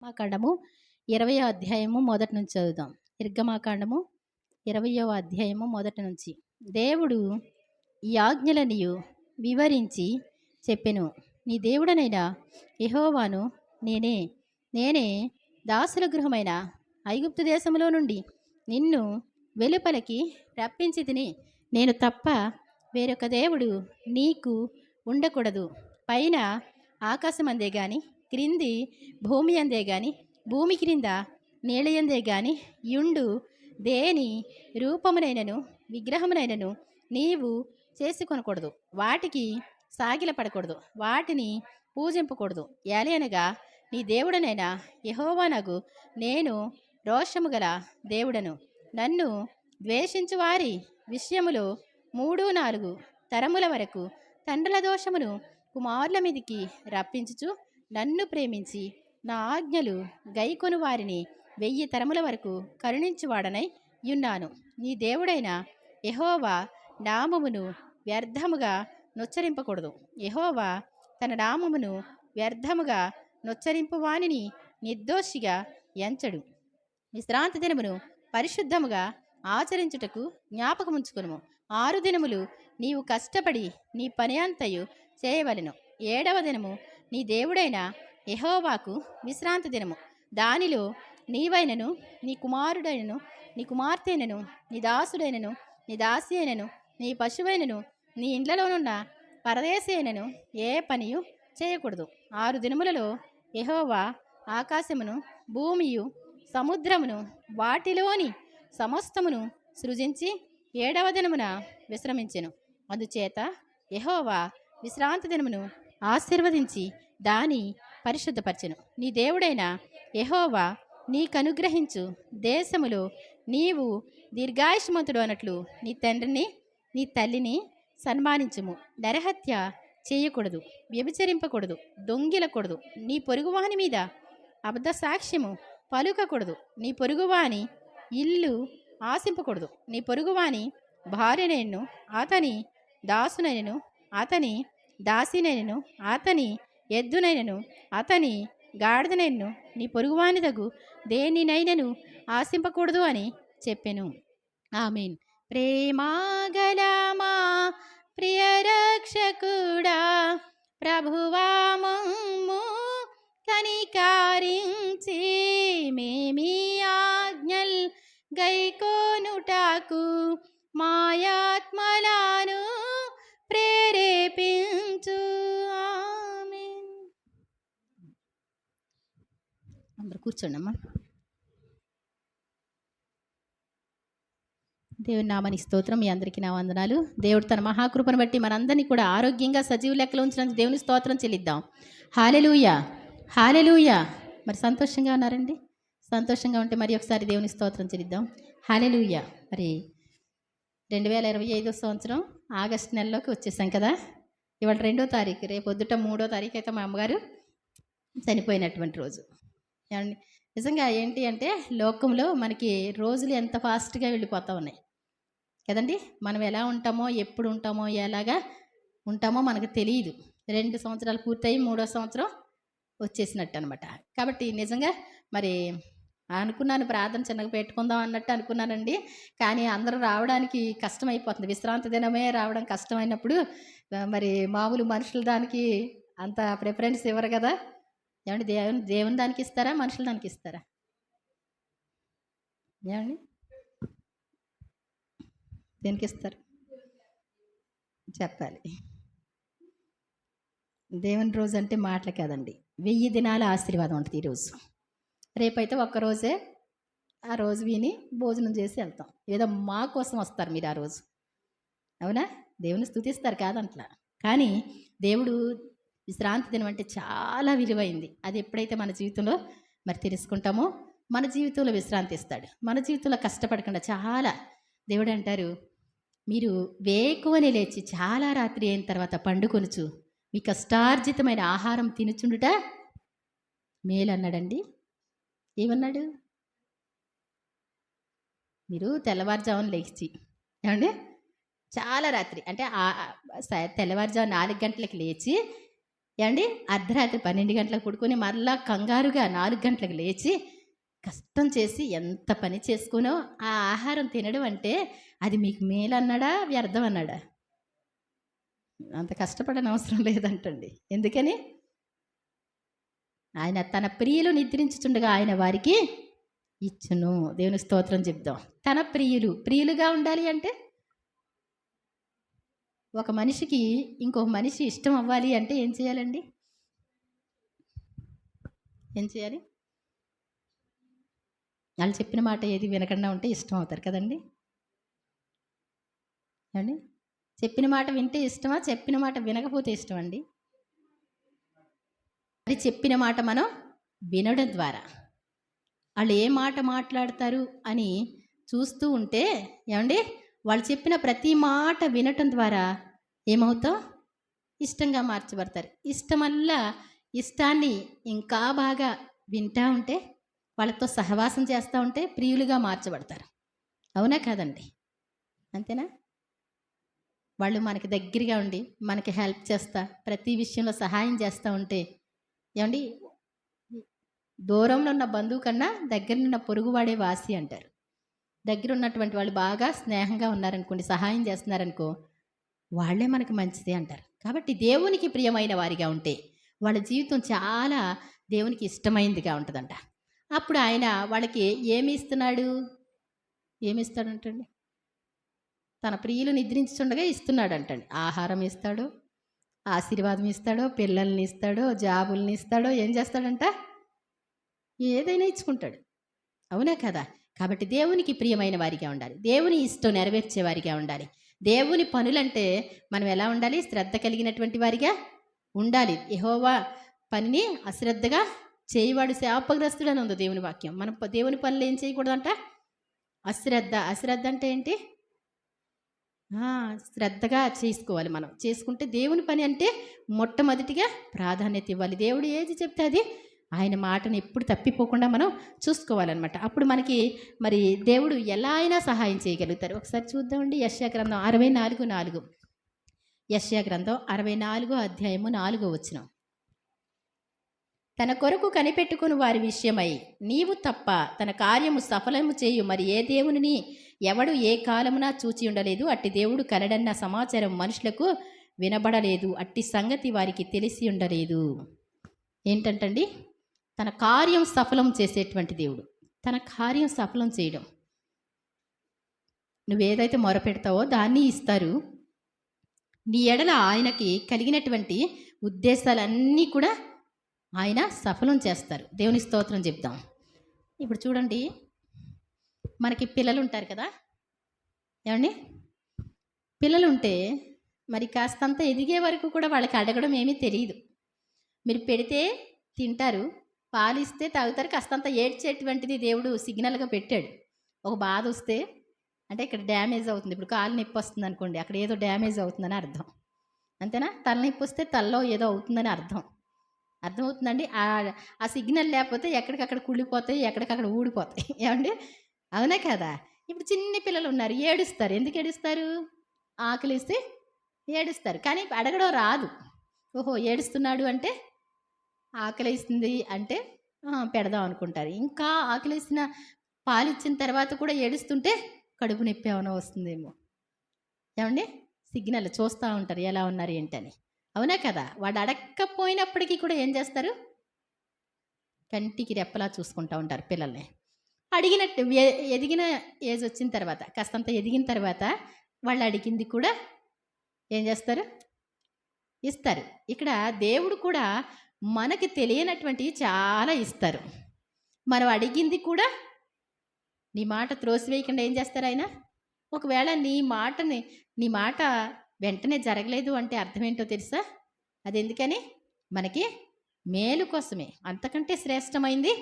నిర్గమాకాండము 20వ అధ్యాయము మొదటి నుంచి చదువుదాం. నిర్గమాకాండము 20వ అధ్యాయము మొదటి నుంచి. దేవుడు ఈ ఆజ్ఞలనియు వివరించి చెప్పెను. నీ దేవుడనైన యెహోవాను నేనే దాసుల గృహమైన ఐగుప్తు దేశములో నుండి నిన్ను వెలుపలికి రప్పించి తిని, నేను తప్ప వేరొక దేవుడు నీకు ఉండకూడదు. పైన ఆకాశమందే గాని, క్రింది భూమి అందే గాని, భూమి క్రింద నీళ్ళయందే గాని యుండు దేని రూపమునైనను విగ్రహమునైనను నీవు చేసుకొనకూడదు. వాటికి సాగిలపడకూడదు, వాటిని పూజింపకూడదు. ఏలయనగా నీ దేవుడనైన యెహోవానగు నేను రోషము గల దేవుడను. నన్ను ద్వేషించు వారి విషయములో 3-4 తరముల వరకు తండ్రుల దోషమును కుమారుల మీదికి రప్పించుచు, నన్ను ప్రేమించి నా ఆజ్ఞలు గైకొను వారిని 1000 తరముల వరకు కరుణించువాడనై యున్నాను. నీ దేవుడైన యెహోవా నామమును వ్యర్థముగా నొచ్చరింపకూడదు. యెహోవా తన నామమును వ్యర్థముగా నొచ్చరింపు వానిని నిర్దోషిగా ఎంచడు. విశ్రాంతి దినమును పరిశుద్ధముగా ఆచరించుటకు జ్ఞాపకముంచుకును. 6 దినములు నీవు కష్టపడి నీ పని అంతయు చేయవలెను. 7వ దినము నీ దేవుడైన యెహోవాకు విశ్రాంతి దినము. దానిలో నీవైనను, నీ కుమారుడైనను, నీ కుమార్తెనను, నీ దాసుడైనను, నీ దాసి అయినను, నీ పశువైనను, నీ ఇండ్లలోనున్న పరదేశి అయినను ఏ పనియు చేయకూడదు. 6 దినములలో యెహోవా ఆకాశమును, భూమియు, సముద్రమును, వాటిలోని సమస్తమును సృజించి 7వ దినమున విశ్రమించెను. అందుచేత యెహోవా విశ్రాంతి దినమును ఆశీర్వదించి దాని పరిశుద్ధపరచెను. నీ దేవుడైన యెహోవా నీకనుగ్రహించు దేశములో నీవు దీర్ఘాయుష్మంతుడు అన్నట్లు నీ తండ్రిని నీ తల్లిని సన్మానించుము. నరహత్య చేయకూడదు, వ్యభిచరింపకూడదు, దొంగిలకూడదు, నీ పొరుగువాని మీద అబద్ధ సాక్ష్యము పలుకకూడదు, నీ పొరుగువాని ఇల్లు ఆశింపకూడదు, నీ పొరుగువాని భార్యనైనను, అతని దాసునైనను, అతని దాసినైనను, అతని ఎద్దునైనను, అతని గాడిదనైనను, నీ పొరుగువాని తగు దేనినైనను ఆశింపకూడదు అని చెప్పెను. ఆమేన్. ప్రేమాగల మా ప్రియ రక్షకుడా, ప్రభువా మమ్ము కనికరించి మేమీ ఆజ్ఞల్ గైకోనుటకు మాయాత్మలను ప్రేరేపించు. ఆమేన్. అందరూ కూర్చోండి అమ్మా. దేవుని నామని స్తోత్రం. మీ అందరికీ నా వందనాలు. దేవుడు తన మహాకృపను బట్టి మనందరినీ కూడా ఆరోగ్యంగా సజీవ లెక్కలో ఉంచినందుకు దేవుని స్తోత్రం చెల్లిద్దాం. హల్లెలూయా, హల్లెలూయా. మరి సంతోషంగా ఉన్నారండి? సంతోషంగా ఉంటే మరి ఒకసారి దేవుని స్తోత్రం చెల్లిద్దాం. హల్లెలూయా. మరి 2025 సంవత్సరం ఆగస్టు నెలలోకి వచ్చేసాం కదా. ఇవాళ 2వ తారీఖు, రేపు పొద్దుట 3వ తారీఖు అయితే మా అమ్మగారు చనిపోయినటువంటి రోజు. నిజంగా ఏంటి అంటే లోకంలో మనకి రోజులు ఎంత ఫాస్ట్గా వెళ్ళిపోతూ ఉన్నాయి కదండి. మనం ఎలా ఉంటామో, ఎప్పుడు ఉంటామో, ఎలాగా ఉంటామో మనకు తెలియదు. 2 సంవత్సరాలు పూర్తయి 3వ సంవత్సరం వచ్చేసినట్టు అనమాట. కాబట్టి నిజంగా మరి అనుకున్నాను, ప్రార్థన చిన్నగా పెట్టుకుందాం అన్నట్టు అనుకున్నానండి. కానీ అందరూ రావడానికి కష్టమైపోతుంది. విశ్రాంతి దినమే రావడం కష్టమైనప్పుడు మరి మామూలు మనుషులు దానికి అంత ప్రిఫరెన్స్ ఇవ్వరు కదా. ఏమండి, దేవుని దానికి ఇస్తారా, మనుషులు దానికి ఇస్తారా? ఏమండి, దేనికి ఇస్తారు చెప్పాలి. దేవుని రోజు అంటే మాటలు కాదండి, 1000 దినాల ఆశీర్వాదం ఉంటుంది ఈరోజు. రేపైతే ఒక్కరోజే ఆ రోజు విని భోజనం చేసి వెళ్తాం. ఏదో మా కోసం వస్తారు మీరు ఆ రోజు, అవునా? దేవుని స్తుతిస్తారు కాదంట్లా. కానీ దేవుడు విశ్రాంతి దినం అంటే చాలా విలువైంది. అది ఎప్పుడైతే మన జీవితంలో మరి తెలుసుకుంటామో మన జీవితంలో విశ్రాంతి ఇస్తాడు. మన జీవితంలో కష్టపడకుండా చాలా దేవుడు అంటారు, మీరు వేకువనే లేచి చాలా రాత్రి అయిన తర్వాత పండుకొనుచు మీ కష్టార్జితమైన ఆహారం తినుచుండుట మేలు అన్నాడండి. ఏమన్నాడు? మీరు తెల్లవారుజామున లేచి, ఏమండి, చాలా రాత్రి అంటే తెల్లవారుజాము 4 గంటలకి లేచి ఏమండి అర్ధరాత్రి 12 గంటలకు పడుకొని మరలా కంగారుగా 4 గంటలకు లేచి కష్టం చేసి ఎంత పని చేసుకునో ఆ ఆహారం తినడం అంటే అది మీకు మేలన్నాడా వ్యర్థం అన్నాడా? అంత కష్టపడని అవసరం లేదంటండి. ఎందుకని? ఆయన తన ప్రియులు నిద్రించుచుండగా ఆయన వారికి ఇచ్చును. దేవుని స్తోత్రం చెప్దాం. తన ప్రియులుగా ఉండాలి అంటే ఒక మనిషికి ఇంకొక మనిషి ఇష్టం అవ్వాలి అంటే ఏం చేయాలండి? ఏం చేయాలి? వాళ్ళు చెప్పిన మాట ఏది వినకుండా ఉంటే ఇష్టం అవుతారు కదండి. ఏమండి? చెప్పిన మాట వింటే ఇష్టమా? చెప్పిన మాట వినకపోతే ఇష్టం అండి? అది చెప్పిన మాట మనం వినడం ద్వారా వాళ్ళు ఏ మాట మాట్లాడతారు అని చూస్తూ ఉంటే ఏమండి వాళ్ళు చెప్పిన ప్రతి మాట వినటం ద్వారా ఏమవుతాం? ఇష్టంగా మార్చబడతారు. ఇష్టమల్లా ఇష్టాన్ని ఇంకా బాగా వింటూ ఉంటే వాళ్ళతో సహవాసం చేస్తూ ఉంటే ప్రియులుగా మార్చబడతారు. అవునా కాదండి? అంతేనా? వాళ్ళు మనకి దగ్గరగా ఉండి మనకి హెల్ప్ చేస్తా ప్రతి విషయంలో సహాయం చేస్తూ ఉంటే ఏమండి దూరంలో ఉన్న బంధువు కన్నా దగ్గరనున్న పొరుగువాడే వాసి అంటారు. దగ్గర ఉన్నటువంటి వాళ్ళు బాగా స్నేహంగా ఉన్నారనుకోండి, సహాయం చేస్తున్నారనుకో, వాళ్ళే మనకు మంచిది అంటారు. కాబట్టి దేవునికి ప్రియమైన వారిగా ఉంటే వాళ్ళ జీవితం చాలా దేవునికి ఇష్టమైందిగా ఉంటుందంట. అప్పుడు ఆయన వాళ్ళకి ఏమి ఇస్తున్నాడు? ఏమి ఇస్తాడంటండి? తన ప్రియులు నిద్రించుండగా ఇస్తున్నాడంటండి. ఆహారం ఇస్తాడు, ఆశీర్వాదం ఇస్తాడో, పిల్లల్ని ఇస్తాడో, జాబుల్ని ఇస్తాడో, ఏం చేస్తాడంట? ఏదైనా ఇచ్చుకుంటాడు. అవునా కదా? కాబట్టి దేవునికి ప్రియమైన వారిగా ఉండాలి. దేవుని ఇష్టం నెరవేర్చే వారిగా ఉండాలి. దేవుని పనులంటే మనం ఎలా ఉండాలి? శ్రద్ధ కలిగినటువంటి వారిగా ఉండాలి. యెహోవా పనిని అశ్రద్ధగా చేయవాడు శాపగ్రస్తుడని ఉంది దేవుని వాక్యం. మనం దేవుని పనులు ఏం చేయకూడదంట? అశ్రద్ధ. అశ్రద్ధ అంటే ఏంటి? శ్రద్ధగా చేసుకోవాలి. మనం చేసుకుంటే దేవుని పని అంటే మొట్టమొదటిగా ప్రాధాన్యత ఇవ్వాలి. దేవుడు ఏది చెప్తే అది ఆయన మాటను ఎప్పుడు తప్పిపోకుండా మనం చూసుకోవాలన్నమాట. అప్పుడు మనకి మరి దేవుడు ఎలా అయినా సహాయం చేయగలుగుతారు. ఒకసారి చూద్దామండి. యెషయా గ్రంథం 64:4. యెషయా గ్రంథం 64 అధ్యాయము 4 వచనం. తన కొరకు కనిపెట్టుకుని వారి విషయమై నీవు తప్ప తన కార్యము సఫలము చేయు మరి ఏ దేవునిని ఎవడు ఏ కాలమున చూచి ఉండలేదు. అట్టి దేవుడు కలడన్న సమాచారం మనుషులకు వినబడలేదు. అట్టి సంగతి వారికి తెలిసి ఉండలేదు. ఏంటంటండి? తన కార్యం సఫలం చేసేటువంటి దేవుడు. తన కార్యం సఫలం చేయడం. నువ్వేదైతే మొరపెడతావో దాన్ని ఇస్తారు. నీ ఎడల ఆయనకి కలిగినటువంటి ఉద్దేశాలన్నీ కూడా ఆయన సఫలం చేస్తారు. దేవుని స్తోత్రం చెప్దాం. ఇప్పుడు చూడండి, మనకి పిల్లలు ఉంటారు కదా ఏమండి? పిల్లలు ఉంటే మరి కాస్తంత ఎదిగే వరకు కూడా వాళ్ళకి అడగడం ఏమీ తెలియదు. మీరు పెడితే తింటారు, పాలిస్తే తాగుతారు. కాస్తంత ఏడ్చేటువంటిది దేవుడు సిగ్నల్గా పెట్టాడు. ఒక బాధ వస్తే అంటే ఇక్కడ డ్యామేజ్ అవుతుంది. ఇప్పుడు కాలు నొప్పి వస్తుంది అనుకోండి, అక్కడ ఏదో డ్యామేజ్ అవుతుందని అర్థం. అంతేనా? తలనొప్పి వస్తే తలలో ఏదో అవుతుందని అర్థం. అర్థమవుతుందండి? ఆ సిగ్నల్ లేకపోతే ఎక్కడికక్కడ కుళ్ళిపోతాయి, ఎక్కడికక్కడ ఊడిపోతాయి. ఏమండి? అవునా కదా? ఇప్పుడు చిన్న పిల్లలు ఉన్నారు, ఏడుస్తారు. ఎందుకు ఏడుస్తారు? ఆకలిస్తే ఏడుస్తారు. కానీ అడగడం రాదు. ఓహో ఏడుస్తున్నాడు అంటే ఆకలిస్తుంది అంటే పెడదాం అనుకుంటారు. ఇంకా ఆకలిసిన పాలిచ్చిన తర్వాత కూడా ఏడుస్తుంటే కడుపు నొప్పి ఏమైనా వస్తుందేమో. ఏమండి? సిగ్నల్ చూస్తూ ఉంటారు ఎలా ఉన్నారు ఏంటని. అవునా కదా? వాడు అడక్కపోయినప్పటికీ కూడా ఏం చేస్తారు? కంటికి రెప్పలా చూసుకుంటూ ఉంటారు పిల్లల్ని. అడిగినట్టు ఎదిగిన ఏజ్ వచ్చిన తర్వాత, కాస్తంత ఎదిగిన తర్వాత వాళ్ళు అడిగింది కూడా ఏం చేస్తారు? ఇస్తారు. ఇక్కడ దేవుడు కూడా మనకి తెలియనటువంటివి చాలా ఇస్తారు. మనం అడిగింది కూడా నీ మాట త్రోసివేయకుండా ఏం చేస్తారు ఆయన? ఒకవేళ నీ మాట వెంటనే జరగలేదు అంటే అర్థం ఏంటో తెలుసా? అది ఎందుకని? మనకి మేలు కోసమే. అంతకంటే శ్రేష్టమైంది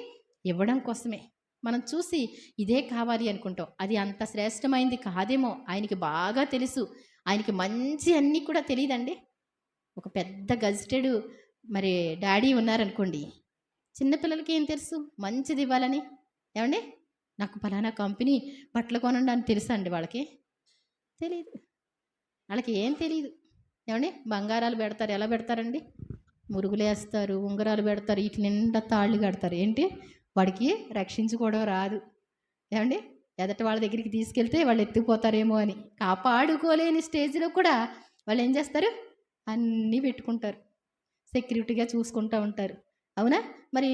ఇవ్వడం కోసమే. మనం చూసి ఇదే కావాలి అనుకుంటాం. అది అంత శ్రేష్టమైంది కాదేమో. ఆయనకి బాగా తెలుసు. ఆయనకి మంచి అన్నీ కూడా తెలియదండి. ఒక పెద్ద గజిటెడ్ మరి డాడీ ఉన్నారనుకోండి, చిన్నపిల్లలకి ఏం తెలుసు మంచిది ఇవ్వాలని? ఏమండి? నాకు ఫలానా కంపెనీ బట్టలు కొనండి అని తెలుసా అండి వాళ్ళకి? తెలియదు. వాళ్ళకి ఏం తెలియదు. ఏమండి? బంగారాలు పెడతారు. ఎలా పెడతారండి? మురుగులేస్తారు, ఉంగరాలు పెడతారు, వీటి నిండా తాళ్ళు కడతారు. ఏంటి, వాడికి రక్షించుకోవడం రాదు. ఏమండి, ఎదట వాళ్ళ దగ్గరికి తీసుకెళ్తే వాళ్ళు ఎత్తుకుపోతారేమో అని కాపాడుకోలేని స్టేజ్లో కూడా వాళ్ళు ఏం చేస్తారు, అన్నీ పెట్టుకుంటారు, సెక్యూరిటీగా చూసుకుంటూ ఉంటారు. అవునా? మరి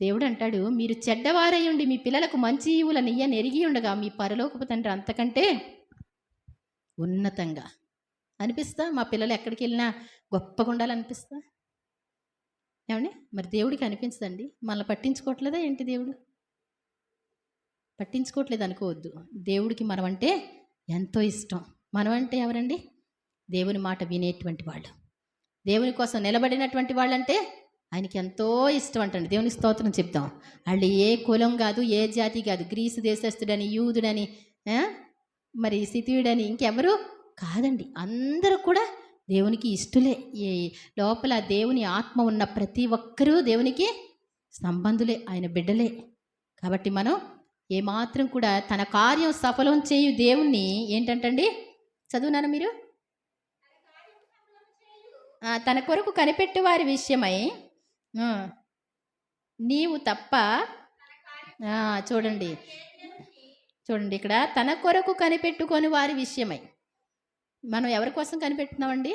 దేవుడు అంటాడు, మీరు చెడ్డవారయ్యుండి మీ పిల్లలకు మంచి ఈవులను ఇయ్యని ఎరిగి ఉండగా మీ పరలోకపు తండ్రి అంతకంటే ఉన్నతంగా అనిపిస్తా. మా పిల్లలు ఎక్కడికి వెళ్ళినా గొప్పగా ఉండాలనిపిస్తా. ఏమండి, మరి దేవుడికి అనిపించదండి? మనల్ని పట్టించుకోవట్లేదా ఏంటి? దేవుడు పట్టించుకోవట్లేదు అనుకోవద్దు. దేవుడికి మనం అంటే ఎంతో ఇష్టం. మనం అంటే ఎవరండి? దేవుని మాట వినేటువంటి వాళ్ళు, దేవుని కోసం నిలబడినటువంటి వాళ్ళంటే ఆయనకి ఎంతో ఇష్టం అంటండి. దేవుని స్తోత్రం చెప్తాం. వాళ్ళు ఏ కులం కాదు, ఏ జాతి కాదు, గ్రీసు దేశస్థుడని, యూదుడని, మరి సితీయుడని, ఇంకెవరు కాదండి. అందరూ కూడా దేవునికి ఇష్టలే. ఈ లోపల దేవుని ఆత్మ ఉన్న ప్రతి ఒక్కరూ దేవునికి సంబంధులే, ఆయన బిడ్డలే. కాబట్టి మనం ఏమాత్రం కూడా తన కార్యం సఫలం చేయు దేవుణ్ణి ఏంటంటండి, చదువునాను మీరు, తన కొరకు కనిపెట్టు వారి విషయమై నీవు తప్ప, చూడండి చూడండి ఇక్కడ, తన కొరకు కనిపెట్టుకొని వారి విషయమై. మనం ఎవరి కోసం కనిపెడుతున్నామండి?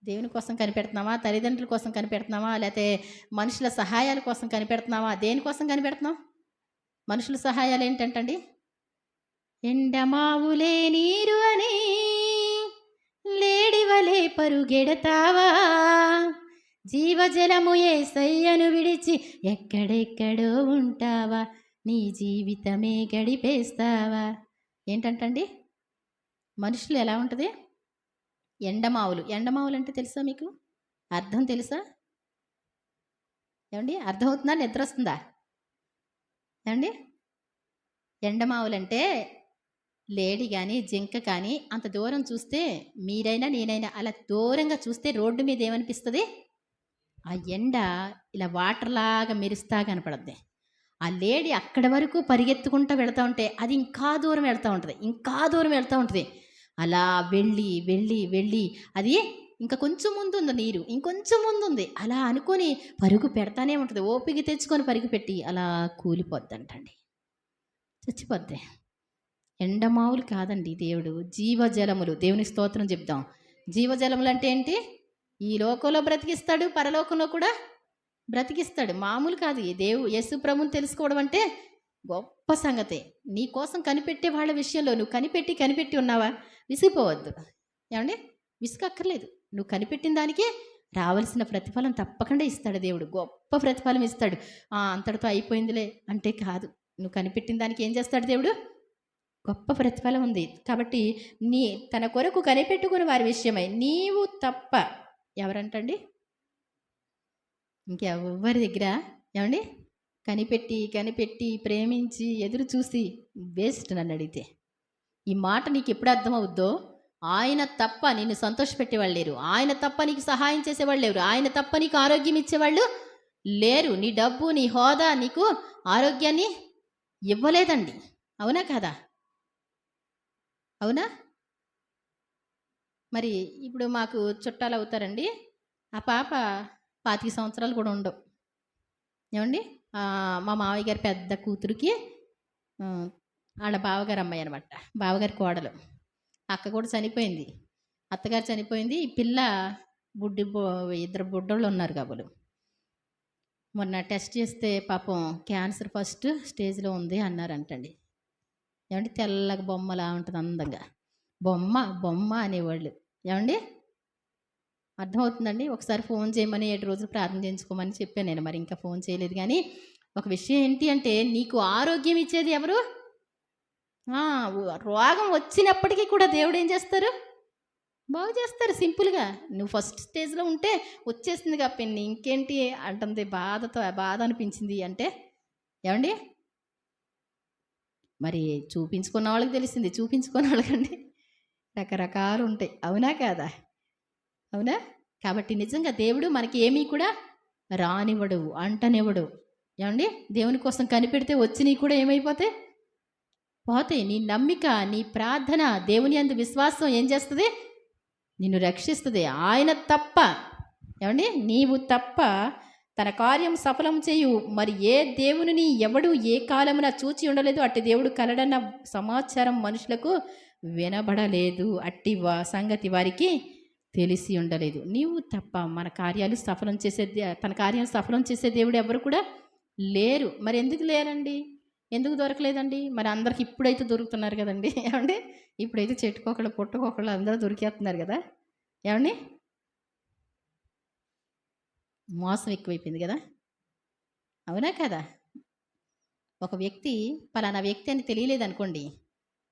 దేవుని కోసం కనిపెడుతున్నామా? తల్లిదండ్రుల కోసం కనిపెడుతున్నామా? లేకపోతే మనుషుల సహాయాల కోసం కనిపెడుతున్నామా? దేనికోసం కనిపెడుతున్నాం? మనుషుల సహాయాలు ఏంటంటండి, ఎండమావులే నీరు అని లేడివలే పరుగెడతావా, జీవజలము యేసయ్యను విడిచి ఎక్కడెక్కడో ఉంటావా, నీ జీవితమే గడిపేస్తావా. ఏంటంటండి, మనుషులు ఎలా ఉంటుంది? ఎండమావులు. ఎండమావులు అంటే తెలుసా మీకు? అర్థం తెలుసా? ఏమండి, అర్థమవుతుందా? నిద్ర వస్తుందా? ఏమండి, ఎండమావులంటే లేడీ కానీ జింక కానీ అంత దూరం చూస్తే, మీరైనా నేనైనా అలా దూరంగా చూస్తే రోడ్డు మీద ఏమనిపిస్తుంది? ఆ ఎండ ఇలా వాటర్లాగా మెరుస్తా కనపడద్ది. ఆ లేడీ అక్కడి వరకు పరిగెత్తుకుంటూ వెళ్తూ ఉంటే అది ఇంకా దూరం వెళ్తూ ఉంటుంది, ఇంకా దూరం వెళ్తూ ఉంటుంది. అలా వెళ్ళి వెళ్ళి వెళ్ళి అది ఇంకా కొంచెం ముందు ఉంది నీరు, ఇంకొంచెం ముందు ఉంది, అలా అనుకొని పరుగు పెడతానే ఉంటుంది. ఓపిక తెచ్చుకొని పరుగు పెట్టి అలా కూలిపోద్దంటండి, చచ్చిపోద్ది. ఎండమావులు కాదండి దేవుడు, జీవజలములు. దేవుని స్తోత్రం చెప్దాం. జీవజలములు అంటే ఏంటి? ఈ లోకంలో బ్రతికిస్తాడు, పరలోకంలో కూడా బ్రతికిస్తాడు. మామూలు కాదు. యేసు ప్రభువుని తెలుసుకోవడం అంటే గొప్ప సంగతే. నీ కోసం కనిపెట్టే వాళ్ళ విషయంలో నువ్వు కనిపెట్టి ఉన్నావా? విసిగిపోవద్దు. ఏమండి, విసుగక్కర్లేదు. నువ్వు కనిపెట్టిన దానికే రావాల్సిన ప్రతిఫలం తప్పకుండా ఇస్తాడు దేవుడు. గొప్ప ప్రతిఫలం ఇస్తాడు. అంతటితో అయిపోయిందిలే అంటే కాదు. నువ్వు కనిపెట్టిన దానికి ఏం చేస్తాడు దేవుడు? గొప్ప ప్రతిఫలం ఉంది. కాబట్టి తన కొరకు కనిపెట్టుకుని వారి విషయమై నీవు తప్ప ఎవరంటండి, ఇంకెవ్వరి దగ్గర ఏమండి కనిపెట్టి ప్రేమించి ఎదురు చూసి వేస్ట్. నన్ను అడిగితే ఈ మాట నీకు ఎప్పుడు అర్థమవుద్దో, ఆయన తప్ప నిన్ను సంతోషపెట్టేవాళ్ళు లేరు, ఆయన తప్ప నీకు సహాయం చేసేవాళ్ళు లేరు, ఆయన తప్ప నీకు ఆరోగ్యం ఇచ్చేవాళ్ళు లేరు. నీ డబ్బు, నీ హోదా నీకు ఆరోగ్యాన్ని ఇవ్వలేదండి. అవునా కాదా? అవునా? మరి ఇప్పుడు మాకు చుట్టాలు అవుతారండి. ఆ పాప 25 సంవత్సరాలు కూడా ఉండవు. ఏమండి, మా మావయ్య గారి పెద్ద కూతురికి వాళ్ళ బావగారు అమ్మాయి అనమాట, బావగారి కోడలు. అక్క కూడా చనిపోయింది, అత్తగారు చనిపోయింది. ఈ పిల్ల ఇద్దరు బుడ్డోళ్ళు ఉన్నారు కాబోలు. మొన్న టెస్ట్ చేస్తే పాపం క్యాన్సర్ ఫస్ట్ స్టేజ్లో ఉంది అన్నారంటండి. ఏమండి, తెల్లగా బొమ్మలా ఉంటుంది, అందంగా బొమ్మ అనేవాళ్ళు. ఏమండి, అర్థమవుతుందండి? ఒకసారి ఫోన్ చేయమని 7 రోజులు ప్రార్థన చేయించుకోమని చెప్పాను నేను. మరి ఇంకా ఫోన్ చేయలేదు. కానీ ఒక విషయం ఏంటి అంటే, నీకు ఆరోగ్యం ఇచ్చేది ఎవరు? రోగం వచ్చినప్పటికీ కూడా దేవుడు ఏం చేస్తారు? బాగు చేస్తారు. సింపుల్గా నువ్వు ఫస్ట్ స్టేజ్లో ఉంటే వచ్చేసింది పెన్ని, ఇంకేంటి అంటుంది. బాధ అనిపించింది అంటే ఏమండి, మరి చూపించుకున్న వాళ్ళకి తెలిసింది, చూపించుకున్న వాళ్ళకండి రకరకాలు ఉంటాయి. అవునా కాదా? అవునా? కాబట్టి నిజంగా దేవుడు మనకి ఏమీ కూడా రానివ్వడు, అంటనివ్వడు. ఏమండి, దేవుని కోసం కనిపెడితే వచ్చి కూడా ఏమైపోతాయి? పోతాయి. నీ నమ్మిక, నీ ప్రార్థన, దేవుని యందు విశ్వాసం ఏం చేస్తుంది? నిన్ను రక్షిస్తుంది. ఆయన తప్ప ఏమండి, నీవు తప్ప తన కార్యం సఫలం చేయు మరి ఏ దేవునిని ఎవడు ఏ కాలమున చూచి ఉండలేదు, అట్టి దేవుడు కలడన్న సమాచారం మనుషులకు వినబడలేదు, అట్టి సంగతి వారికి తెలిసి ఉండలేదు. నీవు తప్ప మన కార్యాలు సఫలం చేసే తన కార్యాలు సఫలం చేసే దేవుడు ఎవరు కూడా లేరు. మరి ఎందుకు లేరండి, ఎందుకు దొరకలేదండి? మరి అందరికి ఇప్పుడైతే దొరుకుతున్నారు కదండి. ఏమండి, ఇప్పుడైతే చెట్టుకొకళ్ళు పుట్టుకొకళ్ళు అందరూ దొరికేస్తున్నారు కదా. ఏమండి, మోసం ఎక్కువైపోయింది కదా, అవునా కదా? ఒక వ్యక్తి పలానా వ్యక్తి అని తెలియలేదు అనుకోండి,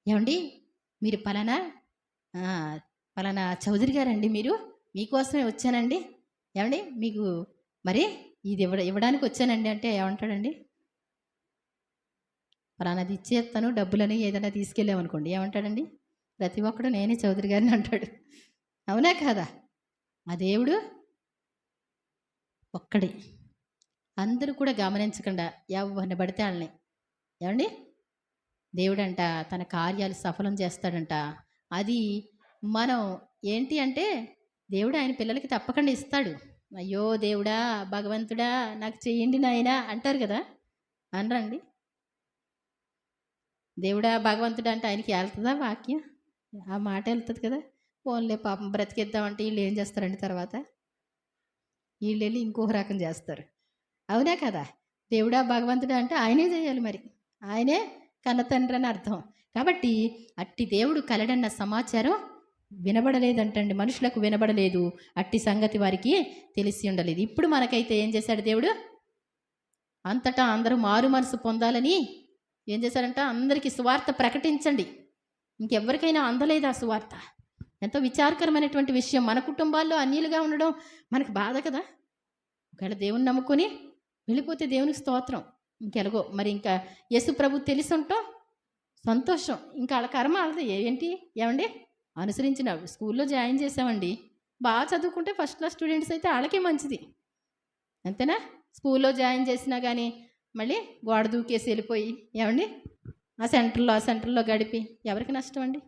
ఏమండి మీరు పలానా పలానా చౌదరి గారండి, మీకోసమే వచ్చానండి, ఏమండి మీకు మరి ఇది ఇవ్వడానికి వచ్చానండి అంటే ఏమంటాడండి? పలానాది ఇచ్చేస్తాను డబ్బులని ఏదైనా తీసుకెళ్ళామనుకోండి, ఏమంటాడండి? ప్రతి ఒక్కడు నేనే చౌదరి గారిని అంటాడు, అవునా కాదా? ఆ దేవుడు ఒక్కడే. అందరూ కూడా గమనించకుండా ఎవరిని పడితే వాళ్ళని, ఏమండి దేవుడంట తన కార్యాలు సఫలం చేస్తాడంట. అది మనం ఏంటి అంటే దేవుడు ఆయన పిల్లలకి తప్పకుండా ఇస్తాడు. అయ్యో దేవుడా భగవంతుడా నాకు చెయ్యండి నాయనా అంటారు కదా, అనరండి? దేవుడా భగవంతుడా అంటే ఆయనకి వెళ్తుందా వాక్యం? ఆ మాట వెళ్తుంది కదా. ఫోన్లే పాపం బ్రతికిద్దామంటే వీళ్ళు ఏం చేస్తారండి తర్వాత? వీళ్ళు వెళ్ళి ఇంకొక రకం చేస్తారు, అవునా కదా? దేవుడా భగవంతుడా అంటే ఆయనే చేయాలి, మరి ఆయనే కన్న తండ్రి అని అర్థం. కాబట్టి అట్టి దేవుడు కలడన్న సమాచారం వినబడలేదంటండి, మనుషులకు వినబడలేదు, అట్టి సంగతి వారికి తెలిసి ఉండలేదు. ఇప్పుడు మనకైతే ఏం చేశాడు దేవుడు? అంతటా అందరూ మారు మనసు పొందాలని ఏం చేశారంట? అందరికీ సువార్త ప్రకటించండి. ఇంకెవ్వరికైనా అందలేదు ఆ సువార్త. ఎంతో విచారకరమైనటువంటి విషయం. మన కుటుంబాల్లో అన్యులుగా ఉండడం మనకు బాధ కదా. ఒకవేళ దేవుని నమ్ముకొని వెళ్ళిపోతే దేవునికి స్తోత్రం. ఇంకెలాగో మరి ఇంకా యేసు ప్రభు తెలిసి ఉంటాం, సంతోషం. ఇంకా వాళ్ళ కర్మ వాళ్ళది. ఏంటి ఏమండి, అనుసరించిన స్కూల్లో జాయిన్ చేసామండి, బాగా చదువుకుంటే ఫస్ట్ క్లాస్ స్టూడెంట్స్ అయితే వాళ్ళకే మంచిది, అంతేనా? స్కూల్లో జాయిన్ చేసినా కానీ మళ్ళీ గోడ దూకేసి వెళ్ళిపోయి ఏమండి ఆ సెంటర్లో గడిపి ఎవరికి నష్టం అండి?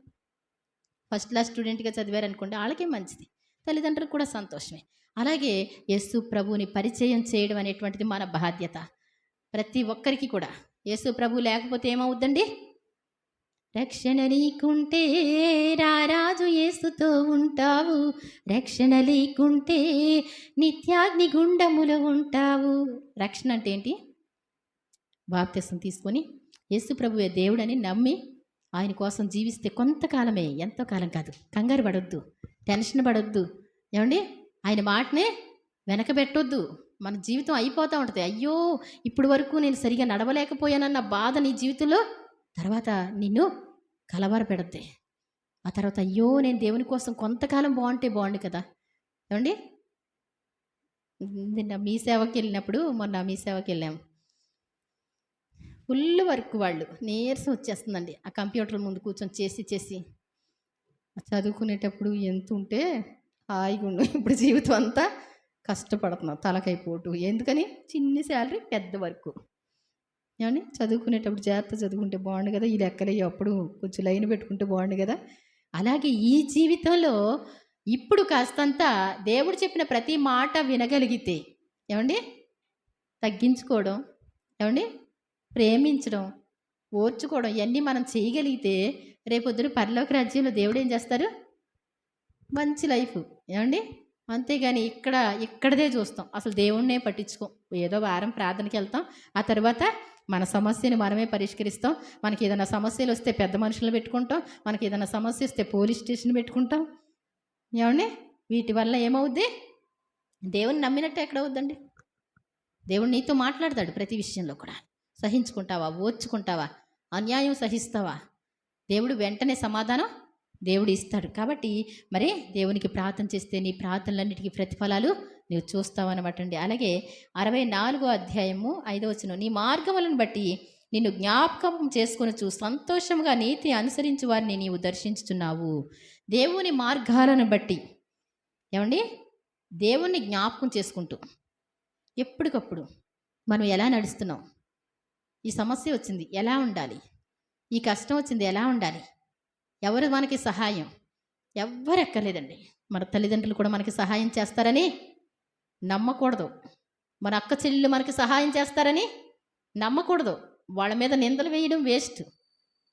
ఫస్ట్ క్లాస్ స్టూడెంట్గా చదివారనుకోండి, వాళ్ళకే మంచిది, తల్లిదండ్రులకు కూడా సంతోషమే. అలాగే యేసు ప్రభువుని పరిచయం చేయడం అనేటువంటిది మన బాధ్యత ప్రతి ఒక్కరికి కూడా. యేసు ప్రభు లేకపోతే ఏమవుద్దండి? రక్షణ నీకుంటే రారాజు యేసుతో ఉంటావు, రక్షణ లేకుంటే నిత్యాగ్ని గుండములో ఉంటావు. రక్షణ అంటే ఏంటి? బాప్తిసం తీసుకొని యేసు ప్రభువే దేవుడని నమ్మి ఆయన కోసం జీవిస్తే కొంతకాలమే, ఎంతో కాలం కాదు. కంగారు పడొద్దు, టెన్షన్ పడొద్దు, ఏమండి ఆయన మాటనే వెనకబెట్టొద్దు. మన జీవితం అయిపోతూ ఉంటుంది. అయ్యో ఇప్పుడు వరకు నేను సరిగా నడవలేకపోయానన్న బాధ నీ జీవితంలో తర్వాత నిన్ను కలవరపెడద్ది. ఆ తర్వాత అయ్యో నేను దేవుని కోసం కొంతకాలం బాగుంటే బాగుండు కదా. ఏమండి నిన్న మీ సేవకి వెళ్ళినప్పుడు, మొన్న మీ సేవకి వెళ్ళాము, ఫుల్ వర్క్, వాళ్ళు నీరసం వచ్చేస్తుందండి ఆ కంప్యూటర్ ముందు కూర్చొని చేసి చదువుకునేటప్పుడు ఎంత ఉంటే హాయిగా ఉండు. ఇప్పుడు జీవితం అంతా కష్టపడుతున్నాం, తలకైపోటు. ఎందుకని? చిన్ని శాలరీ, పెద్ద వర్క్. ఏమండి చదువుకునేటప్పుడు జాగ్రత్త చదువుకుంటే బాగుండు కదా, ఈ లెక్కలు అప్పుడు కొంచెం లైన్ పెట్టుకుంటే బాగుండు కదా. అలాగే ఈ జీవితంలో ఇప్పుడు కాస్తంత దేవుడు చెప్పిన ప్రతి మాట వినగలిగితే, ఏమండి తగ్గించుకోవడం, ఏమండి ప్రేమించడం, ఓర్చుకోవడం, ఇవన్నీ మనం చేయగలిగితే రేపొద్దున పరలోక రాజ్యంలో దేవుడు ఏం చేస్తారు? మంచి లైఫ్. ఏమండి అంతేగాని ఇక్కడదే చూస్తాం, అసలు దేవుణ్ణే పట్టించుకోం. ఏదో వారం ప్రార్థనకి వెళ్తాం, ఆ తర్వాత మన సమస్యని మనమే పరిష్కరిస్తాం. మనకి ఏదైనా సమస్యలు వస్తే పెద్ద మనుషులను పెట్టుకుంటాం, మనకి ఏదైనా సమస్య వస్తే పోలీస్ స్టేషన్ పెట్టుకుంటాం. ఏమండి వీటి వల్ల ఏమవుద్ది? దేవుని నమ్మినట్టు ఎక్కడ అవుద్దండి? దేవుడు నీతో మాట్లాడతాడు ప్రతి విషయంలో కూడా. సహించుకుంటావా? ఓర్చుకుంటావా? అన్యాయం సహిస్తావా? దేవుడు వెంటనే సమాధానం దేవుడు ఇస్తాడు. కాబట్టి మరి దేవునికి ప్రార్థన చేస్తే నీ ప్రార్థనలన్నిటికీ ప్రతిఫలాలు నువ్వు చూస్తావన్నమాట అండి. అలాగే 64వ అధ్యాయము 5వ వచనం, నీ మార్గములను బట్టి నిన్ను జ్ఞాపకం చేసుకొనుచు సంతోషంగా నీతి అనుసరించు వారిని నీవు దర్శించుతున్నావు. దేవుని మార్గాలను బట్టి, ఏమండి దేవుణ్ణి జ్ఞాపకం చేసుకుంటూ ఎప్పటికప్పుడు మనం ఎలా నడుస్తున్నాం, ఈ సమస్య వచ్చింది ఎలా ఉండాలి, ఈ కష్టం వచ్చింది ఎలా ఉండాలి, ఎవరు మనకి సహాయం? ఎవ్వరు ఎక్కర్లేదండి. మన తల్లిదండ్రులు కూడా మనకి సహాయం చేస్తారని నమ్మకూడదు. మన అక్క చెల్లెలు మనకి సహాయం చేస్తారని నమ్మకూడదు. వాళ్ళ మీద నిందలు వేయడం వేస్ట్.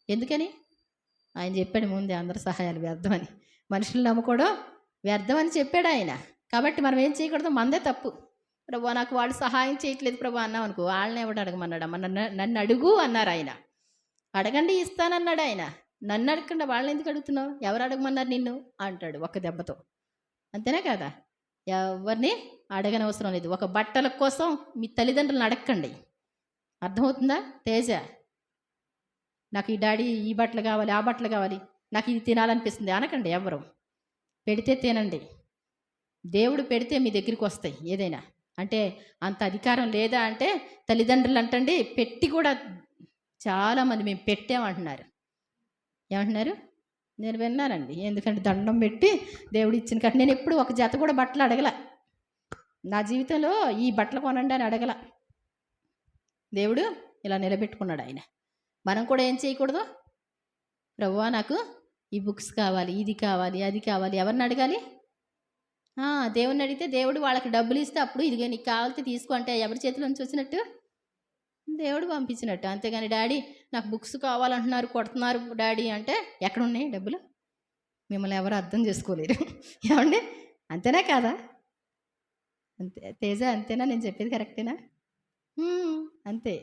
ఎందుకని? ఆయన చెప్పాడు ముందే అందరి సహాయాలు వ్యర్థమని. మనుషులు నమ్ముకోవడం వ్యర్థమని చెప్పాడు ఆయన. కాబట్టి మనం ఏం చేయకూడదు, మనదే తప్పు. ప్రభా నాకు వాళ్ళు సహాయం చేయట్లేదు ప్రభా అన్నాం అనుకో, వాళ్ళని ఎవడు అడగమన్నాడు? నన్ను అడుగు అన్నారు ఆయన. అడగండి ఇస్తానన్నాడు ఆయన. నన్ను అడగకుండా వాళ్ళని ఎందుకు అడుగుతున్నావు? ఎవరు అడగమన్నారు నిన్ను అంటాడు ఒక్క దెబ్బతో. అంతేనా కదా? ఎవరిని అడగనవసరం లేదు. ఒక బట్టల కోసం మీ తల్లిదండ్రులను అడగండి. అర్థమవుతుందా తేజ? నాకు ఈ డాడీ ఈ బట్టలు కావాలి, ఆ బట్టలు కావాలి, నాకు ఇది తినాలనిపిస్తుంది అనకండి. ఎవరు పెడితే తినండి. దేవుడు పెడితే మీ దగ్గరికి వస్తాయి ఏదైనా. అంటే అంత అధికారం లేదా అంటే తల్లిదండ్రులు అంటండి పెట్టి కూడా చాలామంది మేము పెట్టామంటున్నారు. ఏమంటున్నారు? నేను విన్నానండి. ఎందుకంటే దండం పెట్టి దేవుడు ఇచ్చిన కాబట్టి నేను ఎప్పుడు ఒక జత కూడా బట్టలు అడగల. నా జీవితంలో ఈ బట్టలు కొనండి అని అడగల. దేవుడు ఇలా నిలబెట్టుకున్నాడు ఆయన. మనం కూడా ఏం చేయకూడదు? ప్రభువా నాకు ఈ బుక్స్ కావాలి, ఇది కావాలి, అది కావాలి. ఎవరిని అడగాలి? దేవుణ్ణి అడిగితే దేవుడు వాళ్ళకి డబ్బులు ఇస్తే అప్పుడు ఇదిగే నీకు కావాలితే తీసుకో అంటే ఎవరి చేతిలో నుంచి వచ్చినట్టు? దేవుడు పంపించినట్టు. అంతేగాని డాడీ నాకు బుక్స్ కావాలంటున్నారు, కొడుతున్నారు డాడీ అంటే ఎక్కడున్నాయి డబ్బులు? మిమ్మల్ని ఎవరు అర్థం చేసుకోలేరు. ఏమండి? అంతేనా కాదా? అంతే తేజ, అంతేనా? నేను చెప్పేది కరెక్టేనా? అంతే.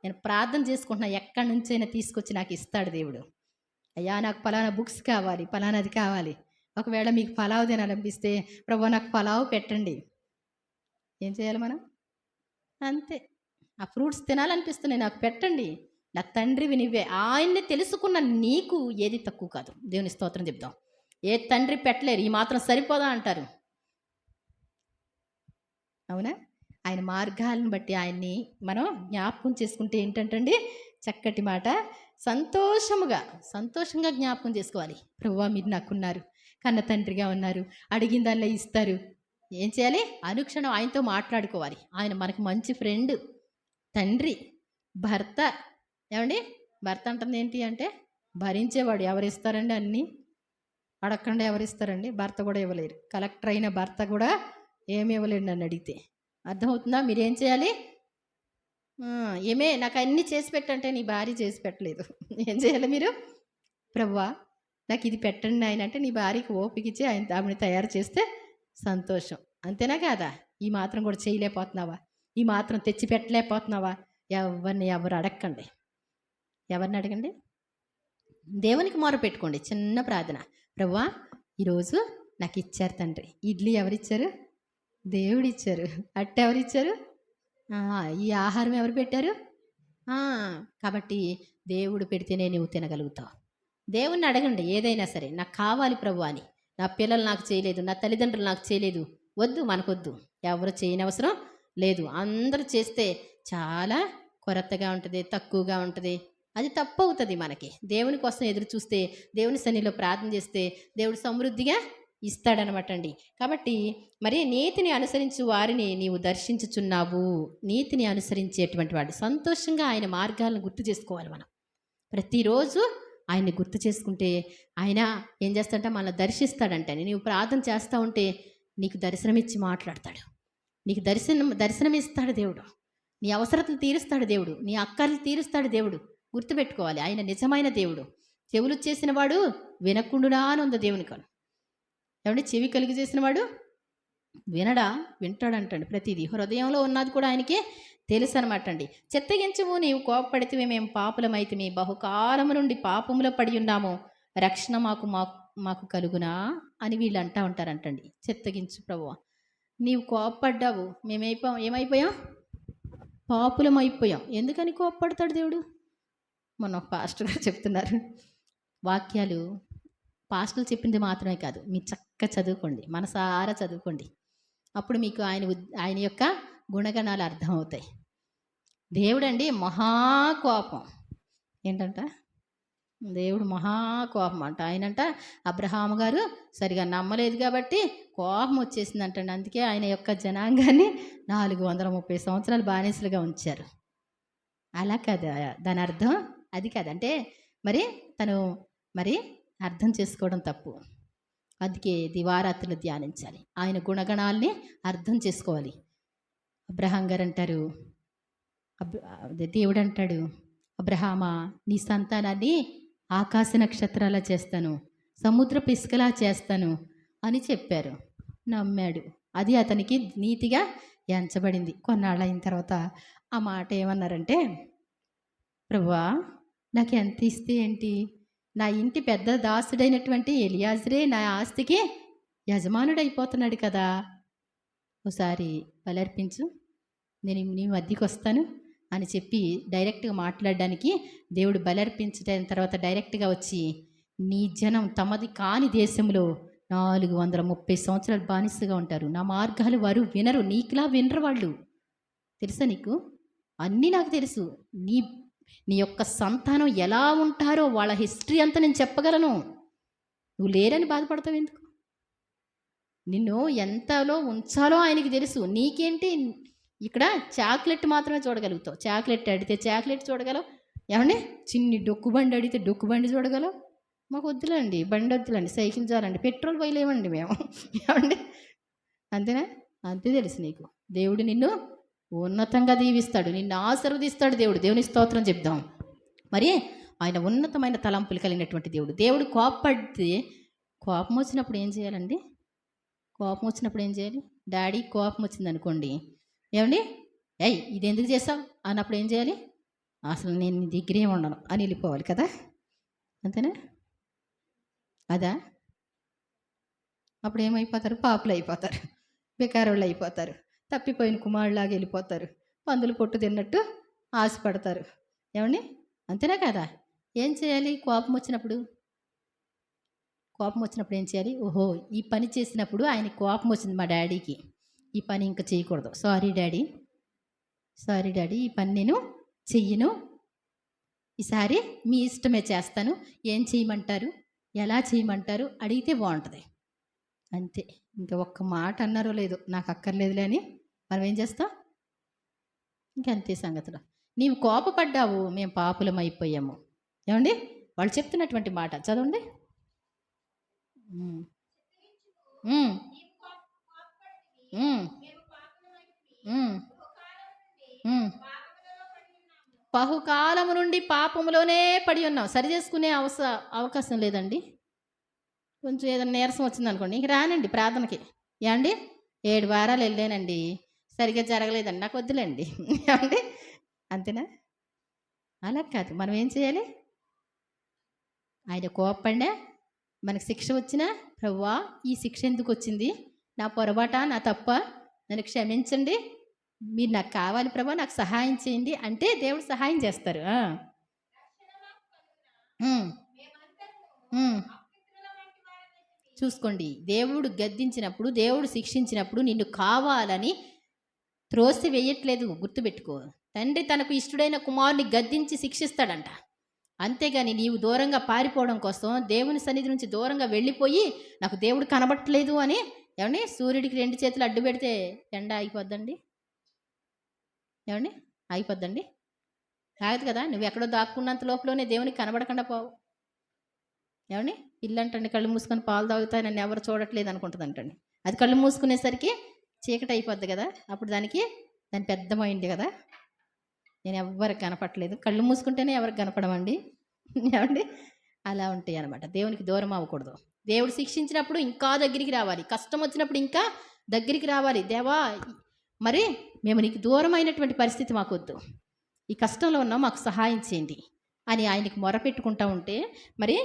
నేను ప్రార్థన చేసుకుంటున్నా, ఎక్కడి నుంచైనా తీసుకొచ్చి నాకు ఇస్తాడు దేవుడు. అయ్యా నాకు పలానా బుక్స్ కావాలి, పలానాది కావాలి. ఒకవేళ మీకు పలావ్ తినాలనిపిస్తే ప్రభు నాకు పలావ్ పెట్టండి. ఏం చేయాలి మనం? అంతే. ఆ ఫ్రూట్స్ తినాలనిపిస్తున్నాయి, నాకు పెట్టండి. నా తండ్రివి నువ్వే. ఆయన్ని తెలుసుకున్న నీకు ఏది తక్కువ కాదు. దేవుని స్తోత్రం చెప్దాం. ఏ తండ్రి పెట్టలేరు, ఈ మాత్రం సరిపోదా అంటారు. అవునా? ఆయన మార్గాలను బట్టి ఆయన్ని మనం జ్ఞాపకం చేసుకుంటే ఏంటంటండి చక్కటి మాట, సంతోషంగా జ్ఞాపకం చేసుకోవాలి. ప్రభువా మీరు నాకున్నారు, కన్న తండ్రిగా ఉన్నారు, అడిగిందల్లా ఇస్తారు. ఏం చేయాలి? అనుక్షణం ఆయనతో మాట్లాడుకోవాలి. ఆయన మనకి మంచి ఫ్రెండ్, తండ్రి, భర్త. ఏమండి? భర్త అంటుంది ఏంటి అంటే భరించేవాడు. ఎవరిస్తారండి? అన్నీ అడగకుండా ఎవరిస్తారండి? భర్త కూడా ఇవ్వలేరు. కలెక్టర్ అయిన భర్త కూడా ఏమి ఇవ్వలేడు నన్ను అడిగితే. అర్థమవుతుందా? మీరేం చేయాలి? ఏమే నాకు అన్నీ చేసి పెట్టంటే నీ భార్య చేసి పెట్టలేదు. ఏం చేయాలి మీరు? ప్రభువా నాకు ఇది పెట్టండి ఆయన అంటే నీ భార్యకి ఓపికిచ్చి ఆమెను తయారు చేస్తే సంతోషం. అంతేనా కాదా? ఈ మాత్రం కూడా చేయలేకపోతున్నావా? ఈ మాత్రం తెచ్చి పెట్టలేకపోతున్నావా? ఎవరు అడగండి. ఎవరిని అడగండి? దేవునికి మొర పెట్టుకోండి. చిన్న ప్రార్థన. ప్రభువా ఈరోజు నాకు ఇచ్చారు తండ్రి. ఇడ్లీ ఎవరిచ్చారు? దేవుడిచ్చారు. అట్టు ఎవరిచ్చారు? ఈ ఆహారం ఎవరు పెట్టారు? కాబట్టి దేవుడు పెడితేనే నువ్వు తినగలుగుతావు. దేవుణ్ణి అడగండి ఏదైనా సరే. నాకు కావాలి ప్రభు అని. నా పిల్లలు నాకు చేయలేదు, నా తల్లిదండ్రులు నాకు చేయలేదు, వద్దు, మనకొద్దు. ఎవరు చేయనవసరం లేదు. అందరూ చేస్తే చాలా కొరతగా ఉంటుంది, తక్కువగా ఉంటుంది. అది తప్పు అవుతుంది మనకి. దేవుని కోసం ఎదురు చూస్తే, దేవుని సన్నిధిలో ప్రార్థన చేస్తే దేవుడు సమృద్ధిగా ఇస్తాడనమాట అండి. కాబట్టి మరి నీతిని అనుసరించు వారిని నీవు దర్శించుచున్నావు. నీతిని అనుసరించేటువంటి వాడు సంతోషంగా ఆయన మార్గాలను గుర్తు చేసుకోవాలి. మనం ప్రతిరోజు ఆయన్ని గుర్తు చేసుకుంటే ఆయన ఏం చేస్తాడంటే మనల్ని దర్శిస్తాడంటే. నీవు ప్రార్థన చేస్తూ ఉంటే నీకు దర్శనమిచ్చి మాట్లాడతాడు. నీకు దర్శనమిస్తాడు దేవుడు. నీ అవసరతలు తీరుస్తాడు దేవుడు. నీ అక్కర్లు తీరుస్తాడు దేవుడు. గుర్తుపెట్టుకోవాలి, ఆయన నిజమైన దేవుడు. చెవులు చేసిన వాడు వినకుండునా అని ఉంది దేవుని కను. ఏమంటే చెవి కలిగి చేసిన వాడు వినడా? వింటాడంటండి. ప్రతిదీ హృదయంలో ఉన్నది కూడా ఆయనకి తెలుసు అనమాట అండి. చిత్తగించుము, నీవు కోపపడితే మేము పాపులమైతిమి, బహుకాలము నుండి పాపములో పడి ఉన్నాము, రక్షణ మాకు కలుగునా అని వీళ్ళు అంటూ ఉంటారంటండి. చిత్తగించు ప్రభువా, నీవు కోపపడ్డావు, ఏమైపోయాం? పాపులం అయిపోయాం. ఎందుకని కోపపడతాడు దేవుడు? మొన్న ఒక పాస్టర్ గారు చెప్తున్నారు, వాక్యాలు పాస్టర్లు చెప్పింది మాత్రమే కాదు, మీరు చక్కగా చదువుకోండి, మనసారా చదువుకోండి. అప్పుడు మీకు ఆయన యొక్క గుణగణాలు అర్థమవుతాయి. దేవుడండి మహాకోపం. ఏంటంట? దేవుడు మహాకోపం అంట. ఆయనంట అబ్రహాము గారు సరిగా నమ్మలేదు కాబట్టి కోపం వచ్చేసిందంటండి. అందుకే ఆయన యొక్క జనాంగాన్ని 430 సంవత్సరాలు బానిసలుగా ఉంచారు. అలా కదా దాని అర్థం? అది కాదంటే మరి తను అర్థం చేసుకోవడం తప్పు. అందుకే దివారాత్రులు ధ్యానించాలి, ఆయన గుణగణాల్ని అర్థం చేసుకోవాలి. అబ్రహాం గారు అంటారు, దేవుడు అంటాడు, అబ్రహామా నీ సంతానాన్ని ఆకాశ నక్షత్రాలా చేస్తాను, సముద్రపు ఇసుకలా చేస్తాను అని చెప్పారు. నమ్మాడు. అది అతనికి నీతిగా ఎంచబడింది. కొన్నాళ్ళు అయిన తర్వాత ఆ మాట ఏమన్నారంటే, ప్రభువా నాకు ఎంత ఇస్తే ఏంటి, నా ఇంటి పెద్ద దాసుడైనటువంటి ఎలియాజరే నా ఆస్తికి యజమానుడైపోతున్నాడు కదా, ఒకసారి బలర్పించు, నేను నీ మధ్యకి వస్తాను అని చెప్పి డైరెక్ట్గా మాట్లాడడానికి దేవుడు బలర్పించిన తర్వాత డైరెక్ట్గా వచ్చి, నీ జనం తమది కాని దేశంలో 430 సంవత్సరాలు బానిసగా ఉంటారు, నా మార్గాలు వారు వినరు, నీకులా వినరు వాళ్ళు. తెలుసా నీకు? అన్నీ నాకు తెలుసు. నీ నీ యొక్క సంతానం ఎలా ఉంటారో వాళ్ళ హిస్టరీ అంతా నేను చెప్పగలను. నువ్వు లేరని బాధపడతావు ఎందుకు? నిన్ను ఎంతలో ఉంచాలో ఆయనకి తెలుసు. నీకేంటి? ఇక్కడ చాక్లెట్ మాత్రమే చూడగలుగుతావు. చాక్లెట్ అడిగితే చాక్లెట్ చూడగలవు. ఏమండి చిన్ని డొక్కు బండి అడిగితే డొక్కు బండి చూడగలవు. మాకు వద్దులండి, బండి వద్దులండి, సైకిల్ చాలండి, పెట్రోల్ పోయలేమండి మేము. ఏమండి అంతేనా? అంతే తెలుసు నీకు. దేవుడు నిన్ను ఉన్నతంగా దీవిస్తాడు, నిన్ను ఆశీర్వదిస్తాడు దేవుడు. దేవుని స్తోత్రం చెప్దాం. మరి ఆయన ఉన్నతమైన తలంపులు కలిగినటువంటి దేవుడు. దేవుడు కోపపడితే, కోపం వచ్చినప్పుడు ఏం చేయాలండి? కోపం వచ్చినప్పుడు ఏం చేయాలి? డాడీ కోపం వచ్చింది అనుకోండి, ఏమండి ఏయ్ ఇది ఎందుకు చేసావు అన్నప్పుడు ఏం చేయాలి? అసలు నేను నీ దగ్గరే ఉండను అని వెళ్ళిపోవాలి కదా. అంతేనా? అదా? అప్పుడు ఏమైపోతారు? పాపులు అయిపోతారు, బెకారోళ్ళు అయిపోతారు, తప్పిపోయిన కుమారులాగా వెళ్ళిపోతారు, పందులు పొట్టు తిన్నట్టు ఆశపడతారు. ఏమండి అంతేనా కదా? ఏం చేయాలి? కోపం వచ్చినప్పుడు ఏం చేయాలి? ఓహో ఈ పని చేసినప్పుడు ఆయనకి కోపం వచ్చింది మా డాడీకి, ఈ పని ఇంకా చేయకూడదు, సారీ డాడీ ఈ పని నేను చెయ్యను, ఈసారి మీ ఇష్టమే చేస్తాను, ఏం చేయమంటారు, ఎలా చేయమంటారు అడిగితే బాగుంటుంది. అంతే. ఇంకా ఒక్క మాట అన్నారో లేదో నాకు అక్కర్లేదులే అని మనం ఏం చేస్తాం? ఇంకంతే సంగతులు. నీవు కోపపడ్డావు, మేము పాపులం అయిపోయాము. ఏమండి వాళ్ళు చెప్తున్నటువంటి మాట చదవండి. బహుకాలము నుండి పాపములోనే పడి ఉన్నాం. సరి చేసుకునే అవకాశం లేదండి. కొంచెం ఏదైనా నీరసం వచ్చింది అనుకోండి, ఇంక రానండి ప్రార్థనకి. ఏమండి 7 వారాలు వెళ్ళానండి, సరిగ్గా జరగలేదండి, నాకు వద్దులేండి. ఏమండి అంతేనా? అలా కాదు. మనం ఏం చేయాలి? ఆయన కోపపడినా, మనకు శిక్ష వచ్చినా, ప్రభువా ఈ శిక్ష ఎందుకు వచ్చింది, నా పొరపాట, నా తప్ప, నన్ను క్షమించండి, మీరు నాకు కావాలి ప్రభా, నాకు సహాయం చేయండి అంటే దేవుడు సహాయం చేస్తారు. చూసుకోండి, దేవుడు గద్దించినప్పుడు, దేవుడు శిక్షించినప్పుడు నిన్ను కావాలని త్రోసి వేయట్లేదు, గుర్తుపెట్టుకో. తండ్రి తనకు ఇష్టడైన కుమారుని గద్దించి శిక్షిస్తాడంట. అంతేగాని నీవు దూరంగా పారిపోవడం కోసం, దేవుని సన్నిధి నుంచి దూరంగా వెళ్ళిపోయి నాకు దేవుడు కనబట్టలేదు అని ఏమండి సూర్యుడికి 2 చేతులు అడ్డు పెడితే ఎండ ఆగిపోద్దండి? ఏమండి ఆగిపోద్దండి? కాదు కదా. నువ్వు ఎక్కడో దాక్కున్నంత లోపలనే దేవునికి కనబడకుండా పోవు. ఏమండి ఇల్లంటండి కళ్ళు మూసుకొని పాలు తాగుతాయి, నన్ను ఎవరు చూడట్లేదు అనుకుంటుంది అంటండి. అది కళ్ళు మూసుకునేసరికి చీకటి అయిపోద్ది కదా, అప్పుడు దాని పెద్దమైంది కదా, నేను ఎవరికి కనపడలేదు, కళ్ళు మూసుకుంటేనే ఎవరికి కనపడమండి. ఏమండి అలా ఉంటాయి అనమాట. దేవునికి దూరం అవ్వకూడదు. దేవుడు శిక్షించినప్పుడు ఇంకా దగ్గరికి రావాలి, కష్టం వచ్చినప్పుడు ఇంకా దగ్గరికి రావాలి. దేవా మరి మేము నీకు దూరం అయినటువంటి పరిస్థితి మాకు వద్దు, ఈ కష్టంలో ఉన్నాం, మాకు సహాయం చేయండి అని ఆయనకి మొరపెట్టుకుంటా ఉంటే మరి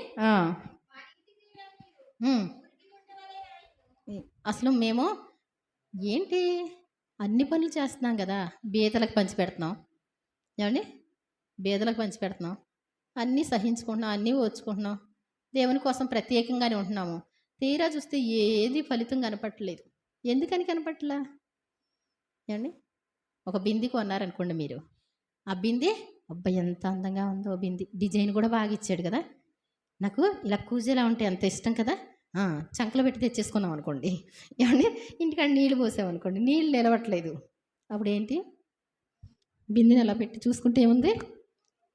అసలు మేము ఏంటి అన్ని పనులు చేస్తున్నాం కదా, బీదలకు పంచిపెడుతున్నాం, ఏమండి బీదలకు పంచిపెడుతున్నాం, అన్నీ సహించుకుంటున్నాం, అన్నీ ఓర్చుకుంటున్నాం, దేవుని కోసం ప్రత్యేకంగానే ఉంటున్నాము. తీరా చూస్తే ఏది ఫలితం కనపట్టలేదు. ఎందుకని కనపట్టలా? ఏమండి ఒక బింది కొన్నారనుకోండి మీరు, ఆ బింది అబ్బాయి ఎంత అందంగా ఉందో, బింది డిజైన్ కూడా బాగా ఇచ్చాడు కదా, నాకు ఇలా కూజేలా ఉంటే అంత ఇష్టం కదా, చంకలో పెట్టి తెచ్చేసుకున్నాం అనుకోండి. ఏమండి ఇంటికాడ నీళ్ళు పోసామనుకోండి, నీళ్ళు నిలవట్లేదు, అప్పుడు ఏంటి? బిందెని అలా పెట్టి చూసుకుంటే ఏముంది?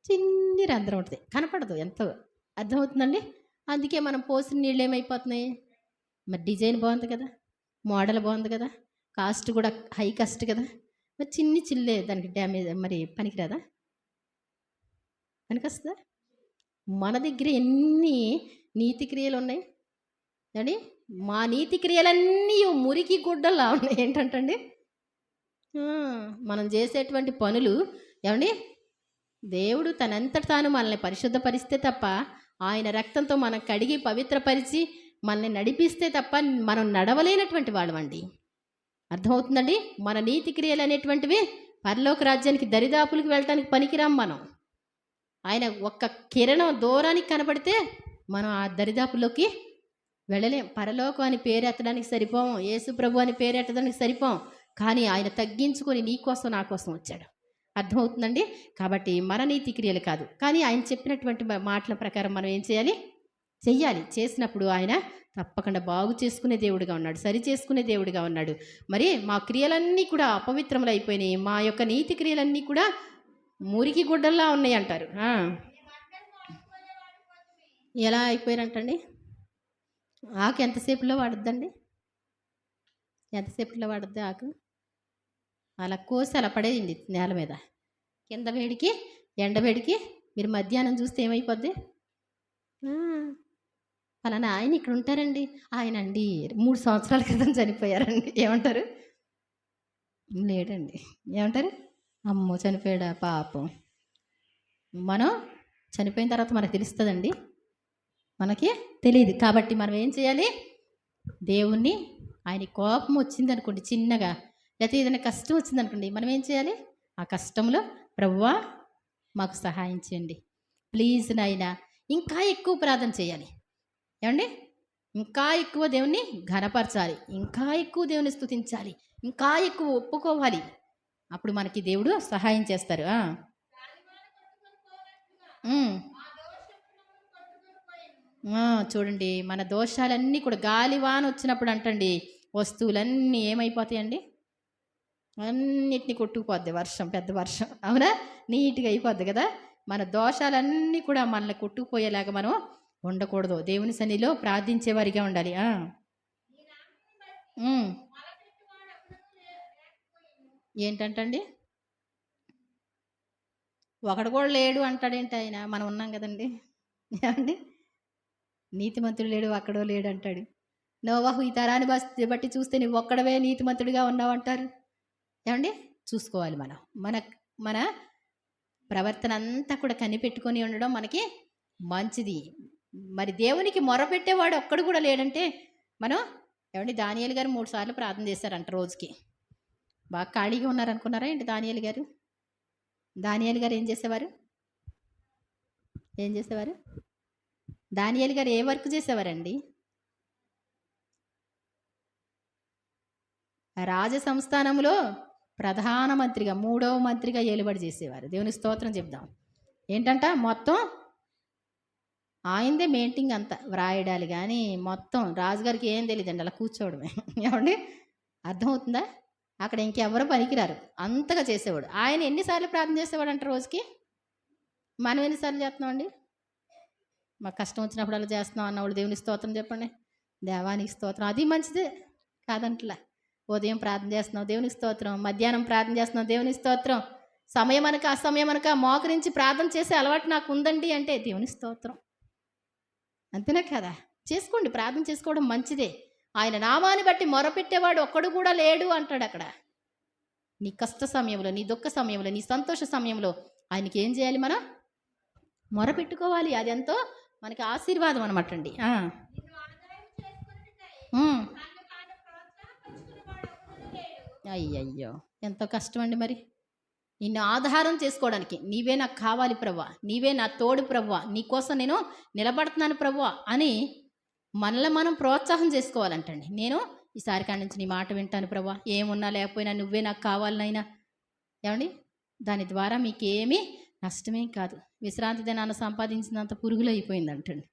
చిన్ని రంధ్రం ఉంటుంది, కనపడదు. ఎంత అర్థమవుతుందండి? అందుకే మనం పోసిన నీళ్ళు ఏమైపోతున్నాయి? మరి డిజైన్ బాగుంది కదా, మోడల్ బాగుంది కదా, కాస్ట్ కూడా హై కాస్ట్ కదా. మరి చిన్ని చిల్లే దానికి డ్యామేజ్ మరి పనికిరాదా? పనికొస్తుందా? మన దగ్గర ఎన్ని నీతి క్రియలు ఉన్నాయి అండి. మా నీతి క్రియలన్నీ మురికి గుడ్డలా ఉన్నాయి. ఏంటంటండి, మనం చేసేటువంటి పనులు ఏమండి, దేవుడు తనంతట తాను మనల్ని పరిశుద్ధపరిస్తే తప్ప, ఆయన రక్తంతో మనం కడిగి పవిత్రపరిచి మనల్ని నడిపిస్తే తప్ప మనం నడవలేనటువంటి వాళ్ళమండి. అర్థమవుతుందండి? మన నీతి క్రియలు అనేటువంటివి పరలోక రాజ్యానికి దరిదాపులకు వెళ్ళటానికి పనికిరాం మనం. ఆయన ఒక్క కిరణం దూరానికి కనపడితే మనం ఆ దరిదాపులోకి వెళ్ళలేం. పరలోకం అని పేరెత్తడానికి సరిపోం, యేసు ప్రభు అని పేరెత్తడానికి సరిపోం. కానీ ఆయన తగ్గించుకొని నీ కోసం నా కోసం వచ్చాడు. అర్థమవుతుందండి? కాబట్టి మన నీతి క్రియలు కాదు, కానీ ఆయన చెప్పినటువంటి మాటల ప్రకారం మనం ఏం చేయాలి? చెయ్యాలి. చేసినప్పుడు ఆయన తప్పకుండా బాగు చేసుకునే దేవుడిగా ఉన్నాడు, సరి చేసుకునే దేవుడిగా ఉన్నాడు. మరి మా క్రియలన్నీ కూడా అపవిత్రములు అయిపోయినాయి, మా యొక్క నీతి క్రియలన్నీ కూడా మురికి గుడ్డల్లా ఉన్నాయి అంటారు. ఎలా అయిపోయారంటండి? ఆకు ఎంతసేపులో వాడుద్దండి? ఎంతసేపులో వాడుద్ది ఆకు? అలా కోసి అలా పడేయండి నేల మీద. కింద వేడికి ఎండవేడికి మీరు మధ్యాహ్నం చూస్తే ఏమైపోద్ది? అలానే ఆయన ఇక్కడ ఉంటారండి. ఆయన అండి 3 సంవత్సరాల క్రితం చనిపోయారండి. ఏమంటారు? లేడండి. ఏమంటారు? అమ్మో చనిపోయాడా పాపం. మనం చనిపోయిన తర్వాత మనకు తెలుస్తుందండి, మనకి తెలియదు. కాబట్టి మనం ఏం చేయాలి? దేవుణ్ణి, ఆయన కోపం వచ్చిందనుకోండి చిన్నగా, లేకపోతే ఏదైనా కష్టం వచ్చిందనుకోండి, మనం ఏం చేయాలి? ఆ కష్టంలో ప్రభువా మాకు సహాయం చేయండి ప్లీజ్ నాయనా, ఇంకా ఎక్కువ ప్రార్థన చేయాలి. ఏమండి? ఇంకా ఎక్కువ దేవుణ్ణి ఘనపరచాలి, ఇంకా ఎక్కువ దేవుని స్తుతించాలి, ఇంకా ఎక్కువ ఒప్పుకోవాలి. అప్పుడు మనకి దేవుడు సహాయం చేస్తారు. చూడండి, మన దోషాలన్నీ కూడా గాలివాన వచ్చినప్పుడు అంటండి వస్తువులన్నీ ఏమైపోతాయండి? అన్నిటిని కొట్టుకుపోద్ది వర్షం, పెద్ద వర్షం. అవునా? నీట్గా అయిపోద్ది కదా. మన దోషాలన్నీ కూడా మనల్ని కొట్టుకుపోయేలాగా మనం ఉండకూడదు. దేవుని సన్నిధిలో ప్రార్థించేవారిగా ఉండాలి. ఏంటంటండి? ఒకడు కూడా లేడు అంటాడేంటి ఆయన? మనం ఉన్నాం కదండి. ఏమండి? నీతిమంతుడు లేడు, ఒక్కడో లేడు అంటాడు. నోవాహు ఈ తరాన్ని బట్టి చూస్తే నువ్వు ఒక్కడవే నీతిమంతుడిగా ఉన్నావు అంటారు. ఏమండి? చూసుకోవాలి మనం. మన ప్రవర్తన అంతా కూడా కనిపెట్టుకొని ఉండడం మనకి మంచిది. మరి దేవునికి మొరపెట్టేవాడు ఒక్కడు కూడా లేడంటే మనం ఏమండి? దానియేలు గారు 3 సార్లు ప్రార్థన చేశారంట రోజుకి. బాగా ఖాళీగా ఉన్నారనుకున్నారా ఏంటి దానియేలు గారు? దానియేలు గారు ఏం చేసేవారు? దానియేలు గారు ఏ వర్క్ చేసేవారండి? రాజ సంస్థానంలో ప్రధానమంత్రిగా 3వ మంత్రిగా ఏలుబడి చేసేవారు. దేవుని స్తోత్రం చెప్దాం. ఏంటంట? మొత్తం ఆయనదే మెయింటింగ్ అంతా, వ్రాయడాలు కానీ మొత్తం. రాజుగారికి ఏం తెలియదండి, అలా కూర్చోవడమే. ఏమండి? అర్థమవుతుందా? అక్కడ ఇంకెవరో పనికిరారు, అంతగా చేసేవాడు. ఆయన ఎన్నిసార్లు ప్రార్థన చేసేవాడు అంటే రోజుకి? మనం ఎన్నిసార్లు చేస్తున్నామండి? మాకు కష్టం వచ్చినప్పుడు అలా చేస్తున్నాం అన్నవాళ్ళు దేవుని స్తోత్రం చెప్పండి. దేవానికి స్తోత్రం, అది మంచిదే కాదంటలా. ఉదయం ప్రార్థన చేస్తున్నాం, దేవునికి స్తోత్రం. మధ్యాహ్నం ప్రార్థన చేస్తున్నాం, దేవునికి స్తోత్రం. సమయం అనక అసమయం అనక మోకరించి ప్రార్థన చేసే అలవాటు నాకు ఉందండి అంటే దేవునికి స్తోత్రం. అంతేనా కదా? చేసుకోండి, ప్రార్థన చేసుకోవడం మంచిదే. ఆయన నామాన్ని బట్టి మొరపెట్టేవాడు ఒక్కడు కూడా లేడు అంటాడు అక్కడ. నీ కష్ట సమయంలో, నీ దుఃఖ సమయంలో, నీ సంతోష సమయంలో ఆయనకి ఏం చేయాలి? మనం మొరపెట్టుకోవాలి. అది ఎంతో మనకి ఆశీర్వాదం అనమాట అండి. అయ్యయ్యో, ఎంతో కష్టం అండి. మరి నిన్ను ఆధారం చేసుకోవడానికి, నీవే నాకు కావాలి ప్రభువా, నీవే నా తోడు ప్రభువా, నీకోసం నేను నిలబడుతున్నాను ప్రభువా అని మనల్ని మనం ప్రోత్సాహం చేసుకోవాలంటండి. నేను ఈసారి కాడి నుంచి నీ మాట వింటాను ప్రభువా, ఏమున్నా లేకపోయినా నువ్వే నాకు కావాలనైనా. ఏమండి? దాని ద్వారా మీకేమీ నష్టమేం కాదు. విశ్రాంతి దినాన్ని సంపాదించినంత పురుగులు అయిపోయిందంటండి.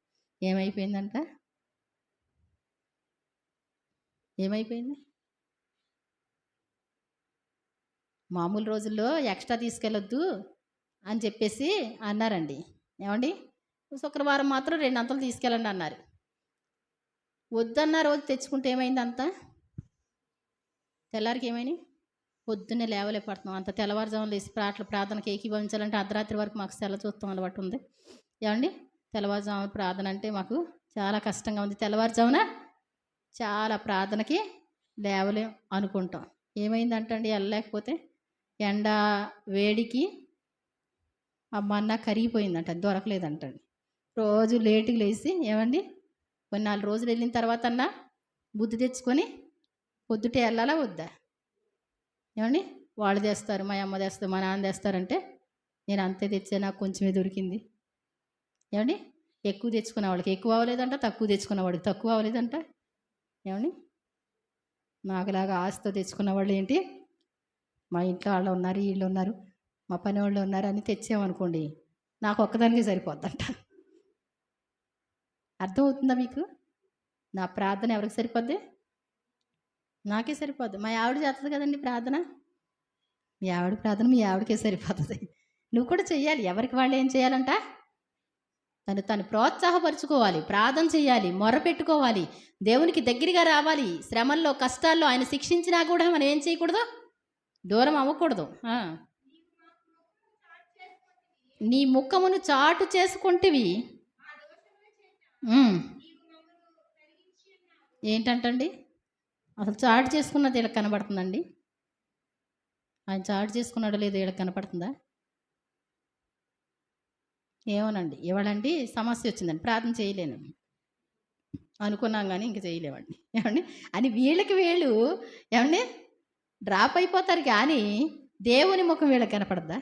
ఏమైపోయిందంట? ఏమైపోయింది? మామూలు రోజుల్లో ఎక్స్ట్రా తీసుకెళ్ళొద్దు అని చెప్పేసి అన్నారండి. ఏమండి? శుక్రవారం మాత్రం 2 అంతలు తీసుకెళ్ళండి అన్నారు. వద్దన్న రోజు తెచ్చుకుంటే ఏమైంది అంతా? తెల్లారికి ఏమైంది? పొద్దున్నే లేవలేకపోతున్నాం. అంత తెల్లవారుజామున లేసి ప్రార్థనకి ఏకీభవించాలంటే అర్ధరాత్రి వరకు మాకు సెల చూస్తాం అలవాటు ఉంది. ఏమండి? తెల్లవారుజామున ప్రార్థన అంటే మాకు చాలా కష్టంగా ఉంది. తెల్లవారుజామున చాలా ప్రార్థనకి లేవలేం అనుకుంటాం. ఏమైందంటండి వెళ్ళలేకపోతే? ఎండ వేడికి ఆ మన్నా కరిగిపోయిందంట, దొరకలేదంటండి. రోజు లేటుగా లేచి ఏమండి కొన్ని 4 రోజులు వెళ్ళిన తర్వాత అన్నా బుద్ధి తెచ్చుకొని పొద్దుటే వెళ్ళాలా వద్దా? ఏమండి? వాళ్ళు తెస్తారు, మా అమ్మ తెస్తారు, మా నాన్న తెస్తారంటే నేను అంతే తెచ్చా, నాకు కొంచెమే దొరికింది. ఏమండి? ఎక్కువ తెచ్చుకున్న వాళ్ళకి ఎక్కువ అవ్వలేదంట, తక్కువ తెచ్చుకున్న వాడికి తక్కువ అవ్వలేదంట. ఏమండి? నాకులాగా ఆశతో తెచ్చుకున్న వాళ్ళు ఏంటి, మా ఇంట్లో వాళ్ళు ఉన్నారు, వీళ్ళు ఉన్నారు, మా పని వాళ్ళు ఉన్నారు అని తెచ్చామనుకోండి, నాకు ఒక్కదానికే సరిపోద్దంట. అర్థమవుతుందా మీకు? నా ప్రార్థన ఎవరికి సరిపోద్ది? నాకే సరిపోద్ది. మా ఆవిడ చేస్తుంది కదండి ప్రార్థన. మీ ఆవిడ ప్రార్థన మీ ఆవిడకే సరిపోతుంది. నువ్వు కూడా చెయ్యాలి. ఎవరికి వాళ్ళు ఏం చేయాలంట? తను ప్రోత్సాహపరుచుకోవాలి, ప్రార్థన చేయాలి, మొరపెట్టుకోవాలి, దేవునికి దగ్గరగా రావాలి. శ్రమల్లో కష్టాల్లో ఆయన శిక్షించినా కూడా మనం ఏం చేయకూడదు? దూరం అవ్వకూడదు. నీ ముఖమును చాటు చేసుకుంటేవి ఏంటంటండి? అసలు చాటు చేసుకున్నది వీళ్ళకి కనబడుతుందండి? ఆయన చాటు చేసుకున్నాడో లేదో వీళ్ళకి కనపడుతుందా? ఏమోనండి. ఇవాళండి సమస్య వచ్చిందండి, ప్రార్థన చేయలేను అనుకున్నాం కానీ ఇంక చేయలేమండి. ఏమండి అని వీళ్ళకి వీళ్ళు ఏమండి డ్రాప్ అయిపోతారు, కానీ దేవుని ముఖం వీళ్ళకి కనపడద్దా?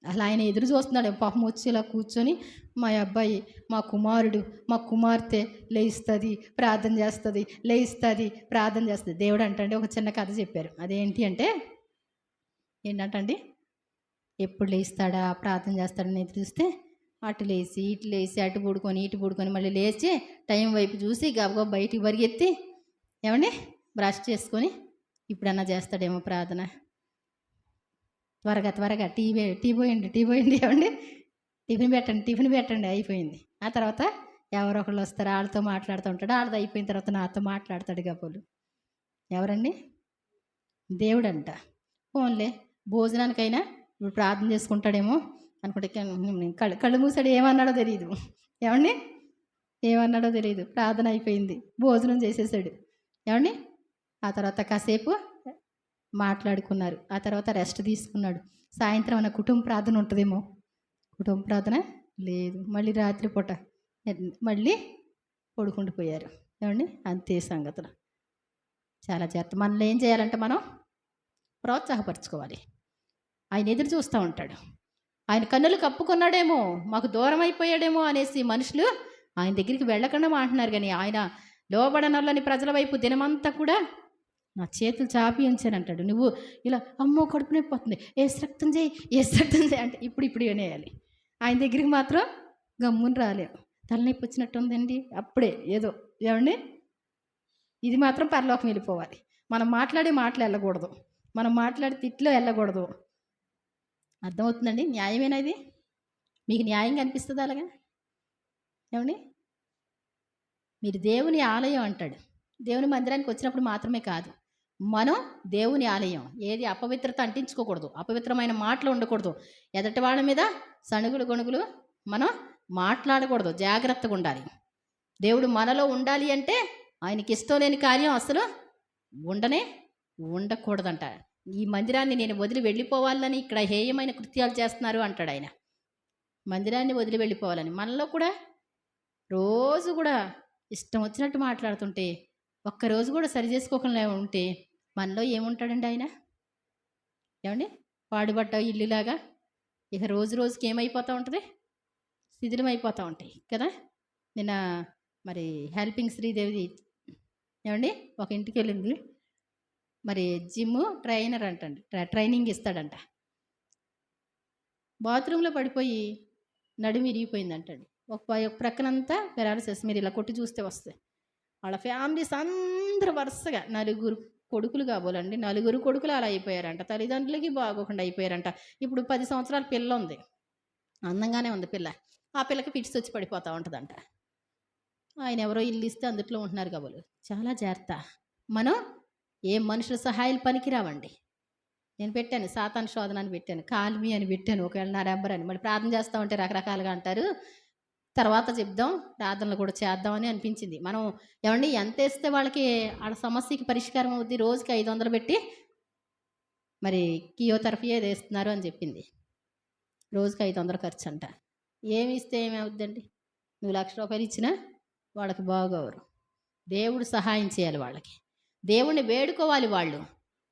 అసలు ఆయన ఎదురు చూస్తున్నాడు. పాపం వచ్చి ఇలా కూర్చొని మా అబ్బాయి, మా కుమారుడు, మా కుమార్తె లేస్తుంది ప్రార్థన చేస్తుంది, లేస్తుంది ప్రార్థన చేస్తుంది. దేవుడు అంటే ఒక చిన్న కథ చెప్పారు. అదేంటి అంటే ఏంటంటండి, ఎప్పుడు లేస్తాడా ప్రార్థన చేస్తాడని ఎదురు చూస్తే అటు లేచి ఇటు లేచి అటు పడుకొని ఇటు పడుకొని మళ్ళీ లేచి టైం వైపు చూసి గబగబా బయటికి పరిగెత్తి ఏమండి బ్రష్ చేసుకొని ఇప్పుడన్నా చేస్తాడేమో ప్రార్థన. త్వరగా టీ పోయండి ఏమండి, టిఫిన్ పెట్టండి అయిపోయింది. ఆ తర్వాత ఎవరో ఒకళ్ళు వస్తారు, వాళ్ళతో మాట్లాడుతూ ఉంటాడు. వాళ్ళది అయిపోయిన తర్వాత నాతో మాట్లాడతాడు గబోలు. ఎవరండి? దేవుడంట. ఫోన్లే భోజనానికైనా ఇప్పుడు ప్రార్థన చేసుకుంటాడేమో అనుకుంటే కళ్ళు మూసాడు, ఏమన్నాడో తెలియదు. ఏమండి ఏమన్నాడో తెలియదు. ప్రార్థన అయిపోయింది, భోజనం చేసేసాడు. ఏమండి ఆ తర్వాత కాసేపు మాట్లాడుకున్నారు, ఆ తర్వాత రెస్ట్ తీసుకున్నాడు. సాయంత్రం అన్న కుటుంబ ప్రార్థన ఉంటుందేమో, కుటుంబ ప్రార్థన లేదు. మళ్ళీ రాత్రిపూట మళ్ళీ పడుకుండిపోయారు. ఏమండి అంతే సంగతులు. చాలా జాగ్రత్త. మనల్ని ఏం చేయాలంటే మనం ప్రోత్సాహపరచుకోవాలి. ఆయన ఎదురు చూస్తూ ఉంటాడు. ఆయన కన్నులు కప్పుకున్నాడేమో, మాకు దూరం అయిపోయాడేమో అనేసి మనుషులు ఆయన దగ్గరికి వెళ్ళకుండా అంటున్నారు. కానీ ఆయన లోబడనల్లని ప్రజల వైపు దినమంతా కూడా నా చేతులు చాపి ఉంచానంటాడు. నువ్వు ఇలా అమ్మో కడుపు నొప్పి పోతుంది, ఏ రక్తం చేయి అంటే ఇప్పుడు వినేయాలి. ఆయన దగ్గరికి మాత్రం గమ్మున రాలేము. తలనొప్పి వచ్చినట్టు ఉందండి, అప్పుడే ఏదో ఏమండి ఇది మాత్రం పరలోకం వెళ్ళిపోవాలి. మనం మాట్లాడే మాటలు వెళ్ళకూడదు, మనం మాట్లాడే తిట్లో వెళ్ళకూడదు. అర్థమవుతుందండి? న్యాయమేనా ఇది? మీకు న్యాయంగా అనిపిస్తుంది అలాగా? ఏమండి మీరు దేవుని ఆలయం అంటాడు. దేవుని మందిరానికి వచ్చినప్పుడు మాత్రమే కాదు, మనం దేవుని ఆలయం. ఏది అపవిత్రత అంటించుకోకూడదు, అపవిత్రమైన మాటలు ఉండకూడదు, ఎదటి వాళ్ళ మీద సణుగులు గొణుగులు మనం మాట్లాడకూడదు, జాగ్రత్తగా ఉండాలి. దేవుడు మనలో ఉండాలి అంటే ఆయనకి ఇష్టం లేని కార్యం అసలు ఉండకూడదంట. ఈ మందిరాన్ని నేను వదిలి వెళ్ళిపోవాలని ఇక్కడ హేయమైన కృత్యాలు చేస్తున్నారు అంటాడు ఆయన. మందిరాన్ని వదిలి వెళ్ళిపోవాలని. మనలో కూడా రోజు కూడా ఇష్టం వచ్చినట్టు మాట్లాడుతుంటే, ఒక్కరోజు కూడా సరి చేసుకోకుండా ఉంటే మనలో ఏముంటాడండి ఆయన? ఏమండి పాడుబడ్డ ఇల్లులాగా ఇక రోజుకి ఏమైపోతూ ఉంటుంది? శిథిలం అయిపోతూ ఉంటాయి కదా. నిన్న మరి హెల్పింగ్ శ్రీదేవి ఏమండి ఒక ఇంటికి వెళ్ళింది. మరి జిమ్ ట్రైనర్ అంటండి, ట్రైనింగ్ ఇస్తాడంట. బాత్రూంలో పడిపోయి నడుము విరిగిపోయిందంటండి. ఒక ప్రక్కనంతా పెరాలసిస్. మీరు ఇలా కొట్టి చూస్తే వస్తాయి. వాళ్ళ ఫ్యామిలీస్ అందరూ వరుసగా 4 కొడుకులు కాబోలండి, 4 కొడుకులు అలా అయిపోయారంట. తల్లిదండ్రులకి బాగోకుండా అయిపోయారంట. ఇప్పుడు 10 సంవత్సరాల పిల్ల ఉంది, అందంగానే ఉంది పిల్ల. ఆ పిల్లకి ఫిట్స్ వచ్చి పడిపోతూ ఉంటుందంట. ఆయన ఎవరో ఇల్లు ఇస్తే అందుట్లో ఉంటున్నారు కాబోలు. చాలా జాగ్రత్త. మనం ఏ మనుషుల సహాయాలు పనికిరావండి. నేను పెట్టాను సాతాను శోధన అని పెట్టాను. కాల్ మీ అని పెట్టాను. ఒకవేళ నా నెంబర్ అని. మళ్ళీ ప్రార్థన చేస్తా ఉంటే రకరకాలుగా అంటారు. తర్వాత చెప్దాం. ప్రార్థనలు కూడా చేద్దామని అనిపించింది. మనం ఏవండీ ఎంతేస్తే వాళ్ళకి ఆళ్ళ సమస్యకి పరిష్కారం అవుద్ది. రోజుకి 500 పెట్టి మరి కియోథెరపీ ఏదో ఏస్తున్నారు అని చెప్పింది. రోజుకి 500 ఖర్చంట. ఏమి ఇస్తే ఏమవుద్దండి? నువ్వు రూ. 1,00,000 ఇచ్చినా వాళ్ళకి బాగోరు. దేవుడు సహాయం చేయాలి వాళ్ళకి. దేవుణ్ణి వేడుకోవాలి వాళ్ళు.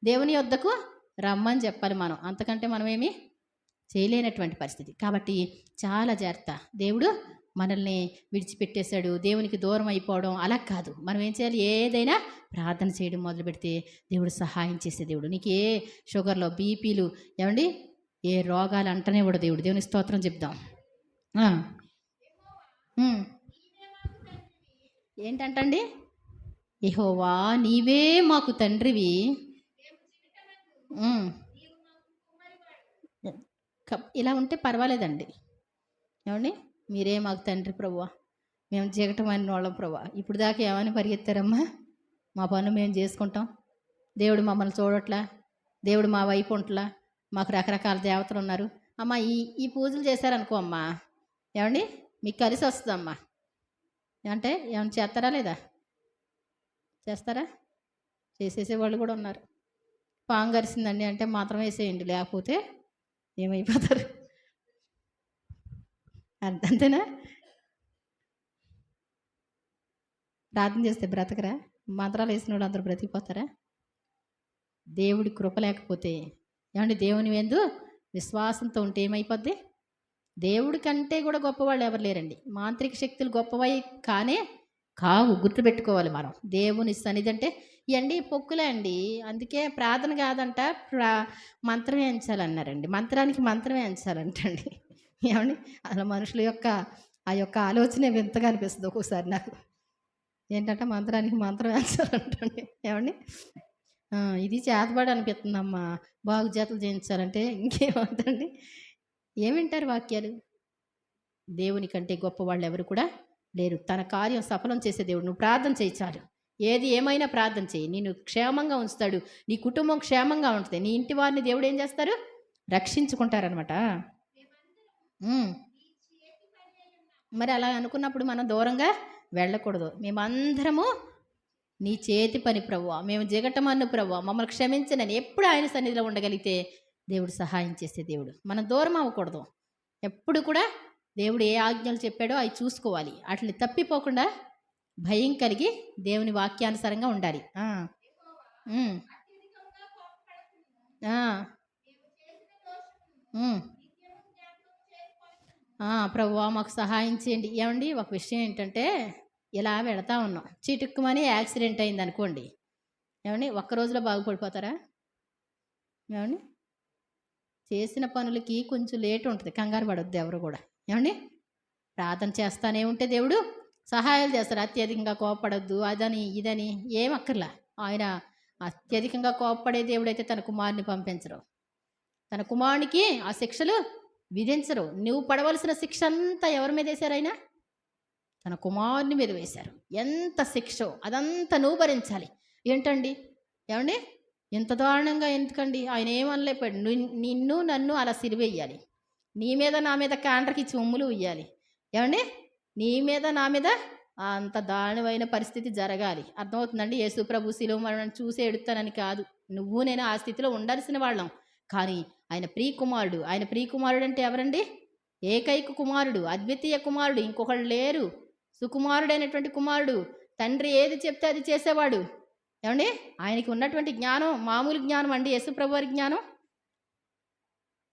దేవుని యొద్దకు రమ్మని చెప్పాలి మనం. అంతకంటే మనమేమి చేయలేనటువంటి పరిస్థితి. కాబట్టి చాలా జాగ్రత్త. దేవుడు మనల్ని విడిచిపెట్టేశాడు, దేవునికి దూరం అయిపోవడం అలా కాదు. మనం ఏం చేయాలి? ఏదైనా ప్రార్థన చేయడం మొదలుపెడితే దేవుడు సహాయం చేసే దేవుడు. నీకు ఏ షుగర్లో, బీపీలు ఏమండి ఏ రోగాలు అంటనే కూడా దేవుడు. దేవుని స్తోత్రం చెప్దాం. ఏంటంటండి? యెహోవా నీవే మాకు తండ్రివి. ఇలా ఉంటే పర్వాలేదండి. ఏమండి? మీరే మాకు తండ్రి ప్రభువా, మేము జిగటమైన వాళ్ళం ప్రభువా. ఇప్పుడు దాకా ఏమని పరిగెత్తారమ్మా? మా పనులు మేము చేసుకుంటాం, దేవుడు మమ్మల్ని చూడట్లా, దేవుడు మా వైపు ఉంటలా, మాకు రకరకాల దేవతలు ఉన్నారు. అమ్మ ఈ పూజలు చేశారనుకో అమ్మా, ఏమండి మీకు కలిసి వస్తుందమ్మా. అంటే ఏమన్నా చేస్తారా లేదా? చేస్తారా? చేసేసే వాళ్ళు కూడా ఉన్నారు. పాము గరిసిందండి అంటే మాత్రం వేసేయండి, లేకపోతే ఏమైపోతారు. అంతేనా? ప్రార్థన చేస్తే బ్రతకరా? మంత్రాలు వేసిన వాళ్ళు అందరూ బ్రతికిపోతారా? దేవుడి కృప లేకపోతే ఏమంటే దేవుని యందు విశ్వాసంతో ఉంటే ఏమైపోద్ది? దేవుడి కంటే కూడా గొప్పవాళ్ళు ఎవరు లేరండి. మాంత్రిక శక్తులు గొప్పవై కానే కావు. గుర్తుపెట్టుకోవాలి మనం. దేవుని సన్నిధి అంటే ఇవన్నీ పొక్కులే అండి. అందుకే ప్రార్థన కాదంట, మంత్రం వేయించాలన్నారండి. మంత్రానికి మంత్రం వేయించాలంటండి. ఏమండి? అలా మనుషుల యొక్క ఆ యొక్క ఆలోచనే వింతగా అనిపిస్తుంది ఒక్కోసారి నాకు. ఏంటంటే మంత్రానికి మంత్రం వేయించాలంటండి. ఏమండి? ఇది చేతబడి అనిపిస్తుందమ్మా. బాగు చేతలు చేయించాలంటే ఇంకేమవుతండి? ఏమింటారు వాక్యాలు? దేవుని కంటే గొప్పవాళ్ళు ఎవరు కూడా లేరు. తన కార్యం సఫలం చేసే దేవుడు. నువ్వు ప్రార్థన చేయి చాలు. ఏది ఏమైనా ప్రార్థన చేయి. నిన్ను క్షేమంగా ఉంచుతాడు. నీ కుటుంబం క్షేమంగా ఉంటుంది. నీ ఇంటి వారిని దేవుడు ఏం చేస్తారు? రక్షించుకుంటారనమాట. మరి అలా అనుకున్నప్పుడు మనం దూరంగా వెళ్ళకూడదు. మేమందరము నీ చేతి పని ప్రభువా, మేము జిగటమన్ను ప్రభువా, మమ్మల్ని క్షమించనని ఎప్పుడు ఆయన సన్నిధిలో ఉండగలిగితే దేవుడు సహాయం చేసే దేవుడు. మనం దూరం అవ్వకూడదు. ఎప్పుడు కూడా దేవుడు ఏ ఆజ్ఞలు చెప్పాడో అవి చూసుకోవాలి. వాటిని తప్పిపోకుండా భయం కలిగి దేవుని వాక్యానుసారంగా ఉండాలి. ప్రభువా మాకు సహాయం చేయండి. ఏమండి ఒక విషయం ఏంటంటే, ఇలా వెళతా ఉన్నాం, చిటుక్కుమని యాక్సిడెంట్ అయింది అనుకోండి, ఏమండి ఒక్క రోజులో బాగుపడిపోతారా? ఏమండి? చేసిన పనులకి కొంచెం లేట్ ఉంటుంది. కంగారు పడొద్దు ఎవరు కూడా. ఏమండి? ప్రార్థన చేస్తానే ఉంటే దేవుడు సహాయాలు చేస్తారు. అత్యధికంగా కోపపడొద్దు, అదని ఇదని ఏం అక్కర్లా. ఆయన అత్యధికంగా కోపపడే దేవుడైతే తన కుమారుని పంపించరు. తన కుమారునికి ఆ శిక్షలు విధించరు. నువ్వు పడవలసిన శిక్ష అంతా ఎవరి మీద వేశారు? ఆయన తన కుమారుని మీద వేశారు. ఎంత శిక్షో అదంతా నువ్వు భరించాలి. ఏంటండి? ఏమండి? ఎంత దారుణంగా ఎందుకండి? ఆయన ఏమనలేపాడు. నిన్ను నన్ను అలా సిరివేయాలి. నీ మీద నా మీద కాండ్రకిచ్చి ఉమ్ములు ఉయ్యాలి. ఏమండి? నీ మీద నా మీద అంత దారుణమైన పరిస్థితి జరగాలి. అర్థమవుతుందండి? యేసు ప్రభు శిలువ మరణం చూసి ఎడుతానని కాదు. నువ్వు నేను ఆ స్థితిలో ఉండాల్సిన వాళ్ళం. కానీ ఆయన ప్రియకుమారుడు. ఆయన ప్రియకుమారుడు అంటే ఎవరండి? ఏకైక కుమారుడు, అద్వితీయ కుమారుడు, ఇంకొకళ్ళు లేరు. సుకుమారుడైనటువంటి కుమారుడు. తండ్రి ఏది చెప్తే అది చేసేవాడు. ఏమండి? ఆయనకి ఉన్నటువంటి జ్ఞానం మామూలు జ్ఞానం అండి? యేసు ప్రభు వారి జ్ఞానం.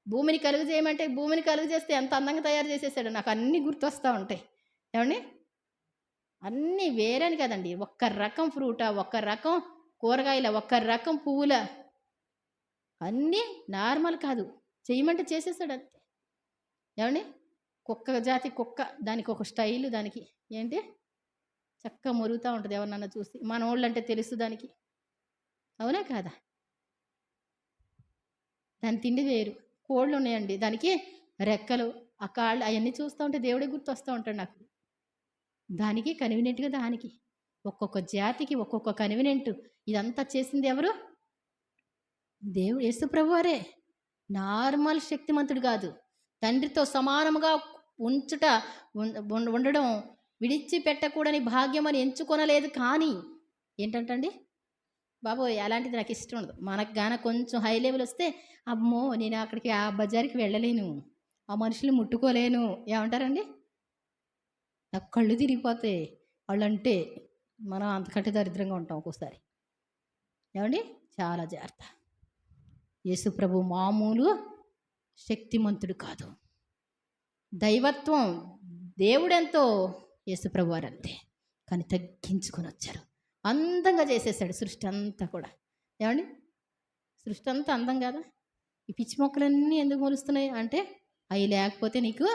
భూమిని కలుగు చేయమంటే భూమిని కలుగు చేస్తే ఎంత అందంగా తయారు చేసేసాడు. నాకు అన్నీ గుర్తొస్తూ ఉంటాయి. ఏమండి? అన్నీ వేరని కదండి. ఒక్క రకం ఫ్రూటా, ఒక్క రకం కూరగాయల, ఒక్క రకం పువ్వుల, అన్నీ నార్మల్ కాదు. చేయమంటే చేసేసాడు అంతే. ఏమండి? కుక్క జాతి కుక్క, దానికి ఒక స్టైలు, దానికి ఏంటి చక్కగా మొరుగుతూ ఉంటుంది ఎవరినన్నా చూసి. మన వాళ్ళంటే తెలుసు దానికి. అవునా కాదా? దాని తిండి వేరు. కోళ్ళు ఉన్నాయండి, దానికి రెక్కలు, ఆ కాళ్ళు అవన్నీ చూస్తూ ఉంటే దేవుడే గుర్తొస్తూ ఉంటాడు నాకు. దానికి కన్వీనియంట్గా దానికి ఒక్కొక్క జాతికి ఒక్కొక్క కన్వీనియంట్. ఇదంతా చేసింది ఎవరు? దేవుడు యేసు ప్రభువారే. నార్మల్ శక్తిమంతుడు కాదు. తండ్రితో సమానముగా ఉంచుట ఉండడం విడిచిపెట్టకూడని భాగ్యం అని ఎంచుకొనలేదు. కానీ ఏంటంటండి, బాబోయ్ అలాంటిది నాకు ఇష్టం ఉండదు. మనకు గాన కొంచెం హై లెవెల్ వస్తే అమ్మో నేను అక్కడికి ఆ బజార్కి వెళ్ళలేను, ఆ మనుషులు ముట్టుకోలేను ఏమంటారండి, నాకు కళ్ళు తిరిగిపోతాయి వాళ్ళంటే. మనం అంతకంటే దరిద్రంగా ఉంటాం ఒక్కోసారి. ఏమండి, చాలా జాగ్రత్త. యేసు ప్రభు మామూలు శక్తిమంతుడు కాదు. దైవత్వం దేవుడెంతో యేసు ప్రభు వారు అంతే. కానీ తగ్గించుకొని వచ్చారు. అందంగా చేసేసాడు సృష్టి అంతా కూడా. ఏమండి, సృష్టి అంతా అందం కదా. ఈ పిచ్చి మొక్కలన్నీ ఎందుకు మొలుస్తున్నాయి అంటే అవి లేకపోతే నీకు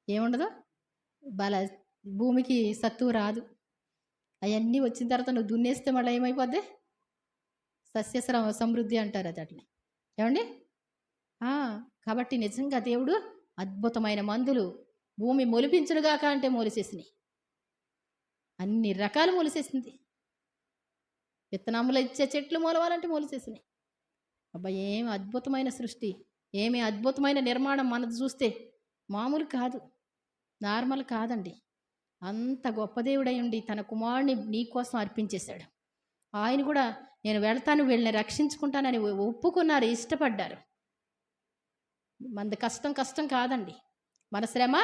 ఏముండదు, భూమికి సత్తువు రాదు. అవన్నీ వచ్చిన తర్వాత నువ్వు దున్నేస్తే మళ్ళీ ఏమైపోద్ది, సస్య సమృద్ధి అంటారు అది అట్లా. ఏమండి, కాబట్టి నిజంగా దేవుడు అద్భుతమైన మందులు భూమి మొలిపించునుగాక అంటే మొలిసేసినాయి. అన్ని రకాలు మొలిసేసింది. విత్తనములు ఇచ్చే చెట్లు మొలవాలంటే మొలిసేసినాయి. అబ్బా ఏమి అద్భుతమైన సృష్టి, ఏమి అద్భుతమైన నిర్మాణం. మనది చూస్తే మామూలు కాదు, నార్మల్ కాదండి. అంత గొప్ప దేవుడై ఉండి తన కుమారుని నీ కోసం అర్పించేశాడు. ఆయన కూడా నేను వెళ్తాను, వీళ్ళని రక్షించుకుంటానని ఒప్పుకున్నారు, ఇష్టపడ్డారు. మనది కష్టం కాదండి, మన శ్రమ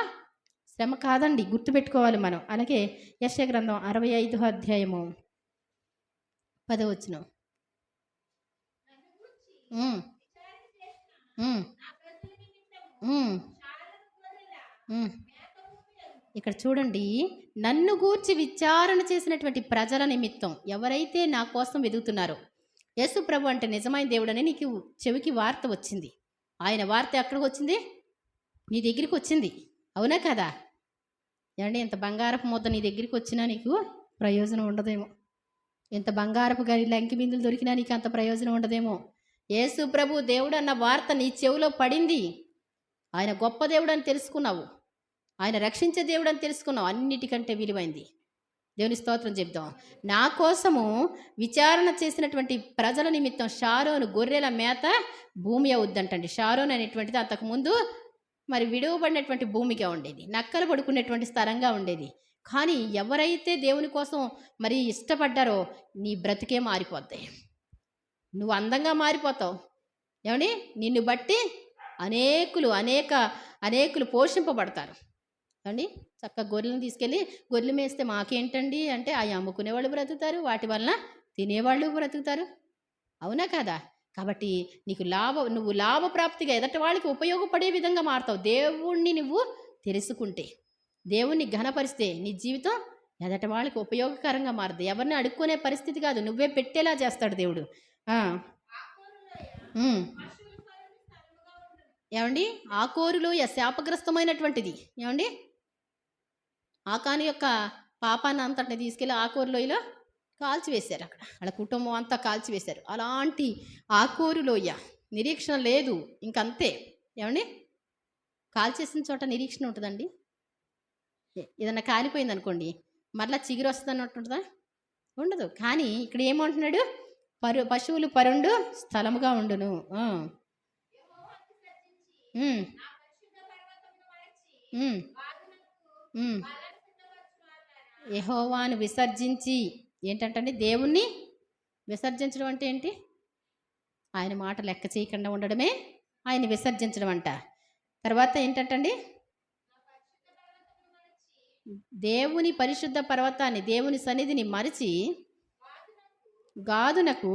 కాదండి, గుర్తుపెట్టుకోవాలి మనం. అలాగే యెషయా గ్రంథం 65వ అధ్యాయము 10వ వచనం. ఇక్కడ చూడండి, నన్ను గూర్చి విచారణ చేసినటువంటి ప్రజల నిమిత్తం ఎవరైతే నా కోసం వెతుకుతున్నారో, యేసు ప్రభు అంటే నిజమైన దేవుడని నీకు చెవికి వార్త వచ్చింది. ఆయన వార్త ఎక్కడికి వచ్చింది? నీ దగ్గరికి వచ్చింది. అవునా కదా? ఏమండి, ఇంత బంగారపు ముద్ద నీ దగ్గరికి వచ్చినా నీకు ప్రయోజనం ఉండదేమో. ఇంత బంగారపు లంకి బిందులు దొరికినా నీకు అంత ప్రయోజనం ఉండదేమో. యేసు ప్రభు దేవుడు అన్న వార్త నీ చెవిలో పడింది. ఆయన గొప్ప దేవుడు అని తెలుసుకున్నావు, ఆయన రక్షించే దేవుడు అని తెలుసుకున్నావు. అన్నిటికంటే విలువైంది. దేవుని స్తోత్రం చెప్దాం. నా కోసము విచారణ చేసినటువంటి ప్రజల నిమిత్తం షారోను గొర్రెల మేత భూమి అవుద్దంటండి. షారోన్ అనేటువంటిది అంతకుముందు మరి విడువబడినటువంటి భూమిగా ఉండేది, నక్కలు పడుకునేటువంటి స్థలంగా ఉండేది. కానీ ఎవరైతే దేవుని కోసం మరి ఇష్టపడ్డారో నీ బ్రతికే మారిపోద్ది. నువ్వు అందంగా మారిపోతావు. ఏమండి, నిన్ను బట్టి అనేకులు పోషింపబడతారు. అండి, చక్కగా గొర్రెలను తీసుకెళ్ళి గొర్రెలు మేస్తే మాకేంటండి అంటే అవి అమ్ముకునేవాళ్ళు బ్రతుకుతారు, వాటి వలన తినేవాళ్ళు బ్రతుకుతారు. అవునా కదా? కాబట్టి నువ్వు లాభప్రాప్తిగా ఎదటి వాళ్ళకి ఉపయోగపడే విధంగా మారుతావు. దేవుణ్ణి నువ్వు తెలుసుకుంటే, దేవుణ్ణి ఘనపరిస్తే నీ జీవితం ఎదటి వాళ్ళకి ఉపయోగకరంగా మారుతుంది. ఎవరిని అడుక్కునే పరిస్థితి కాదు, నువ్వే పెట్టేలా చేస్తాడు దేవుడు. ఏమండి, ఆకోరులోయ శాపగ్రస్తమైనటువంటిది. ఏమండి, ఆకాను యొక్క పాపాన్ని అంతటిని తీసుకెళ్ళి ఆకోరులోయలో కాల్చివేశారు. అక్కడ వాళ్ళ కుటుంబం అంతా కాల్చివేశారు. అలాంటి ఆకోరులోయ నిరీక్షణ లేదు, ఇంకంతే. ఏమండి, కాల్చేసిన చోట నిరీక్షణ ఉంటుందండి? ఏదన్నా కాలిపోయింది అనుకోండి, మరలా చిగురు వస్తుంది అన్నట్టుంటుందా? ఉండదు. కానీ ఇక్కడ ఏమంటున్నాడు? పశువులు పరుండు స్థలముగా ఉండును. యెహోవాను విసర్జించి ఏంటంటే దేవుణ్ణి విసర్జించడం అంటే ఏంటి? ఆయన మాట లెక్క చేయకుండా ఉండడమే ఆయన విసర్జించడం అంట. తర్వాత ఏంటంటండి, దేవుని పరిశుద్ధ పర్వతాన్ని, దేవుని సన్నిధిని మరిచి గాదునకు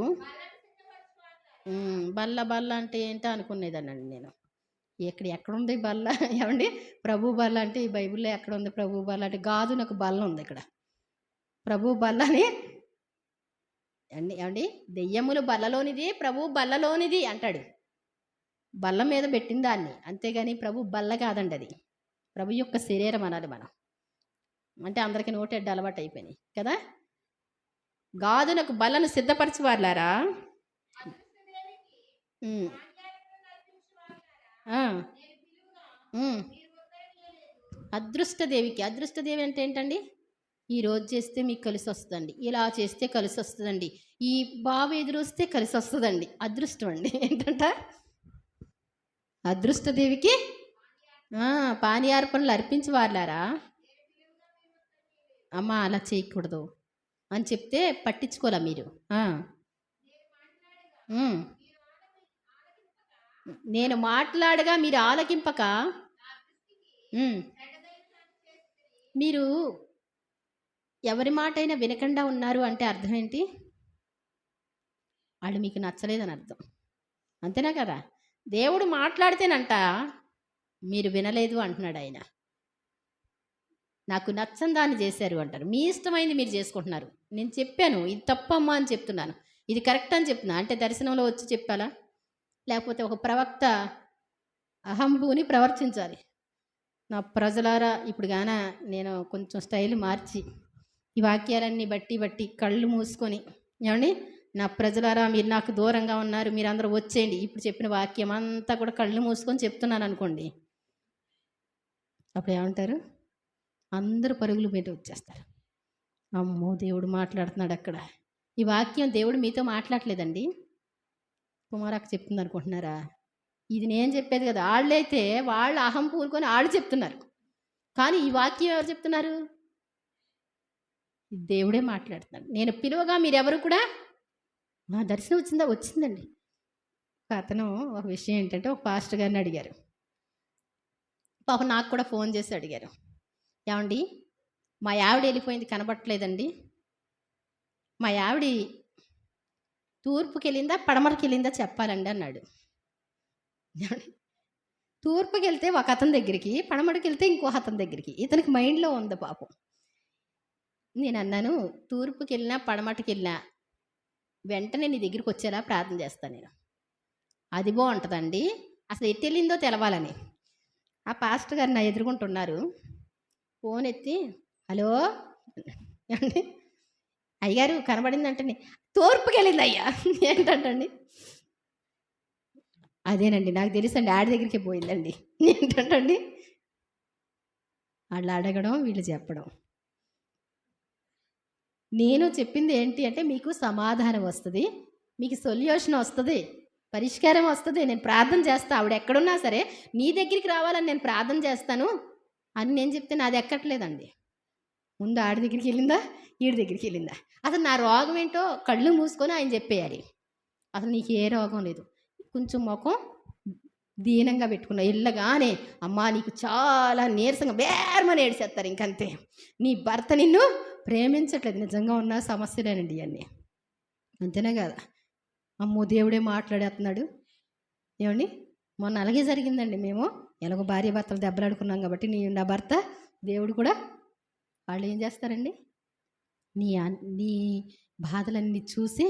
బల్ల అంటే ఏంటో అనుకునేదానండి నేను. ఎక్కడుంది బల్ల? ఏమండి, ప్రభు బల్ల అంటే ఈ బైబిల్లో ఎక్కడుంది ప్రభు బల్ల అంటే? గాదునకు బల్ల ఉంది ఇక్కడ, ప్రభు బల్ల అని. ఏమండి, దెయ్యములు బల్లలోనిది, ప్రభు బల్లలోనిది అంటాడు. బల్ల మీద పెట్టిన దాన్ని, అంతేగాని ప్రభు బల్ల కాదండి. అది ప్రభు యొక్క శరీరం అనాలి మనం. అంటే అందరికీ నోటెడ్డ అలవాటు అయిపోయినాయి కదా. గాదునకు బల్లను సిద్ధపరచువారులారా, అదృష్టదేవి అంటే ఏంటండి? ఈ రోజు చేస్తే మీకు కలిసి వస్తుందండి, ఇలా చేస్తే కలిసి వస్తుందండి, ఈ బాబు ఎదురొస్తే కలిసి వస్తుందండి. అదృష్టం అండి. ఏంటంట? అదృష్టదేవికి పానీయార్పణలు అర్పించి వార్లారా, అమ్మ అలా చేయకూడదు అని చెప్తే పట్టించుకోలే మీరు. ఉమ్. నేను మాట్లాడగా మీరు ఆలకింపక, ఉమ్, మీరు ఎవరి మాట అయినా వినకుండా ఉన్నారు అంటే అర్థం ఏంటి? వాళ్ళు మీకు నచ్చలేదని అర్థం. అంతేనా కదా? దేవుడు మాట్లాడితేనంట మీరు వినలేదు అంటున్నాడు ఆయన. నాకు నచ్చని దాన్ని చేశారు అంటారు. మీ ఇష్టమైంది మీరు చేసుకుంటున్నారు. నేను చెప్పాను ఇది తప్పమ్మా అని చెప్తున్నాను, ఇది కరెక్ట్ అని చెప్తున్నా. అంటే దర్శనంలో వచ్చి చెప్పాలా? లేకపోతే ఒక ప్రవక్త అహంభూని ప్రవర్తించాలి. నా ప్రజలారా, ఇప్పుడు గాన నేను కొంచెం స్టైల్ మార్చి ఈ వాక్యాలన్నీ బట్టి కళ్ళు మూసుకొని, ఏమండి, నా ప్రజలారా మీరు నాకు దూరంగా ఉన్నారు, మీరు అందరూ వచ్చేయండి, ఇప్పుడు చెప్పిన వాక్యం అంతా కూడా కళ్ళు మూసుకొని చెప్తున్నాను అనుకోండి, అప్పుడు ఏమంటారు? అందరూ పరుగులు మీద వచ్చేస్తారు. అమ్మో దేవుడు మాట్లాడుతున్నాడు అక్కడ. ఈ వాక్యం దేవుడు మీతో మాట్లాడలేదండి, కుమారక్క చెప్తుంది అనుకుంటున్నారా? ఇది నేను చెప్పేది కదా. వాళ్ళైతే వాళ్ళు అహం పూనుకొని వాళ్ళు చెప్తున్నారు, కానీ ఈ వాక్యం ఎవరు చెప్తున్నారు? దేవుడే మాట్లాడుతున్నాడు. నేను పిలువగా మీరెవరు కూడా, మా దర్శనం వచ్చిందా? వచ్చిందండి. అతను ఒక విషయం ఏంటంటే, ఒక పాస్టర్ గారిని అడిగారు. పాపం నాకు కూడా ఫోన్ చేసి అడిగారు, ఏమండి మా ఆవిడ వెళ్ళిపోయింది కనబట్టలేదండి, మా ఆవిడ తూర్పుకి వెళ్ళిందా పడమరకి వెళ్ళిందా చెప్పాలండి అన్నాడు. తూర్పుకి వెళ్తే ఒక అతని దగ్గరికి, పడమరకి వెళ్తే ఇంకో అతని దగ్గరికి. ఇతనికి మైండ్లో ఉంది పాపం. నేను అన్నాను, తూర్పుకి వెళ్ళినా పడమటికి వెళ్ళినా వెంటనే నీ దగ్గరికి వచ్చేలా ప్రార్థన చేస్తాను నేను. అది బాగుంటుందండి, అసలు ఎటు వెళ్ళిందో తెలవాలని. ఆ పాస్టర్ గారు నా ఎదుర్కొంటున్నారు. ఫోన్ ఎత్తి, హలో అండి, అయ్యగారు కనబడిందంటండి. తూర్పుకి వెళ్ళింది అయ్యా. ఏంటంటండి? అదేనండి నాకు తెలుసండి, ఆడి దగ్గరికి పోయిందండి. ఏంటంటండి? వాళ్ళు అడగడం, వీళ్ళు చెప్పడం. నేను చెప్పింది ఏంటి అంటే, మీకు సమాధానం వస్తుంది, మీకు సొల్యూషన్ వస్తుంది, పరిష్కారం వస్తుంది. నేను ప్రార్థన చేస్తా, ఆవిడ ఎక్కడున్నా సరే నీ దగ్గరికి రావాలని నేను ప్రార్థన చేస్తాను అని నేను చెప్తే నాది ఎక్కట్లేదండి. ముందు ఆడి దగ్గరికి వెళ్ళిందా, ఈడి దగ్గరికి వెళ్ళిందా? అసలు నా రోగం ఏంటో కళ్ళు మూసుకొని ఆయన చెప్పేయాలి. అసలు నీకు ఏ రోగం లేదు, కొంచెం ముఖం దీనంగా పెట్టుకున్నా, ఇళ్ళగానే అమ్మా నీకు చాలా నీరసంగా బేరమని ఏడ్చేస్తారు. ఇంకంతే, నీ భర్త నిన్ను ప్రేమించట్లేదు. నిజంగా ఉన్న సమస్యలేనండి ఇవన్నీ, అంతేనే కదా? అమ్మో దేవుడే మాట్లాడేస్తున్నాడు. ఏమండి, మొన్న అలాగే జరిగిందండి. మేము ఎలాగో భార్య భర్తలు దెబ్బలాడుకున్నాం కాబట్టి, నా భర్త దేవుడు కూడా, వాళ్ళు ఏం చేస్తారండి, నీ నీ బాధలన్నీ చూసి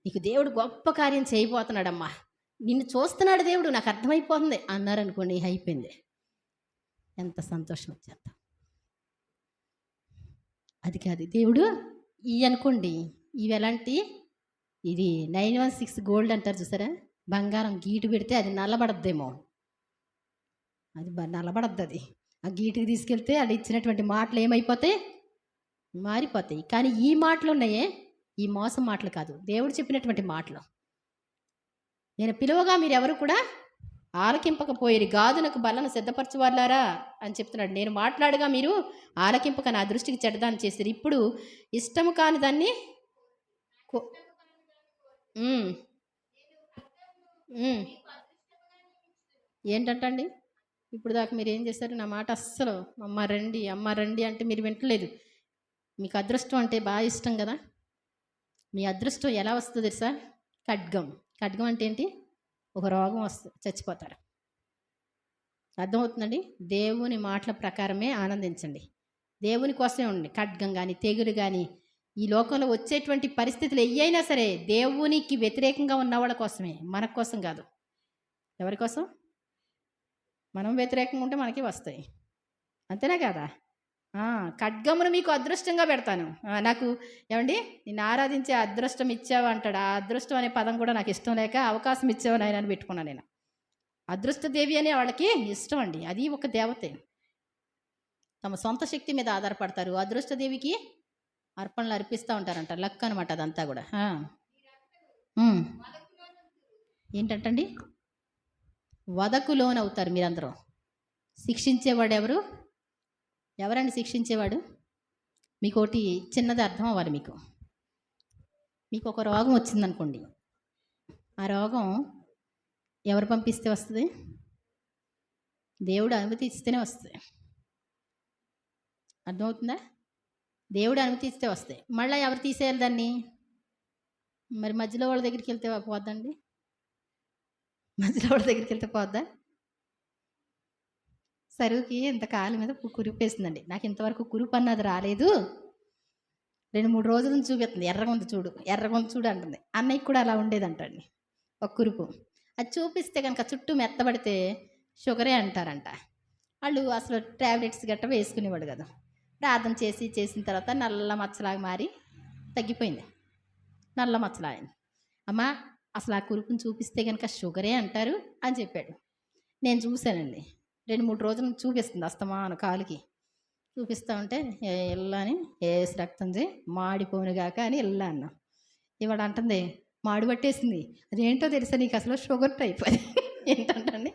నీకు దేవుడు గొప్ప కార్యం చేయబోతున్నాడమ్మా, నిన్ను చూస్తున్నాడు దేవుడు, నాకు అర్థమైపోతుంది అన్నారనుకోండి, అయిపోయింది. ఎంత సంతోషం వచ్చేంత. అది కాదు దేవుడు ఇవి అనుకోండి, ఇవి ఎలాంటి, ఇది 916 గోల్డ్ అంటారు చూసారా, బంగారం గీటు పెడితే అది నల్లబడద్దేమో, అది నల్లబడద్దు. అది ఆ గీటుకి తీసుకెళ్తే అది ఇచ్చినటువంటి మాటలు ఏమైపోతాయి, మారిపోతాయి. కానీ ఈ మాటలు ఉన్నాయే, ఈ మోసం మాటలు కాదు, దేవుడు చెప్పినటువంటి మాటలు. నేను పిలువగా మీరెవరు కూడా ఆలకింపకపోయేరు, గాదునకు బలను సిద్ధపరచువారులారా అని చెప్తున్నాడు. నేను మాట్లాడగా మీరు ఆలకింపక నా దృష్టికి చెడ్డదాన్ని చేశారు. ఇప్పుడు ఇష్టము కాని దాన్ని ఏంటంటండి, ఇప్పుడు దాకా మీరు ఏం చేశారు? నా మాట అస్సలు అమ్మ రండి అంటే మీరు వింటలేదు. మీకు అదృష్టం అంటే బాగా ఇష్టం కదా. మీ అదృష్టం ఎలా వస్తుంది సార్? ఖడ్గం అంటే ఏంటి? ఒక రోగం వస్తుంది, చచ్చిపోతారు. అర్థమవుతుందండి? దేవుని మాటల ప్రకారమే ఆనందించండి, దేవుని కోసమే ఉండండి. ఖడ్గం కానీ తెగులు కానీ ఈ లోకంలో వచ్చేటువంటి పరిస్థితులు ఏవైనా సరే దేవునికి వ్యతిరేకంగా ఉన్న వాళ్ళ కోసమే, మన కోసం కాదు. ఎవరి కోసం? మనం వ్యతిరేకంగా ఉంటే మనకి వస్తాయి, అంతేనా కదా? ఖడ్గమును మీకు అదృష్టంగా పెడతాను. నాకు ఏమండి, నిన్ను ఆరాధించే అదృష్టం ఇచ్చావు అంటాడు. ఆ అదృష్టం అనే పదం కూడా నాకు ఇష్టం లేక అవకాశం ఇచ్చావు నాయన అని పెట్టుకున్నాను నేను. అదృష్టదేవి అనే వాళ్ళకి ఇష్టం అండి, అది ఒక దేవతే. తమ సొంత శక్తి మీద ఆధారపడతారు. అదృష్టదేవికి అర్పణలు అర్పిస్తూ ఉంటారంట. లక్ అనమాట అదంతా కూడా. ఉమ్. ఏంటంటండి, వదకు లోనవుతారు మీరందరూ. శిక్షించేవాడు ఎవరు? ఎవరండి శిక్షించేవాడు? మీకు ఒకటి చిన్నది అర్థం అవ్వాలి. మీకు ఒక రోగం వచ్చిందనుకోండి, ఆ రోగం ఎవరు పంపిస్తే వస్తుంది? దేవుడు అనుమతి ఇస్తేనే వస్తుంది. అర్థమవుతుందా? దేవుడు అనుమతి ఇస్తే వస్తాయి. మళ్ళీ ఎవరు తీసేయాలి దాన్ని? మరి మధ్యలో వాళ్ళ దగ్గరికి వెళ్తే పోద్దండి? మధ్యలో వాళ్ళ దగ్గరికి వెళ్తే పోద్దా? సరువుకి ఇంత కాలు మీద కురిపేసిందండి. నాకు ఇంతవరకు కురుపు అన్నది రాలేదు. 2-3 రోజుల నుంచి చూపిస్తుంది. ఎర్రగొంది చూడు అంటుంది. అన్నయ్యకి కూడా అలా ఉండేదంటండి ఒక కురుపు. అది చూపిస్తే కనుక చుట్టూ మెత్తబడితే షుగరే అంటారంట. వాళ్ళు అసలు ట్యాబ్లెట్స్ గట్రా వేసుకునేవాడు కదా. ప్రార్థన చేసిన తర్వాత నల్ల మచ్చలాగా మారి తగ్గిపోయింది. నల్ల మచ్చలాగింది. అమ్మా అసలు ఆ కురుపుని చూపిస్తే కనుక షుగరే అంటారు అని చెప్పాడు. నేను చూశానండి. 2-3 రోజులు చూపిస్తుంది అస్తమాను కాలుకి. చూపిస్తూ ఉంటే వెళ్ళని ఏసి రక్తం మాడిపోనుగాక అని వెళ్ళా అన్నా. ఇవాడు అంటుంది మాడి పట్టేసింది. అదేంటో తెలుసా నీకు, అసలు షుగర్ టైప్ అది. ఏంటంటే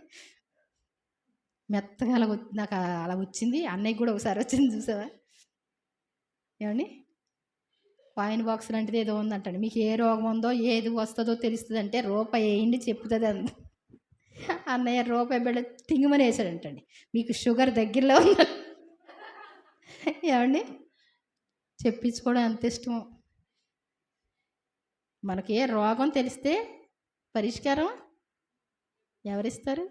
మెత్తగా నాకు అలా వచ్చింది. అన్నయ్యకి కూడా ఒకసారి వచ్చింది చూసావా? ఏమండి, కాయిన్ బాక్స్ లాంటిది ఏదో ఉందంటండి. మీకు ఏ రోగం ఉందో ఏది వస్తుందో తెలుస్తుంది అంటే రూపాయి వేయండి చెప్తుంది అంది. అన్నయ్య రూపాయి బిళ్ళ టింగుమని వేసాడంటండి. మీకు షుగర్ దగ్గరలో ఉంది. ఏమండి, చెప్పించుకోవడం అంత ఇష్టం. మనకి ఏ రోగం తెలిస్తే పరిష్కారం ఎవరిస్తారు?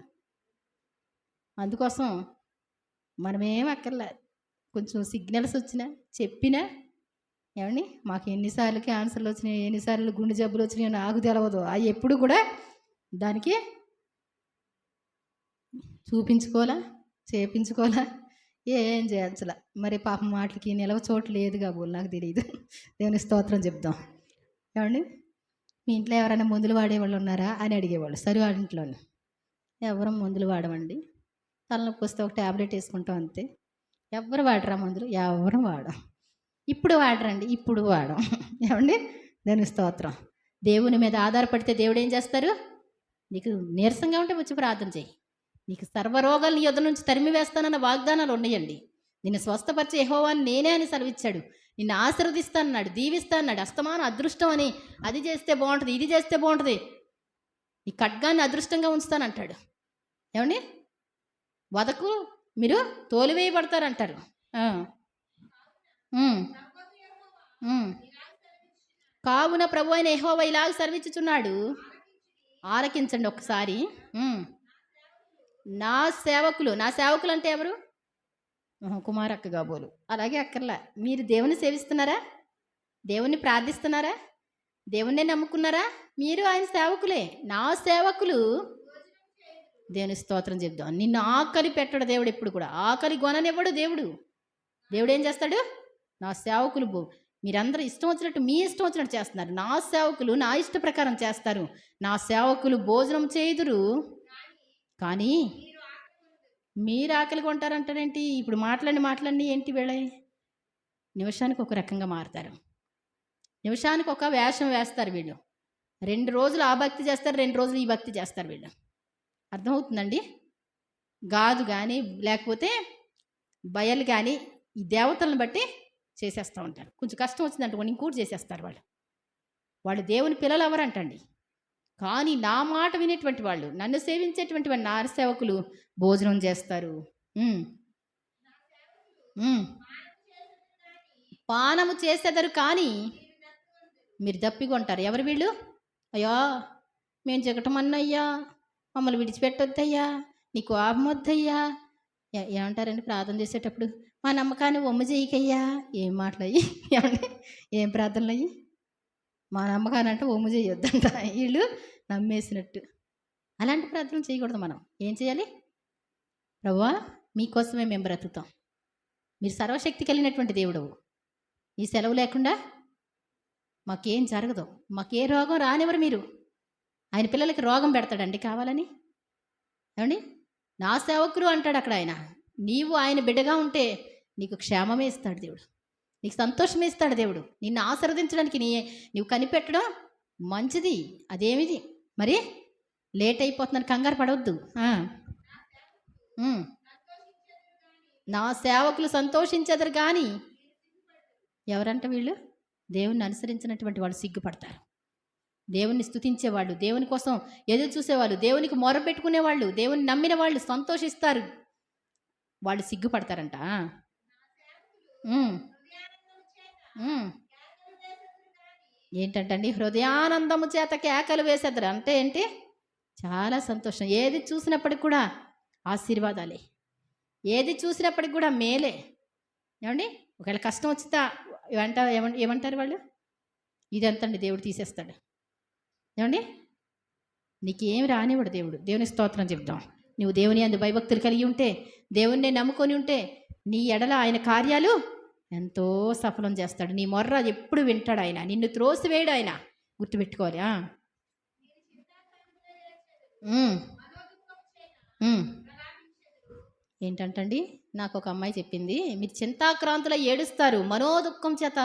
అందుకోసం మనమేం అక్కర్లే. కొంచెం సిగ్నల్స్ వచ్చినా చెప్పినా, ఏమండి మాకు ఎన్నిసార్లు క్యాన్సర్లు వచ్చినాయి, ఎన్నిసార్లు గుండె జబ్బులు వచ్చినాయో నాకు తెలవదు. అవి ఎప్పుడు కూడా దానికి చూపించుకోవాలా, చేపించుకోవాలా, ఏం చేయించలా. మరి పాపం వాటికి నిలవ చోటు లేదు కాబోలు నాకు తెలియదు. దేవుని స్తోత్రం చెప్దాం. ఏమండి, మీ ఇంట్లో ఎవరైనా మందులు వాడేవాళ్ళు ఉన్నారా అని అడిగేవాళ్ళు. సరే వాళ్ళ ఇంట్లోనే ఎవరు మందులు వాడమండి. తలనొప్పి వస్తే ఒక ట్యాబ్లెట్ వేసుకుంటాం అంతే. ఎవరు వాడరా మందులు? ఎవరు వాడం. ఇప్పుడు వాడరండి, ఇప్పుడు వాడం. ఏమండి, దేవుని స్తోత్రం. దేవుని మీద ఆధారపడితే దేవుడు ఏం చేస్తారు? నీకు నీరసంగా ఉంటే వచ్చి ప్రార్థన చేయి. నీకు సర్వరోగాలు నీ యొద్ద నుంచి తరిమి వేస్తానన్న వాగ్దానాలు ఉన్నాయండి. నిన్ను స్వస్థపరిచే యెహోవాని నేనే అని సెలవిచ్చాడు. నిన్ను ఆశీర్వదిస్తానన్నాడు, దీవిస్తానన్నాడు. అస్తమానం అదృష్టం అని, అది చేస్తే బాగుంటుంది, ఇది చేస్తే బాగుంటుంది, ఈ ఖడ్గాన్ని అదృష్టంగా ఉంచుతానంటాడు. ఏమండి, వదకు మీరు తోలివేయబడతారంటారు. కావున ప్రభు అయిన యెహోవా ఇలాగ సెలవిచ్చుచున్నాడు, ఆలకించండి ఒకసారి. నా సేవకులు అంటే ఎవరు? కుమారక్క కాబోలు. అలాగే అక్కర్లా. మీరు దేవుని సేవిస్తున్నారా? దేవుణ్ణి ప్రార్థిస్తున్నారా? దేవుణ్ణే నమ్ముకున్నారా? మీరు ఆయన సేవకులే. నా సేవకులు. దేవుని స్తోత్రం చెప్దాం. నిన్ను ఆకలి పెట్టడు దేవుడు ఎప్పుడు కూడా. ఆకలి కొననివ్వడు దేవుడు. దేవుడు ఏం చేస్తాడు? నా సేవకులు మీరందరూ ఇష్టం వచ్చినట్టు మీ ఇష్టం వచ్చినట్టు చేస్తున్నారు. నా సేవకులు నా ఇష్ట ప్రకారం చేస్తారు. నా సేవకులు భోజనం చేయుదురు కానీ మీరు ఆకలి కొంటారంటారేంటి? ఇప్పుడు మాట్లాడి ఏంటి వేళ? నిమిషానికి ఒక రకంగా మారుతారు. నిమిషానికి ఒక వేషం వేస్తారు వీళ్ళు. 2 రోజులు ఆ భక్తి చేస్తారు, 2 రోజులు ఈ భక్తి చేస్తారు వీళ్ళు. అర్థమవుతుందండి? గాదు కానీ లేకపోతే బయలు కానీ ఈ దేవతలను బట్టి చేసేస్తూ ఉంటారు. కొంచెం కష్టం వచ్చిందంటే ఇంకోటి చేసేస్తారు వాళ్ళు దేవుని పిల్లలు ఎవరంటండి. కానీ నా మాట వినేటువంటి వాళ్ళు, నన్ను సేవించేటువంటి నా సేవకులు భోజనం చేస్తారు, పానము చేసేదరు కానీ మీరు దప్పికొంటారు. ఎవరు వీళ్ళు? అయ్యా మేము జగటమన్నయ్యా, మమ్మల్ని విడిచిపెట్టొద్దయ్యా, నీకు కోపం వద్దయ్యా. ఏమంటారండి ప్రార్థన చేసేటప్పుడు? మా నమ్మకాన్ని ఒమ్ము చేయకయ్యా. ఏం మాటలయ్యి? ఏమండి, ఏం ప్రార్థనలు అయ్యి? మా నమ్మకాన్ని అంటే ఒమ్ము చేయొద్దంట. వీళ్ళు నమ్మేసినట్టు. అలాంటి ప్రార్థన చేయకూడదు. మనం ఏం చేయాలి? ప్రభువా మీకోసమే మేము బ్రతుకుతాం, మీరు సర్వశక్తి కలిగినటువంటి దేవుడవు, ఈ సెలవు లేకుండా మాకేం జరగదు, మాకే రోగం రానివ్వరు మీరు. ఆయన పిల్లలకి రోగం పెడతాడండి కావాలని. ఏమండి, నా సేవకులు అంటాడు అక్కడ ఆయన. నీవు ఆయన బిడ్డగా ఉంటే నీకు క్షేమమే ఇస్తాడు దేవుడు, నీకు సంతోషమే ఇస్తాడు దేవుడు. నిన్ను ఆశీర్వదించడానికి నీవు కనిపెట్టడం మంచిది. అదేమిది మరి లేట్ అయిపోతుందని కంగారు పడవద్దు. నా సేవకులు సంతోషించెదరు కానీ ఎవరంట వీళ్ళు? దేవుణ్ణి అనుసరించినటువంటి వాళ్ళు సిగ్గుపడతారు. దేవుణ్ణి స్తుతించేవాళ్ళు, దేవుని కోసం ఎదురు చూసేవాళ్ళు, దేవునికి మొరపెట్టుకునేవాళ్ళు, దేవుని నమ్మిన వాళ్ళు సంతోషిస్తారు, వాళ్ళు సిగ్గుపడతారంట. ఏంటంటండి? హృదయానందము చేత కేకలు వేసేద్దరు అంటే ఏంటి? చాలా సంతోషం. ఏది చూసినప్పటికి కూడా ఆశీర్వాదాలే, ఏది చూసినప్పటికి కూడా మేలే. ఏమండి? ఒకవేళ కష్టం వచ్చితే ఏమంటారు వాళ్ళు? ఇదంతండి దేవుడు తీసేస్తాడు. ఏమండి? నీకేమి రానివాడు దేవుడు. దేవుని స్తోత్రం చెప్దాం. నువ్వు దేవుని అందు భయభక్తులు కలిగి ఉంటే, దేవుణ్ణి నమ్ముకొని ఉంటే, నీ ఎడల ఆయన కార్యాలు ఎంతో సఫలం చేస్తాడు. నీ మొర్ర ఎప్పుడు వింటాడు ఆయన, నిన్ను త్రోసివేయడు ఆయన, గుర్తుపెట్టుకోవాలి. ఏంటంటండి? నాకు ఒక అమ్మాయి చెప్పింది, మీరు చింతాక్రాంతుల ఏడుస్తారు, మనోదుఖం చేత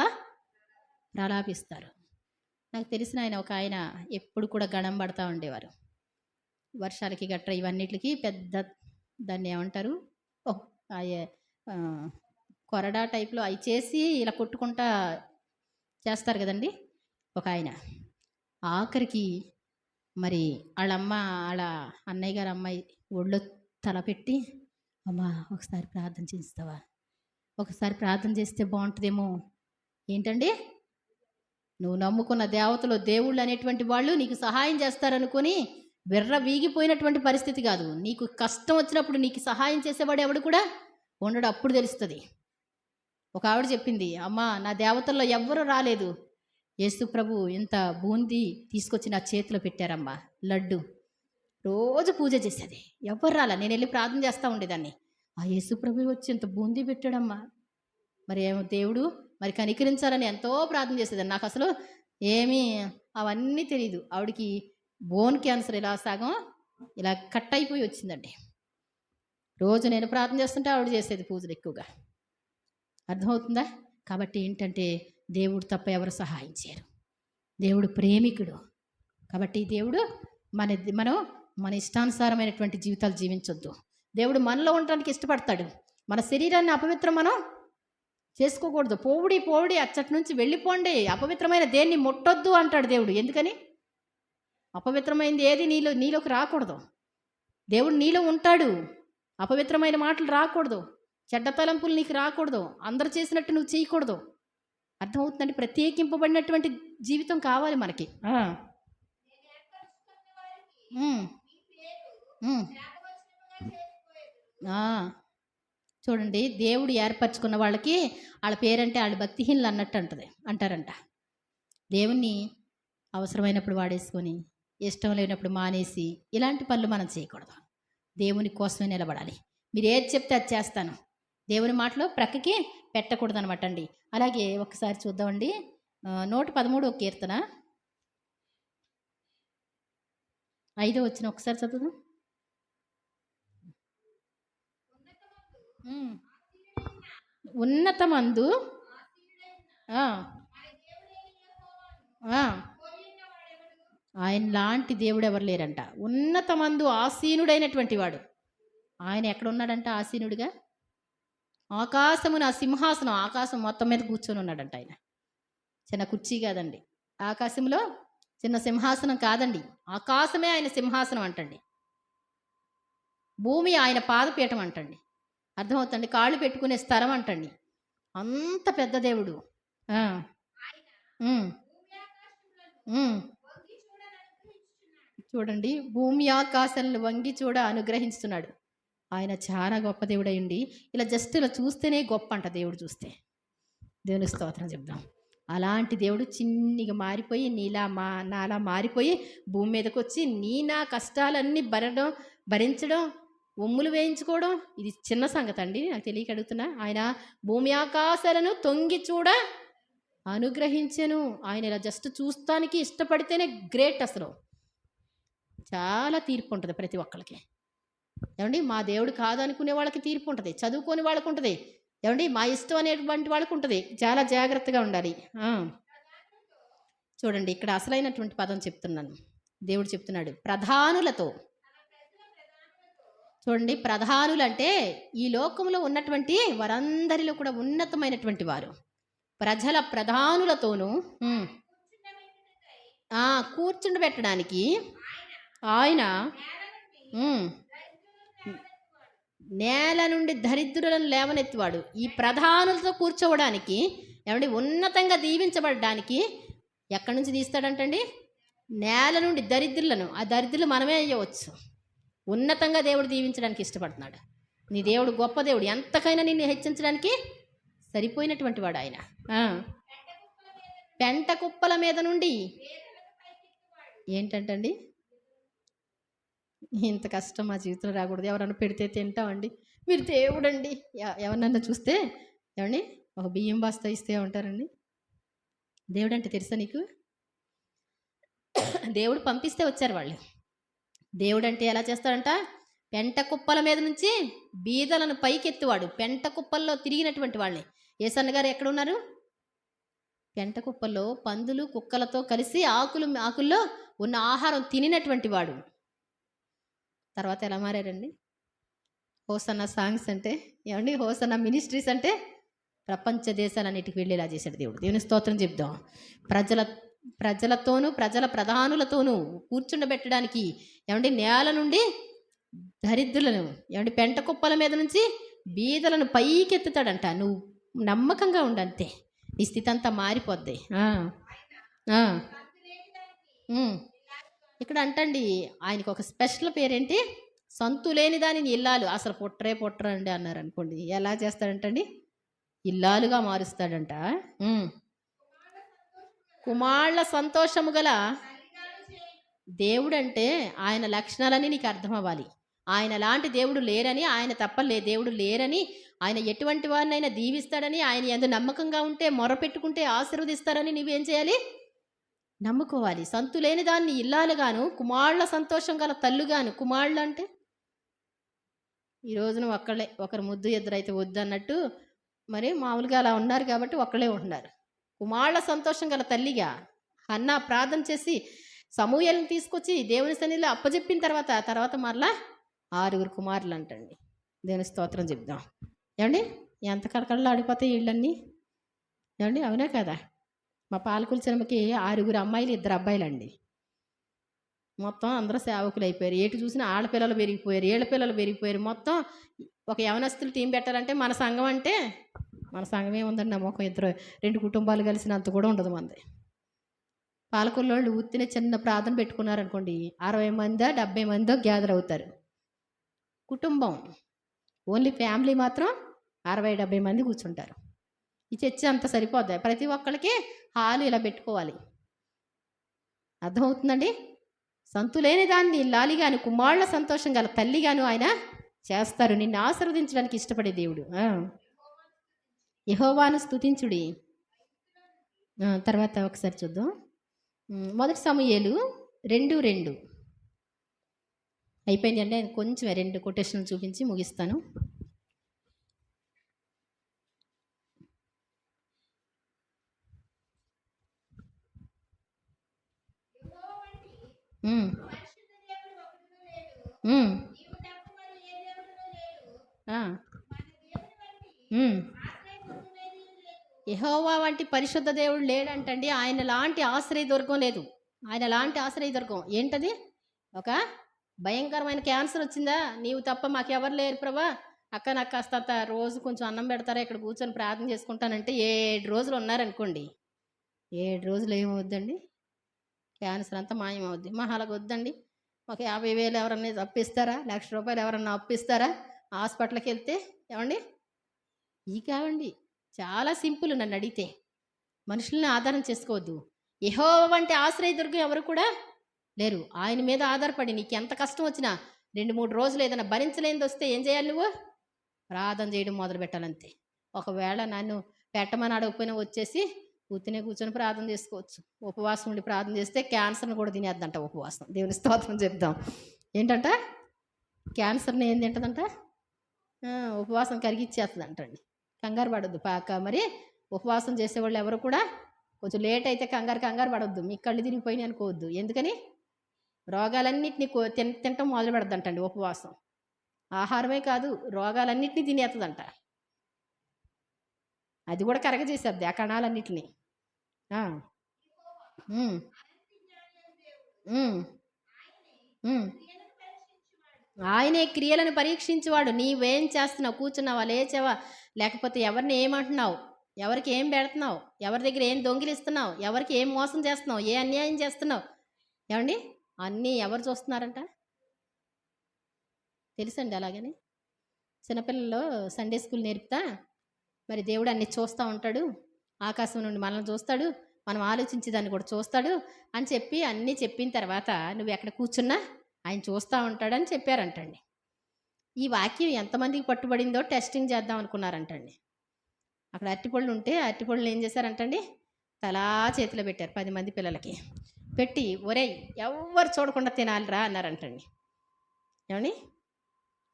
ప్రలాపిస్తారు. నాకు తెలిసిన ఆయన ఒక ఆయన ఎప్పుడు కూడా గణం పడతా ఉండేవారు. వర్షాలకి గట్రా ఇవన్నిటికి పెద్ద దాన్ని ఏమంటారు, కొరడా టైప్లో అవి చేసి ఇలా కొట్టుకుంటా చేస్తారు కదండి. ఒక ఆయన ఆఖరికి మరి వాళ్ళ అన్నయ్య గారు అమ్మాయి ఒళ్ళో తలపెట్టి, అమ్మా ఒకసారి ప్రార్థన చేస్తావా, ఒకసారి ప్రార్థన చేస్తే బాగుంటుందేమో. ఏంటండి? నువ్వు నమ్ముకున్న దేవతలు, దేవుళ్ళు అనేటువంటి వాళ్ళు నీకు సహాయం చేస్తారనుకొని వెర్ర వీగిపోయినటువంటి పరిస్థితి కాదు. నీకు కష్టం వచ్చినప్పుడు నీకు సహాయం చేసేవాడు ఎవడు కూడా ఉండడు, అప్పుడు తెలుస్తుంది. ఒక ఆవిడ చెప్పింది, అమ్మా నా దేవతల్లో ఎవ్వరూ రాలేదు, యేసు ప్రభు ఇంత బూందీ తీసుకొచ్చి నా చేతిలో పెట్టారమ్మా, లడ్డు, రోజు పూజ చేసేది, ఎవ్వరు రాలా, నేను వెళ్ళి ప్రార్థన చేస్తూ ఉండేదాన్ని. ఆ యేసు ప్రభు వచ్చి ఇంత బూందీ పెట్టాడమ్మా, మరి ఏమో దేవుడు మరి కనికరించాలని ఎంతో ప్రార్థన చేసేదాన్ని. నాకు అసలు ఏమీ అవన్నీ తెలియదు. ఆవిడకి బోన్ క్యాన్సర్ ఇలా సగం ఇలా కట్ అయిపోయి వచ్చిందండి. రోజు నేను ప్రార్థన చేస్తుంటే ఆవిడ చేసేది పూజలు ఎక్కువగా. అర్థమవుతుందా? కాబట్టి ఏంటంటే దేవుడు తప్ప ఎవరు సహాయం చేయరు. దేవుడు ప్రేమికుడు. కాబట్టి దేవుడు మనం మన ఇష్టానుసారమైనటువంటి జీవితాలు జీవించొద్దు. దేవుడు మనలో ఉండడానికి ఇష్టపడతాడు. మన శరీరాన్ని అపవిత్రం మనం చేసుకోకూడదు. పోవుడి అచ్చటి నుంచి వెళ్ళిపోండి, అపవిత్రమైన దేన్ని ముట్టొద్దు అంటాడు దేవుడు. ఎందుకని? అపవిత్రమైనది ఏది నీలోకి రాకూడదు. దేవుడు నీలో ఉంటాడు, అపవిత్రమైన మాటలు రాకూడదు, చెడ్డ తలంపులు నీకు రాకూడదు, అందరు చేసినట్టు నువ్వు చేయకూడదు. అర్థమవుతుందండి? ప్రత్యేకింపబడినటువంటి జీవితం కావాలి మనకి. చూడండి, దేవుడు ఏర్పరచుకున్న వాళ్ళకి వాళ్ళ పేరంటే వాళ్ళు భక్తిహీనులు అంటారంట. దేవుణ్ణి అవసరమైనప్పుడు వాడేసుకొని ఇష్టం లేనప్పుడు మానేసి ఇలాంటి పనులు మనం చేయకూడదు. దేవుని కోసమే నిలబడాలి. మీరు ఏది చెప్తే అది చేస్తాను, దేవుని మాటలో ప్రక్కకి పెట్టకూడదు అనమాట అండి. అలాగే ఒకసారి చూద్దామండి, 113వ కీర్తన 5వ వచనం ఒకసారి చదువుదాం. ఉన్నతమందు ఆయన లాంటి దేవుడు ఎవరు లేరంట. ఉన్నతమందు ఆసీనుడైనటువంటి వాడు ఆయన ఎక్కడ ఉన్నాడంట? ఆసీనుడిగా ఆకాశమున సింహాసనం, ఆకాశం మొత్తం మీద కూర్చొని ఉన్నాడంట. ఆయన చిన్న కుర్చీ కాదండి, ఆకాశంలో చిన్న సింహాసనం కాదండి, ఆకాశమే ఆయన సింహాసనం అంటండి. భూమి ఆయన పాదపీఠం అంటండి. అర్థమవుతుంది? కాళ్ళు పెట్టుకునే స్థలం అంటండి. అంత పెద్ద దేవుడు. చూడండి, భూమి ఆకాశాలను వంగి చూడ అనుగ్రహిస్తున్నాడు. ఆయన చాలా గొప్ప దేవుడు అయ్యండి. ఇలా జస్ట్ ఇలా చూస్తేనే గొప్ప అంట దేవుడు చూస్తే. దేవుని స్తోత్రం చెప్దాం. అలాంటి దేవుడు చిన్నిగా మారిపోయి నాలా మారిపోయి భూమి మీదకి వచ్చి నా కష్టాలన్నీ భరించడం, ఒమ్ములు వేయించుకోవడం ఇది చిన్న సంగతి అండి. నాకు తెలియక అడుగుతున్నా. ఆయన భూమి ఆకాశాలను తొంగి చూడ అనుగ్రహించెను. ఆయన ఇలా జస్ట్ చూస్తానికి ఇష్టపడితేనే గ్రేట్. అసలు చాలా తీర్పు ఉంటుంది ప్రతి ఒక్కరికి. ఏమండి? మా దేవుడు కాదనుకునే వాళ్ళకి తీర్పు ఉంటుంది, చదువుకోని వాళ్ళకు ఉంటుంది, ఏమండి మా ఇష్టం అనేటువంటి వాళ్ళకు ఉంటుంది, చాలా జాగ్రత్తగా ఉండాలి. చూడండి ఇక్కడ అసలైనటువంటి పదం చెప్తున్నాను. దేవుడు చెప్తున్నాడు ప్రధానులతో. చూడండి ప్రధానులు అంటే ఈ లోకంలో ఉన్నటువంటి వారందరిలో కూడా ఉన్నతమైనటువంటి వారు. ప్రజల ప్రధానులతోనూ కూర్చుండబెట్టడానికి ఆయన నేల నుండి దరిద్రులను లేవనెత్తివాడు. ఈ ప్రధానులతో కూర్చోవడానికి, ఏమండి ఉన్నతంగా దీవించబడడానికి ఎక్కడి నుంచి తీస్తాడంటండి? నేల నుండి దరిద్రులను. ఆ దరిద్రులు మనమే అయ్యవచ్చు. ఉన్నతంగా దేవుడు దీవించడానికి ఇష్టపడుతున్నాడు. నీ దేవుడు గొప్ప దేవుడు, ఎంతకైనా నిన్ను హెచ్చించడానికి సరిపోయినటువంటి వాడు ఆయన. పెంట కుప్పల మీద నుండి ఏంటంటండి? ఇంత కష్టం మా జీవితంలో రాకూడదు. ఎవరన్నా పెడితే తింటామండి. మీరు దేవుడండి. ఎవరినన్నా చూస్తే ఏమండి ఒక బియ్యం బస్తా ఇస్తే ఉంటారండి. దేవుడు అంటే తెలుసా నీకు? దేవుడు పంపిస్తే వచ్చారు వాళ్ళు. దేవుడు అంటే ఎలా చేస్తాడంట? పెంట కుప్పల మీద నుంచి బీదలను పైకెత్తువాడు. పెంట కుప్పల్లో తిరిగినటువంటి వాళ్ళని. యేసన్న గారు ఎక్కడ ఉన్నారు? పెంట కుప్పల్లో పందులు కుక్కలతో కలిసి ఆకుల్లో ఉన్న ఆహారం తినినటువంటి వాడు. తర్వాత ఎలా మారారండి? హోసన్న సాంగ్స్ అంటే ఏమండి, హోసన్న మినిస్ట్రీస్ అంటే ప్రపంచ దేశాలన్నిటికి వెళ్ళేలా చేశాడు దేవుడు. దేవుని స్తోత్రం చెప్దాం. ప్రజలతోనూ ప్రజల ప్రధానులతోనూ కూర్చుండబెట్టడానికి ఏమండి నేల నుండి దరిద్రులను, ఏమండి పెంట కుప్పల మీద నుంచి బీదలను పైకెత్తుతాడంట. నువ్వు నమ్మకంగా ఉండంతే, నీ స్థితి అంతా మారిపోద్ది. ఇక్కడ అంటండి ఆయనకు ఒక స్పెషల్ పేరేంటి? సంతు లేని దానిని ఇల్లాలు. అసలు పుట్టరండి అన్నారు అనుకోండి, ఎలా చేస్తాడంటండి? ఇల్లాలుగా మారుస్తాడంట. కుమారుల సంతోషము గల దేవుడు అంటే ఆయన లక్షణాలన్నీ నీకు అర్థం అవ్వాలి. ఆయన లాంటి దేవుడు లేరని, ఆయన తప్ప దేవుడు లేరని, ఆయన ఎటువంటి వారినైనా దీవిస్తాడని, ఆయన ఎందు నమ్మకంగా ఉంటే మొరపెట్టుకుంటే ఆశీర్వదిస్తారని నువ్వేం చేయాలి? నమ్ముకోవాలి. సంతు లేని దాన్ని ఇల్లాలుగాను, కుమారుల సంతోషం గల తల్లుగాను. కుమారులు అంటే ఈ రోజున ఒక్కళ్ళే, ఒకరు ముద్దు ఇద్దరైతే వద్దు అన్నట్టు మరి మామూలుగా అలా ఉన్నారు కాబట్టి ఒక్కళ్ళే ఉంటున్నారు. కుమారుల సంతోషం గల తల్లిగా హన్నా ప్రార్థన చేసి సమూయేలుని తీసుకొచ్చి దేవుని సన్నిధిలో అప్పచెప్పిన తర్వాత మరలా 6 కుమారులు అంటండి. దేవుని స్తోత్రం చెప్దాం. ఏమండి ఎంత కడకడలు ఆడిపోతాయి ఇళ్ళన్నీ, ఏమండి అవునా కదా? మా పాలకుల సినిమాకి 6 అమ్మాయిలు 2 అబ్బాయిలండి. మొత్తం అందరూ సేవకులు అయిపోయారు. ఏటు చూసినా ఆడపిల్లలు పెరిగిపోయారు, ఏళ్ళ పిల్లలు పెరిగిపోయారు. మొత్తం ఒక యవనస్తులు టీం పెట్టాలంటే మన సంఘం అంటే మన సంఘం ఏముందండి? నమ్మకం 2 కుటుంబాలు కలిసినంత కూడా ఉండదు మనది. పాలకుల్లోళ్ళు ఉత్తినే చిన్న ప్రార్థన పెట్టుకున్నారనుకోండి, 60 మందో 70 మందో గ్యాదర్ అవుతారు. కుటుంబం ఓన్లీ ఫ్యామిలీ మాత్రం 60-70 మంది కూర్చుంటారు. ఈ చర్చ అంత సరిపోద్ది. ప్రతి ఒక్కరికి హాలు ఇలా పెట్టుకోవాలి. అర్థమవుతుందండి? సంతులేని దాన్ని లాలిగాను, కుమారుల సంతోషం గల తల్లిగాను ఆయన చేస్తారు. నిన్ను ఆశీర్వదించడానికి ఇష్టపడే దేవుడు. యెహోవాను స్తుతించుడి. తర్వాత ఒకసారి చూద్దాం. 1 సమూయేలు 2:2 అయిపోయింది అంటే కొంచెం 2 కొటేషన్లు చూపించి ముగిస్తాను. యెహోవా వంటి పరిశుద్ధ దేవుడు లేడంటండి. ఆయన లాంటి ఆశ్రయదుర్గం లేదు. ఆయన లాంటి ఆశ్రయదుర్గం ఏంటది? ఒక భయంకరమైన క్యాన్సర్ వచ్చిందా, నీవు తప్ప మాకెవరు లేరు ప్రభా, అక్క నాకు కాస్త రోజు కొంచెం అన్నం పెడతారా, ఇక్కడ కూర్చొని ప్రార్థన చేసుకుంటానంటే 7 రోజులు ఉన్నారనుకోండి, 7 రోజులు ఏమవుద్దండి? క్యాన్సర్ అంతా మాయమవుద్ది. అలాగ వద్దండి, ఒక 50,000 ఎవరన్నా అప్పిస్తారా, ₹1,00,000 ఎవరన్నా అప్పిస్తారా హాస్పిటల్కి వెళ్తే? ఏమండి ఈ కావండి చాలా సింపుల్. నన్ను అడిగితే మనుషుల్ని ఆధారం చేసుకోవద్దు. యెహోవా వంటి ఆశ్రయదుర్గం ఎవరు కూడా లేరు. ఆయన మీద ఆధారపడి నీకు ఎంత కష్టం వచ్చినా 2-3 రోజులు ఏదైనా భరించలేనిది వస్తే ఏం చేయాలి? నువ్వు ప్రార్థన చేయడం మొదలు పెట్టాలంతే. ఒకవేళ నన్ను పెట్టమని అడగకపోయినా వచ్చేసి కూర్చునే కూర్చొని ప్రార్థన చేసుకోవచ్చు. ఉపవాసం ఉండి ప్రార్థన చేస్తే క్యాన్సర్ని కూడా తినేద్దంట ఉపవాసం. దేవుని స్తోత్రం చెప్దాం. ఏంటంట? క్యాన్సర్ని ఏం తింటుందంట? ఉపవాసం కరిగిచ్చేస్తుంది అంటండి. కంగారు పడొద్దు మరి ఉపవాసం చేసేవాళ్ళు ఎవరు కూడా కొంచెం లేట్ అయితే కంగారు పడొద్దు. మీకు కళ్ళు తిరిగిపోయినాయి అనుకోవద్దు. ఎందుకని రోగాలన్నింటినీ తినటం మొదలు పెడద్దంటండి ఉపవాసం. ఆహారమే కాదు, రోగాలన్నింటినీ తినేస్తుందంట. అది కూడా కరగజేసేద్ది ఆ కణాలన్నిటినీ. ఆయనే క్రియలను పరీక్షించేవాడు. నీవేం చేస్తున్నావు? కూర్చున్నావా, లేచావా, లేకపోతే ఎవరిని ఏమంటున్నావు, ఎవరికి ఏం పెడుతున్నావు, ఎవరి దగ్గర ఏం దొంగిలిస్తున్నావు, ఎవరికి ఏం మోసం చేస్తున్నావు, ఏ అన్యాయం చేస్తున్నావు, ఏమండి అన్నీ ఎవరు చూస్తున్నారంట తెలుసండి. అలాగని చిన్నపిల్లలు సండే స్కూల్ నేర్పుతా, మరి దేవుడు అన్ని చూస్తూ ఉంటాడు, ఆకాశం నుండి మనల్ని చూస్తాడు, మనం ఆలోచించి దాన్ని కూడా చూస్తాడు అని చెప్పి అన్నీ చెప్పిన తర్వాత నువ్వు ఎక్కడ కూర్చున్నా ఆయన చూస్తూ ఉంటాడని చెప్పారంటండి. ఈ వాక్యం ఎంతమందికి పట్టుబడిందో టెస్టింగ్ చేద్దాం అనుకున్నారంటండి. అక్కడ అరటిపళ్ళు ఉంటే అరటిపళ్ళని ఏం చేశారంటండి, తలా చేతిలో పెట్టారు 10 మంది పిల్లలకి. పెట్టి ఒరేయ్ ఎవరు చూడకుండా తినాలిరా అన్నారంటండి. ఏమని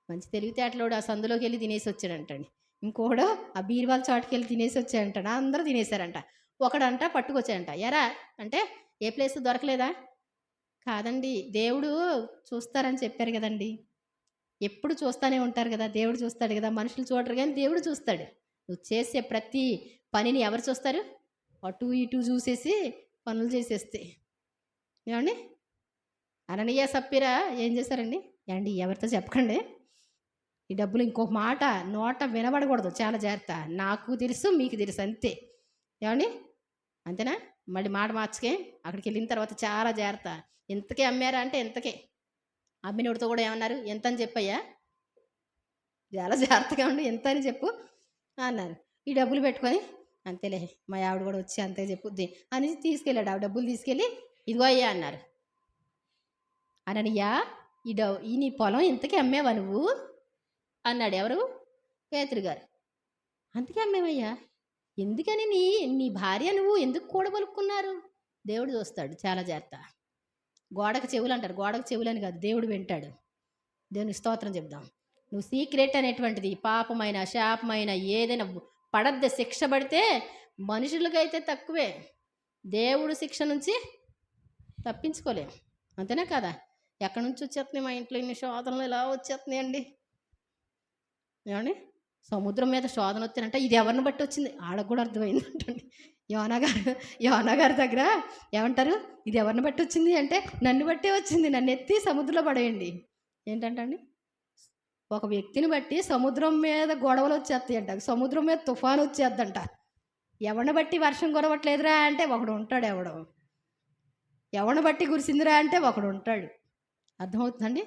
మంచి తెలివితేటలోడు ఆ సందులోకి వెళ్ళి తినేసి వచ్చాడంటండి. ఇంకోడు ఆ బీరువాల చాటుకి వెళ్ళి తినేసి వచ్చాడంట. అందరూ తినేశారంట. ఒకడంట పట్టుకొచ్చాడంట. ఎరా అంటే ఏ ప్లేస్ దొరకలేదా? కాదండి, దేవుడు చూస్తారని చెప్పారు కదండి. ఎప్పుడు చూస్తూనే ఉంటారు కదా, దేవుడు చూస్తాడు కదా. మనుషులు చూడరు కానీ దేవుడు చూస్తాడు. నువ్వు చేసే ప్రతి పనిని ఎవరు చూస్తారు? అటు ఇటు చూసేసి పనులు చేసేస్తే. ఏమండి అననీయ సప్పీరా ఏం చేశారండి? ఏమండి ఎవరితో చెప్పకండి, ఈ డబ్బులు ఇంకొక మాట నోట వినబడకూడదు, చాలా జాగ్రత్త. నాకు తెలుసు, మీకు తెలుసు, అంతే. ఏమండి అంతేనా? మళ్ళీ మాట మార్చుకే. అక్కడికి వెళ్ళిన తర్వాత చాలా జాగ్రత్త. ఎంతకే అమ్మారా అంటే ఎంతకే. అమ్మినోడితో కూడా ఏమన్నారు? ఎంత అని చెప్పయ్యా, చాలా జాగ్రత్తగా ఉండి ఎంత అని చెప్పు అన్నారు. ఈ డబ్బులు పెట్టుకొని అంతేలే మా ఆవిడ కూడా వచ్చి అంతే చెప్పుద్ది అని తీసుకెళ్ళాడు. ఆ డబ్బులు తీసుకెళ్ళి ఇదిగో అయ్యా అన్నారు. అననయ్యా ఈ నీ పొలం ఇంతకీ అమ్మేవా నువ్వు అన్నాడు. ఎవరు? పేతురు గారు. అంతకే అమ్మేవయ్యా. ఎందుకని నీ భార్య నువ్వు ఎందుకు కూడబలుక్కున్నారు? దేవుడు చూస్తాడు, చాలా జాగ్రత్త. గోడకు చెవులు అంటారు, గోడకు చెవులని కాదు, దేవుడు వింటాడు. దేవుని స్తోత్రం చెప్దాం. నువ్వు సీక్రెట్ అనేటువంటిది పాపమైన శాపమైన ఏదైనా పడద్ద శిక్ష పడితే మనుషులకైతే తక్కువే, దేవుడు శిక్ష నుంచి తప్పించుకోలేము. అంతేనా కదా? ఎక్కడి నుంచి వచ్చేస్తున్నాయి మా ఇంట్లో ఇన్ని శోధనలు ఎలా వచ్చేస్తున్నాయి అండి? ఏమండి సముద్రం మీద శోధన వచ్చిందంట. ఇది ఎవరిని బట్టి వచ్చింది? ఆడకు కూడా అర్థమైందంటండి. యోనా గారి దగ్గర ఏమంటారు, ఇది ఎవరిని బట్టి వచ్చింది అంటే నన్ను బట్టే వచ్చింది, నన్ను ఎత్తి సముద్రంలో పడేయండి. ఏంటంటండి, ఒక వ్యక్తిని బట్టి సముద్రం మీద గొడవలు వచ్చేస్తాయంట, సముద్రం మీద తుఫాను వచ్చేద్దంట. ఎవరిని బట్టి వర్షం కురవట్లేదురా అంటే ఒకడు ఉంటాడు, ఎవరిని బట్టి కురిసిందిరా అంటే ఒకడు ఉంటాడు. అర్థమవుతుందండి?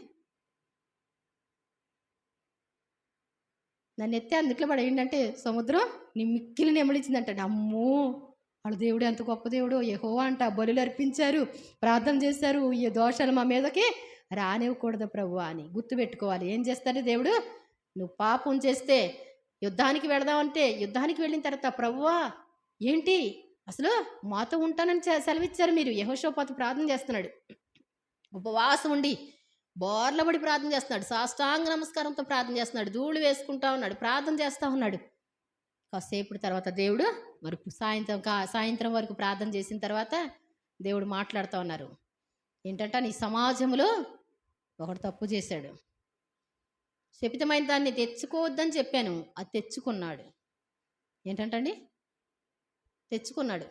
నన్ను ఎత్తే అందుట్లో పడేయండి సముద్రం నీ మిక్కిలి నెమలిచిందంట. అమ్మో వాళ్ళ దేవుడు ఎంత గొప్ప దేవుడు, యెహోవా అంట. బలులు అర్పించారు, ప్రార్థన చేశారు, ఈ దోషాలు మా మీదకి రానివ్వకూడదు ప్రభు అని గుర్తుపెట్టుకోవాలి. ఏం చేస్తాడు దేవుడు? నువ్వు పాపం చేస్తే యుద్ధానికి వెళదామంటే యుద్ధానికి వెళ్ళిన తర్వాత ప్రభువా ఏంటి అసలు మాతో ఉంటానని సెలవిచ్చారు మీరు. యెహోషాపాతు ప్రార్థన చేస్తున్నాడు, ఉపవాసం ఉండి బోర్లబడి ప్రార్థన చేస్తున్నాడు, సాష్టాంగ నమస్కారంతో ప్రార్థన చేస్తున్నాడు, ధూళి వేసుకుంటా ఉన్నాడు, ప్రార్థన చేస్తూ ఉన్నాడు. కాసేపు తర్వాత దేవుడు మరి సాయంత్రం వరకు ప్రార్థన చేసిన తర్వాత దేవుడు మాట్లాడుతూ ఉన్నారు. ఏంటంటే నీ సమాజంలో ఒకడు తప్పు చేశాడు, శపితమైన దాన్ని తెచ్చుకోవద్దని చెప్పాను, అది తెచ్చుకున్నాడు. ఏంటంటండి తెచ్చుకున్నాడు.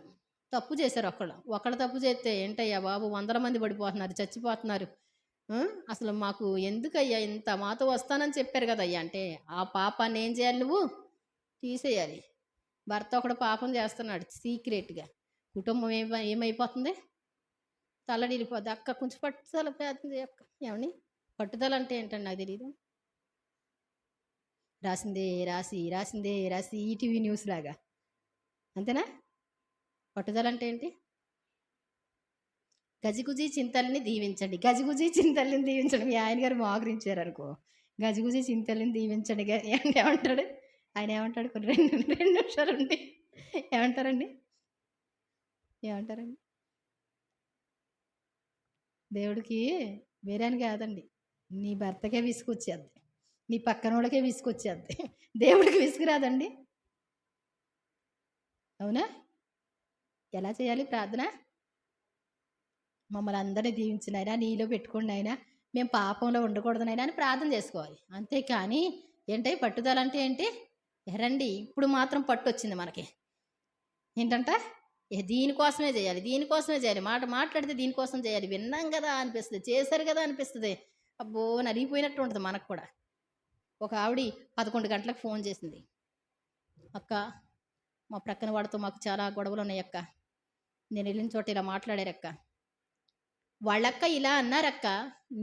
తప్పు చేశారు ఒకళ్ళు తప్పు చేస్తే ఏంటయ్యా బాబు 100 మంది పడిపోతున్నారు, చచ్చిపోతున్నారు, అసలు మాకు ఎందుకయ్యా ఇంత, మాతో వస్తానని చెప్పారు కదయ్యా అంటే ఆ పాపాన్ని ఏం చేయాలి? నువ్వు తీసేయాలి. భర్త ఒకడు పాపం చేస్తున్నాడు సీక్రెట్గా, కుటుంబం ఏమైపోతుంది? తల్లడిల్లిపోద్ది. అక్క కొంచెం పట్టుదల ప్రయత్నం అక్క. ఏమని పట్టుదల అంటే ఏంటండి నాకు తెలీదు. రాసిందే రాసి ఈటీవీ న్యూస్ లాగా, అంతేనా? పట్టుదల అంటే ఏంటి? గజిగుజి చింతల్ని దీవించండి, గజిగుజి చింతల్ని దీవించండి. మీ ఆయన గారు మోకరించారు అనుకో, గజిగుజి చింతల్ని దీవించండి ఏమంటాడు ఆయన? ఏమంటాడు? కొన్ని రెండు నిమిషాలు ఉండి ఏమంటారండి? దేవుడికి వేరే అని కాదండి, నీ భర్తకే విసుకొచ్చేద్ది, నీ పక్కన వాళ్ళకే విసుకొచ్చేద్ది, దేవుడికి విసుకురాదండి. అవునా? ఎలా చేయాలి ప్రార్థన? మమ్మల్ని అందరినీ దీవించిన ఆయన నీలో పెట్టుకోండి ఆయన, మేము పాపంలో ఉండకూడదు నాయనా అని ప్రార్థన చేసుకోవాలి. అంతేకాని ఏంటి పట్టుదల అంటే ఏంటి? రండి ఇప్పుడు మాత్రం పట్టు వచ్చింది మనకి. ఏంటంట దీనికోసమే చేయాలి, దీనికోసమే చేయాలి, మాట్లాడితే దీనికోసం చేయాలి, విన్నాం కదా అనిపిస్తుంది, చేశారు కదా అనిపిస్తుంది. అబ్బో నలిగిపోయినట్టు ఉంటుంది మనకు కూడా. ఒక ఆవిడ 11 గంటలకు ఫోన్ చేసింది. అక్క, మా ప్రక్కన వాడితో మాకు చాలా గొడవలు ఉన్నాయి అక్క, నేను వెళ్ళిన చోట ఇలా మాట్లాడారక్క, వాళ్ళక్క ఇలా అన్నారక్క,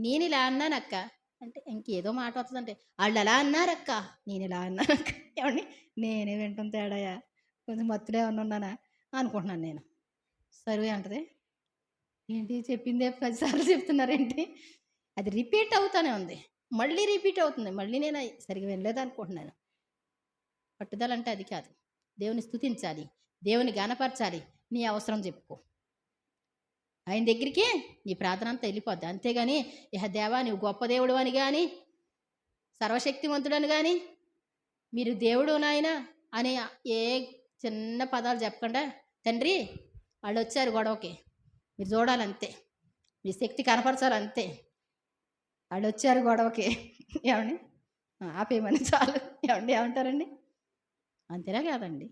నేను ఇలా అన్నానక్క అంటే ఇంకేదో మాట వస్తుందంటే వాళ్ళు అలా అన్నారక్క, నేను ఇలా అన్నానక్క. ఏమండి నేనే వింటాం తేడాయా, కొంచెం మత్తులో ఏమన్నా ఉన్నానా అనుకుంటున్నాను నేను. సరే అంటది, ఏంటి చెప్పిందే 10 సార్లు చెప్తున్నారేంటి? అది రిపీట్ అవుతానే ఉంది, మళ్ళీ రిపీట్ అవుతుంది, మళ్ళీ నేను సరిగ్గా వినలేదు అనుకుంటున్నాను. పట్టుదల అంటే అది కాదు. దేవుని స్తుతించాలి, దేవుని గనపరచాలి, నీ అవసరం చెప్పుకో, ఆయన దగ్గరికి నీ ప్రార్థన అంతా వెళ్ళిపోద్ది. అంతేగాని ఇహ దేవా నువ్వు గొప్ప దేవుడు అని కానీ, సర్వశక్తివంతుడని కానీ, మీరు దేవుడు నాయన అని ఏ చిన్న పదాలు చెప్పకుండా, తండ్రి వాళ్ళు వచ్చారు గొడవకి, మీరు చూడాలంతే, మీ శక్తి కనపరచాలంతే, వాళ్ళు వచ్చారు గొడవకి, ఏమండి ఆపేయమని చాలు. ఏమండి ఏమంటారండి? అంతేనా కాదండి?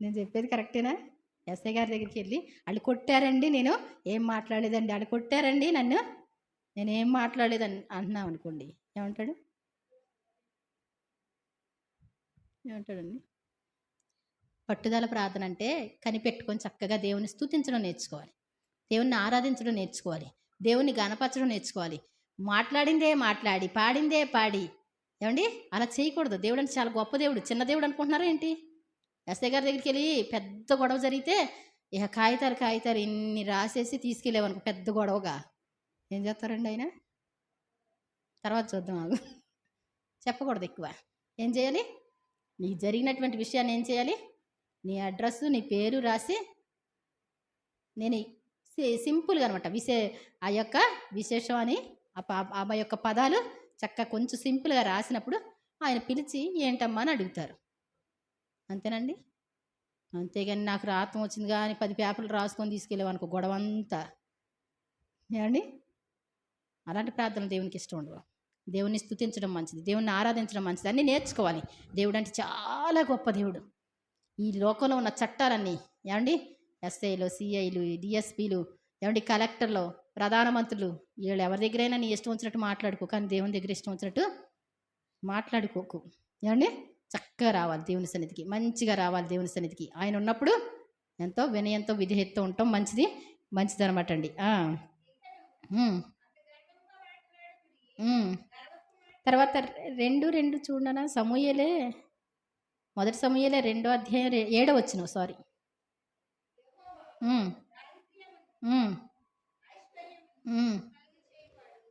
నేను చెప్పేది కరెక్టేనా? ఎస్ఐ గారి దగ్గరికి వెళ్ళి వాళ్ళు కొట్టారండి, నేను ఏం మాట్లాడలేదండి, వాళ్ళు కొట్టారండి నన్ను, నేనేం మాట్లాడలేదని అంటున్నాం అనుకోండి, ఏమంటాడు? ఏమంటాడండి? పట్టుదల ప్రార్థన అంటే కనిపెట్టుకొని చక్కగా దేవుని స్తుతించడం నేర్చుకోవాలి, దేవుణ్ణి ఆరాధించడం నేర్చుకోవాలి, దేవుణ్ణి గణపరచడం నేర్చుకోవాలి. మాట్లాడిందే మాట్లాడి, పాడిందే పాడి, ఏమండి అలా చేయకూడదు. దేవుడు అంటే చాలా గొప్ప దేవుడు, చిన్న దేవుడు అనుకుంటున్నారా ఏంటి? ఎస్ఐ గారి దగ్గరికి వెళ్ళి పెద్ద గొడవ జరిగితే ఇక కాగితాలు ఇన్ని రాసేసి తీసుకెళ్ళేవనుకో, పెద్ద గొడవగా ఏం చేస్తారండి ఆయన? తర్వాత చూద్దాం ఆగు, చెప్పకూడదు ఎక్కువ. ఏం చేయాలి? నీకు జరిగినటువంటి విషయాన్ని ఏం చేయాలి? నీ అడ్రస్సు, నీ పేరు రాసి, నేను సింపుల్గా అనమాట ఆ యొక్క విశేషం అని ఆ యొక్క పదాలు చక్కగా కొంచెం సింపుల్గా రాసినప్పుడు ఆయన పిలిచి ఏంటమ్మా అని అడుగుతారు. అంతేనండి. అంతేగాని నాకు రాత్రం వచ్చింది కానీ 10 పేపర్లు రాసుకొని తీసుకెళ్ళేవనుకో గొడవ అంతా, ఏమండి అలాంటి ప్రార్థనలు దేవునికి ఇష్టం ఉండవు. దేవుని స్తుతించడం మంచిది, దేవుణ్ణి ఆరాధించడం మంచిది, అన్నీ నేర్చుకోవాలి. దేవుడు అంటే చాలా గొప్ప దేవుడు. ఈ లోకంలో ఉన్న చట్టాలన్నీ, ఏమండి ఎస్ఐలు, సిఐలు, డిఎస్పీలు, ఏమండి కలెక్టర్లు, ప్రధానమంత్రులు, వీళ్ళు ఎవరి దగ్గరైనా నీ ఇష్టం వచ్చినట్టు మాట్లాడుకో, కానీ దేవుని దగ్గర ఇష్టం వచ్చినట్టు మాట్లాడుకోకు. ఏమండి చక్కగా రావాలి దేవుని సన్నిధికి, మంచిగా రావాలి దేవుని సన్నిధికి. ఆయన ఉన్నప్పుడు ఎంతో వినయంతో విధేయతతో ఉండటం మంచిది అనమాట అండి. తర్వాత 2 చూడనా, సమూయేలే, మొదటి సమూయేలే 2వ అధ్యాయం 7వ వచనం, సారీ.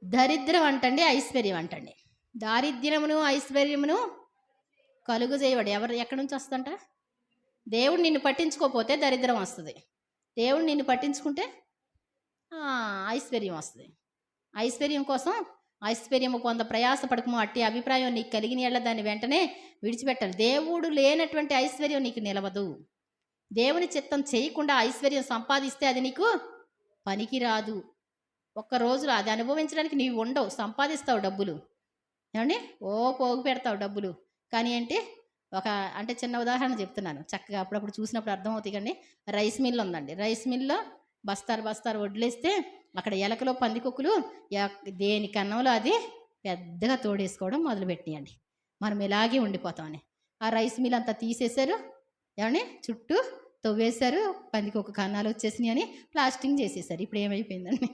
దరిద్రం అంటండి, ఐశ్వర్యం అంటండి. దారిద్ర్యమును ఐశ్వర్యమును కలుగు చేయవాడు ఎక్కడి నుంచి వస్తుందంట? దేవుడు నిన్ను పట్టించుకోకపోతే దరిద్రం వస్తుంది, దేవుడు నిన్ను పట్టించుకుంటే ఐశ్వర్యం వస్తుంది. ఐశ్వర్యం కోసం ఐశ్వర్యము కొంత ప్రయాసపడకము, అట్టి అభిప్రాయం నీకు కలిగిన ఎడల దాన్ని వెంటనే విడిచిపెట్టాలి. దేవుడు లేనటువంటి ఐశ్వర్యం నీకు నిలవదు. దేవుని చిత్తం చేయకుండా ఐశ్వర్యం సంపాదిస్తే అది నీకు పనికిరాదు. ఒక్క రోజులో అది అనుభవించడానికి నీవు ఉండవు, సంపాదిస్తావు డబ్బులు, ఏమండి పోగు పెడతావు డబ్బులు, కానీ ఏంటి అంటే చిన్న ఉదాహరణ చెప్తున్నాను, చక్కగా అప్పుడప్పుడు చూసినప్పుడు అర్థమవుతాయి. కానీ రైస్ మిల్ ఉందండి, రైస్ మిల్లో బస్తాలు వడ్లేస్తే అక్కడ ఎలకలో పందికొక్కులు దేని కన్నంలో అది పెద్దగా తోడేసుకోవడం మొదలుపెట్టియండి. మనం ఇలాగే ఉండిపోతామని ఆ రైస్ మిల్ అంతా తీసేశారు, ఏమండి చుట్టూ తవ్వేశారు, పందికొక్క కన్నాలు వచ్చేసినాయి అని ప్లాస్టింగ్ చేసేసారు. ఇప్పుడు ఏమైపోయిందండి?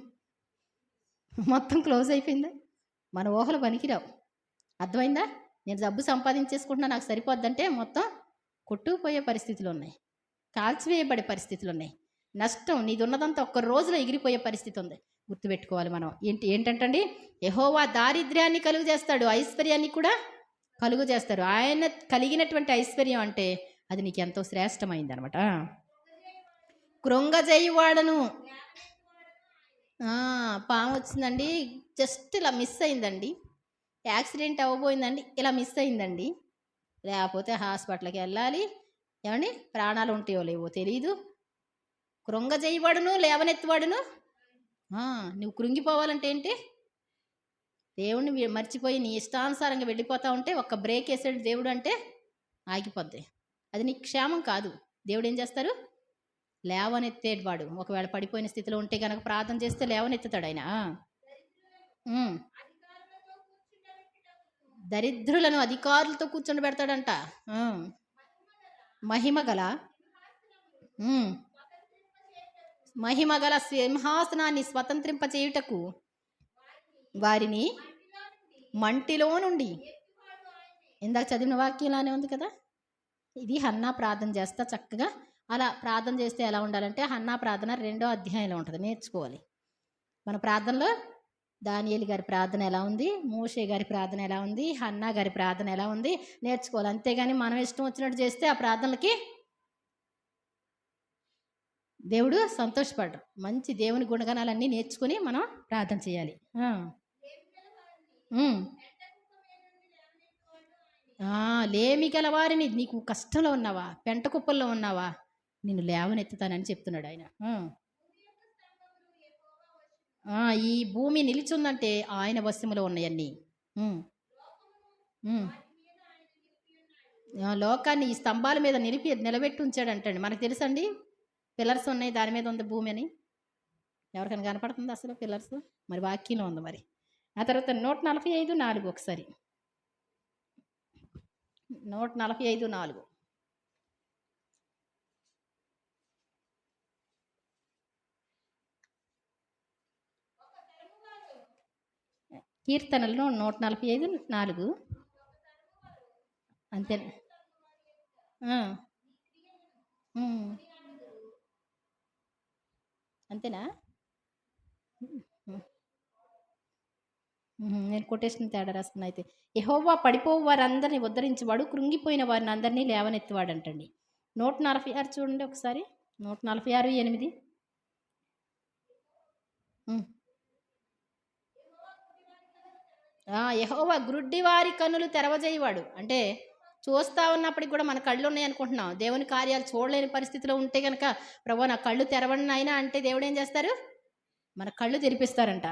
మొత్తం క్లోజ్ అయిపోయిందా? మన ఊహలు పనికిరావు. అర్థమైందా? నేను డబ్బు సంపాదించేసుకుంటున్నా నాకు సరిపోద్దంటే మొత్తం కొట్టుకుపోయే పరిస్థితులు ఉన్నాయి, కాల్చివేయబడే పరిస్థితులు ఉన్నాయి, నష్టం నీది ఉన్నదంతా ఒక్క రోజులో ఎగిరిపోయే పరిస్థితి ఉంది. గుర్తుపెట్టుకోవాలి మనం. ఏంటంటండి, యెహోవా దారిద్ర్యాన్ని కలుగు చేస్తాడు, ఐశ్వర్యాన్ని కూడా కలుగు చేస్తాడు. ఆయన కలిగినటువంటి ఐశ్వర్యం అంటే అది నీకు ఎంతో శ్రేష్టమైంది అనమాట. కృంగజేయువాడను, పాము వచ్చిందండి, జస్ట్ ఇలా మిస్ అయిందండి, యాక్సిడెంట్ అవ్వబోయిందండి, ఇలా మిస్ అయిందండి, లేకపోతే హాస్పిటల్కి వెళ్ళాలి. ఏమండి ప్రాణాలు ఉంటాయో లేవో తెలీదు. కృంగజేయబడును లేవనెత్తువాడును. నువ్వు కృంగిపోవాలంటే ఏంటి? దేవుణ్ణి మర్చిపోయి నీ ఇష్టానుసారంగా వెళ్ళిపోతా ఉంటే ఒక్క బ్రేక్ వేసాడు దేవుడు అంటే ఆగిపోద్ది. అది నీకు క్షేమం కాదు. దేవుడు ఏం చేస్తారు? లేవనెత్తేవాడు. ఒకవేళ పడిపోయిన స్థితిలో ఉంటే కనుక ప్రార్థన చేస్తే లేవనెత్తుతాడు ఆయన. దరిద్రులను అధికారులతో కూర్చొని పెడతాడంట. మహిమగల సింహాసనాన్ని స్వతంత్రింప చేయుటకు వారిని మంటిలో నుండి. ఇందాక చదివిన వాక్యంలానే ఉంది కదా. ఇది హన్నా ప్రార్థన చేస్తా చక్కగా. అలా ప్రార్థన చేస్తే ఎలా ఉండాలంటే హన్నా ప్రార్థన 2వ అధ్యాయంలో ఉంటుంది, నేర్చుకోవాలి. మన ప్రార్థనలో దానియేలు గారి ప్రార్థన ఎలా ఉంది, మోషే గారి ప్రార్థన ఎలా ఉంది, హన్నా గారి ప్రార్థన ఎలా ఉంది నేర్చుకోవాలి. అంతేగాని మనం ఇష్టం వచ్చినట్టు చేస్తే ఆ ప్రార్థనలకి దేవుడు సంతోషపడ్డు. మంచి దేవుని గుణగణాలన్నీ నేర్చుకుని మనం ప్రార్థన చేయాలి. లేమి గల వారిని, నీకు కష్టంలో ఉన్నావా, పెంట కుప్పల్లో ఉన్నావా, నిన్ను లేవనెత్తుతానని చెప్తున్నాడు ఆయన. ఈ భూమి నిలిచుందంటే ఆయన వశములో ఉన్నాయన్నీ. లోకాన్ని ఈ స్తంభాల మీద నిలబెట్టి ఉంచాడంటండి. మనకు తెలుసండి పిల్లర్స్ ఉన్నాయి, దాని మీద ఉంది భూమి అని. ఎవరికైనా కనపడుతుంది అసలు పిల్లర్స్? మరి వాక్యంలో ఉంది. మరి ఆ తర్వాత 145:4 ఒకసారి. 145:4 కీర్తనలు 145:4 అంతే. అంతేనా? నేను కొటేషన్ తేడా రాస్తున్నా. అయితే యెహోవా పడిపోవు వారందరినీ ఉద్ధరించేవాడు, కృంగిపోయిన వారిని అందరినీ లేవనెత్తువాడు అంటండి. 146 చూడండి ఒకసారి. 146:8. యెహోవా గ్రుడ్డి వారి కన్నులు తెరవజేయవాడు. అంటే చూస్తూ ఉన్నప్పటికి కూడా మన కళ్ళు ఉన్నాయి అనుకుంటున్నాం. దేవుని కార్యాలు చూడలేని పరిస్థితిలో ఉంటే కనుక ప్రభు నా కళ్ళు తెరవండి అయినా అంటే దేవుడు ఏం చేస్తారు? మన కళ్ళు తెరిపిస్తారంట.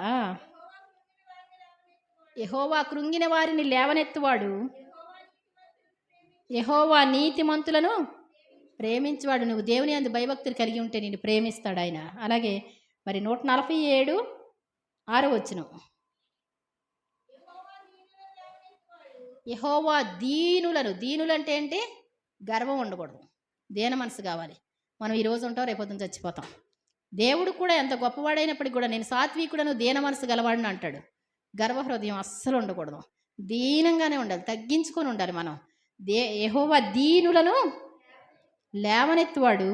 యెహోవా కృంగిన వారిని లేవనెత్తువాడు, యెహోవా నీతిమంతులను ప్రేమించేవాడు. నువ్వు దేవుని అందు భయభక్తులు కలిగి ఉంటే నిన్ను ప్రేమిస్తాడు ఆయన. అలాగే మరి 147:6 యెహోవా దీనులు అంటే ఏంటి? గర్వం ఉండకూడదు, దేన మనసు కావాలి. మనం ఈరోజు ఉంటాం, రేపొద్దున చచ్చిపోతాం. దేవుడు కూడా ఎంత గొప్పవాడైనప్పటికీ కూడా నేను సాత్వికుడను, దేన మనసు గలవాడిని అంటాడు. గర్వ హృదయం అస్సలు ఉండకూడదు, దీనంగానే ఉండాలి, తగ్గించుకొని ఉండాలి మనం. యెహోవా దీనులను లేవనెత్తువాడు,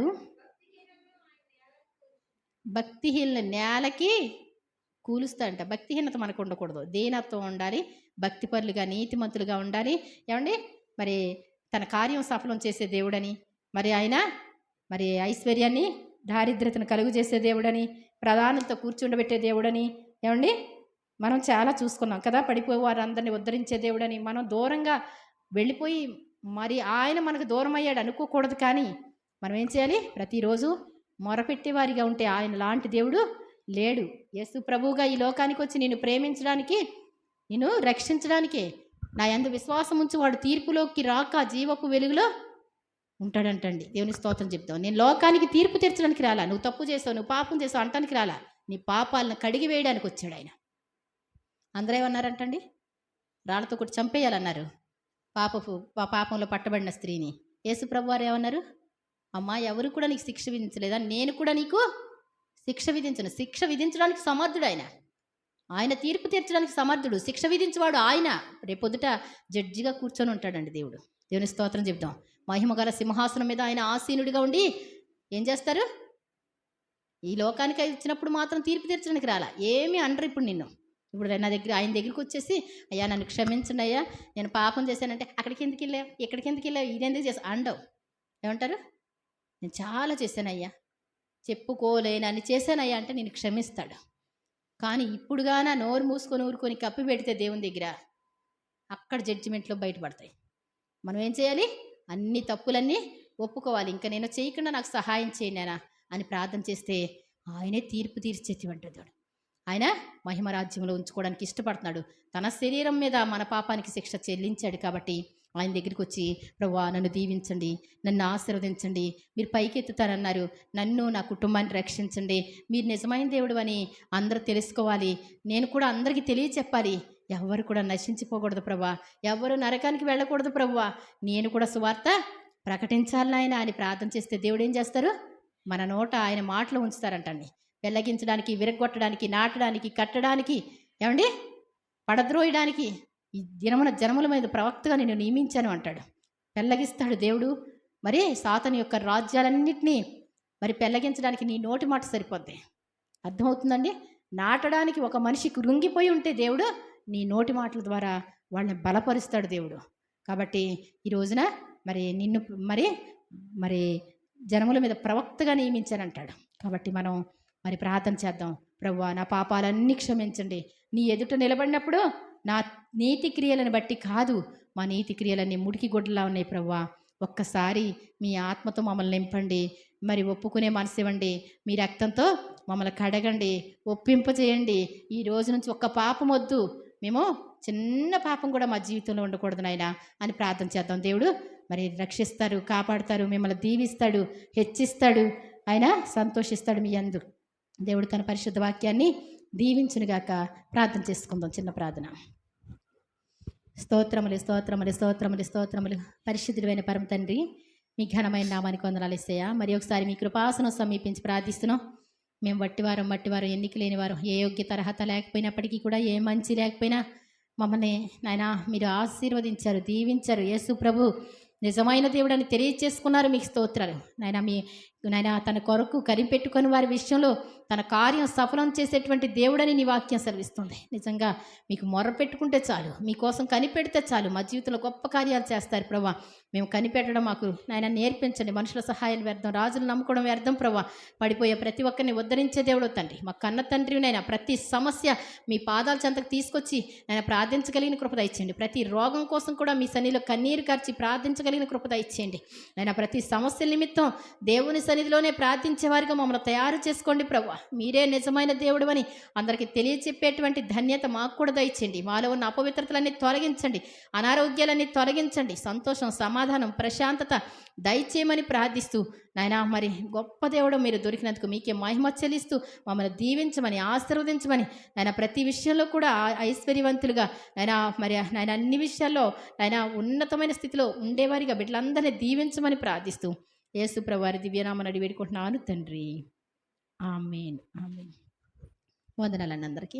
భక్తిహీనుల నేలకి కూలుస్తాడంట. భక్తిహీనత మనకు ఉండకూడదు, దీనత్వం ఉండాలి, భక్తిపరులుగా నీతిమంతులుగా ఉండాలి. ఏమండి మరి తన కార్యం సఫలం చేసే దేవుడని, మరి ఆయన మరి ఐశ్వర్యాన్ని దారిద్రతను కలుగు చేసే దేవుడని, ప్రధానులతో కూర్చుండబెట్టే దేవుడని, ఏమండి మనం చాలా చూసుకున్నాం కదా. పడిపోయి వారందరినీ ఉద్ధరించే దేవుడని. మనం దూరంగా వెళ్ళిపోయి మరి ఆయన మనకు దూరం అయ్యాడు అనుకోకూడదు. కానీ మనం ఏం చేయాలి? ప్రతిరోజు మొరపెట్టేవారిగా ఉంటే ఆయన లాంటి దేవుడు లేడు. యేసు ప్రభువుగా ఈ లోకానికి వచ్చి నిన్ను ప్రేమించడానికి, నిన్ను రక్షించడానికే. నా యందు విశ్వాసం ఉంచి వాడు తీర్పులోకి రాక జీవపు వెలుగులో ఉంటాడంటండి. దేవుని స్తోత్రం చెప్తాం. నేను లోకానికి తీర్పు తీర్చడానికి రాలా, నువ్వు తప్పు చేసావు, నువ్వు పాపం చేసావు అంటానికి రాలా, నీ పాపాలను కడిగి వేయడానికి వచ్చాడు ఆయన. అందరూ ఏమన్నారంటండి? రాళ్ళతో కొట్టి చంపేయాలన్నారు పాపంలో పట్టబడిన స్త్రీని. యేసు ప్రభు వారు ఏమన్నారు? అమ్మా ఎవరు కూడా నీకు శిక్ష విధించలేదా? నేను కూడా నీకు శిక్ష విధించను. శిక్ష విధించడానికి సమర్థుడు ఆయన. ఆయన తీర్పు తీర్చడానికి సమర్థుడు. శిక్ష విధించేవాడు ఆయన. రేపొద్దుట జడ్జిగా కూర్చొని ఉంటాడండి దేవుడు. దేవుని స్తోత్రం చెప్తాం. మహిమగల సింహాసనం మీద ఆయన ఆసీనుడిగా ఉండి ఏం చేస్తారు? ఈ లోకానికి వచ్చినప్పుడు మాత్రం తీర్పు తీర్చడానికి రాలా, ఏమీ అనరు. ఇప్పుడు నిన్ను ఇప్పుడు ఆయన దగ్గరికి వచ్చేసి అయ్యా నన్ను క్షమించండి అయ్యా, నేను పాపం చేశానంటే అక్కడికి ఎందుకు వెళ్ళావు, ఇక్కడికి ఎందుకు వెళ్ళావు, ఇదెందుకు చేసా అండవు. ఏమంటారు? నేను చాలా చేశానయ్యా, చెప్పుకోలేనని చేశానయ్యా అంటే నేను క్షమిస్తాడు. కానీ ఇప్పుడుగానా నోరు మూసుకొని ఊరుకొని కప్పి పెడితే దేవుని దగ్గర అక్కడ జడ్జిమెంట్లో బయటపడతాయి. మనం ఏం చేయాలి? అన్ని తప్పులన్నీ ఒప్పుకోవాలి. ఇంక నేను చేయకుండా నాకు సహాయం చేయండి నాయనా అని ప్రార్థన చేస్తే ఆయనే తీర్పు తీర్చేటువంటి దేవుడు. ఆయన మహిమ రాజ్యంలో ఉంచుకోవడానికి ఇష్టపడుతున్నాడు. తన శరీరం మీద మన పాపానికి శిక్ష చెల్లించాడు కాబట్టి ఆయన దగ్గరికి వచ్చి, ప్రభువా నన్ను దీవించండి, నన్ను ఆశీర్వదించండి, మీరు పైకెత్తుతారన్నారు, నన్ను నా కుటుంబాన్ని రక్షించండి, మీరు నిజమైన దేవుడు అని అందరూ తెలుసుకోవాలి, నేను కూడా అందరికీ తెలియచెప్పాలి, ఎవరు కూడా నశించిపోకూడదు ప్రభువా, ఎవరు నరకానికి వెళ్ళకూడదు ప్రభువా, నేను కూడా సువార్త ప్రకటించాలి నాయన అని ప్రార్థన చేస్తే దేవుడు ఏం చేస్తారు? మన నోట ఆయన మాటలు ఉంచుతారంటండి. వెల్లగించడానికి, విరగొట్టడానికి, నాటడానికి, కట్టడానికి, ఏమండి పడద్రోయడానికి ఈ దినమున జనముల మీద ప్రవక్తగా నేను నియమించాను అంటాడు. పెల్లగిస్తాడు దేవుడు. మరి సాతాను యొక్క రాజ్యాలన్నింటినీ మరి పెల్లగించడానికి నీ నోటి మాట సరిపోద్ది. అర్థమవుతుందండి? నాటడానికి ఒక మనిషి కృంగిపోయి ఉంటే దేవుడు నీ నోటి మాటల ద్వారా వాళ్ళని బలపరుస్తాడు దేవుడు. కాబట్టి ఈ రోజున మరి నిన్ను మరి జనముల మీద ప్రవక్తగా నియమించానంటాడు. కాబట్టి మనం మరి ప్రార్థన చేద్దాం. ప్రభువా నా పాపాలన్నీ క్షమించండి, నీ ఎదుట నిలబడినప్పుడు నా నీతి క్రియలను బట్టి కాదు, మా నీతి క్రియలన్నీ మురికి గుడ్డలా ఉన్నాయి ప్రభువా, ఒక్కసారి మీ ఆత్మతో మమ్మల్ని నింపండి, మరి ఒప్పుకునే మనసు ఇవ్వండి, మీ రక్తంతో మమ్మల్ని కడగండి, ఒప్పింపజేయండి. ఈ రోజు నుంచి ఒక్క పాపం వద్దు, మేము చిన్న పాపం కూడా మా జీవితంలో ఉండకూడదు నాయనా అని ప్రార్థన చేద్దాం. దేవుడు మరి రక్షిస్తారు, కాపాడుతారు, మిమ్మల్ని దీవిస్తాడు, హెచ్చిస్తాడు, ఆయన సంతోషిస్తాడు మీ యందు. దేవుడు తన పరిశుద్ధ వాక్యాన్ని దీవించునుగాక. ప్రార్థన చేసుకుందాం. చిన్న ప్రార్థన. స్తోత్రములు స్తోత్రములు స్తోత్రములు స్తోత్రములు. పరిశుద్ధుడైన పరమ తండ్రి, మీ ఘనమైన నామానికి వందనాలు యేసయ్యా. మరి ఒకసారి మీ కృపాసనం సమీపించి ప్రార్థిస్తున్నాం. మేము మట్టివారం ఎన్నిక లేనివారం, ఏ యోగ్యత అర్హత లేకపోయినప్పటికీ కూడా, ఏ మంచి లేకపోయినా మమ్మల్ని నాయన మీరు ఆశీర్వదించారు, దీవించారు. యేసు ప్రభు నిజమైన దేవుడని తెలియచేసుకున్నారు. మీకు స్తోత్రాలు నాయన తన కొరకు కనిపెట్టుకొని వారి విషయంలో తన కార్యం సఫలం చేసేటువంటి దేవుడని నీ వాక్యం సెలవిస్తుంది. నిజంగా మీకు మొర్ర పెట్టుకుంటే చాలు, మీకోసం కనిపెడితే చాలు, మా జీవితంలో గొప్ప కార్యాలు చేస్తారు ప్రభా. మేము కనిపెట్టడం మాకు నాయన నేర్పించండి. మనుషుల సహాయం వ్యర్థం, రాజులు నమ్ముకోవడం వ్యర్థం ప్రభా. పడిపోయే ప్రతి ఒక్కరిని ఉద్ధరించే దేవుడు తండ్రి, మా కన్న తండ్రి నైనా ప్రతి సమస్య మీ పాదాల చెంతకు తీసుకొచ్చి నేను ప్రార్థించగలిగిన కృప దయచేయండి. ప్రతి రోగం కోసం కూడా మీ సన్నిధిలో కన్నీరు కార్చి ప్రార్థించగలిగిన కృప దయచేయండి. నేను ప్రతి సమస్యల నిమిత్తం దేవుని సన్నిధిలోనే ప్రార్థించేవారిగా మమ్మల్ని తయారు చేసుకోండి ప్రభు. మీరే నిజమైన దేవుడు అని అందరికీ తెలియచెప్పేటువంటి ధన్యత మాకు కూడా దయచేయండి. మాలో ఉన్న అపవిత్రతలన్నీ తొలగించండి, అనారోగ్యాలన్నీ తొలగించండి, సంతోషం, సమాధానం, ప్రశాంతత దయచేయమని ప్రార్థిస్తూ నాయన మరి గొప్ప దేవుడు మీరు దొరికినందుకు మీకే మహిమ చెల్లిస్తూ మమ్మల్ని దీవించమని, ఆశీర్వదించమని నాయన ప్రతి విషయంలో కూడా ఐశ్వర్యవంతులుగా నాయన అన్ని విషయాల్లో నాయన ఉన్నతమైన స్థితిలో ఉండేవారిగా బిడ్డలందరినీ దీవించమని ప్రార్థిస్తూ యేసు ప్రభువారి దివ్యనామమున అడిగి వేడుకుంటున్నాను తండ్రి. ఆమేన్. ఆమేన్. వందనాలండి అందరికీ.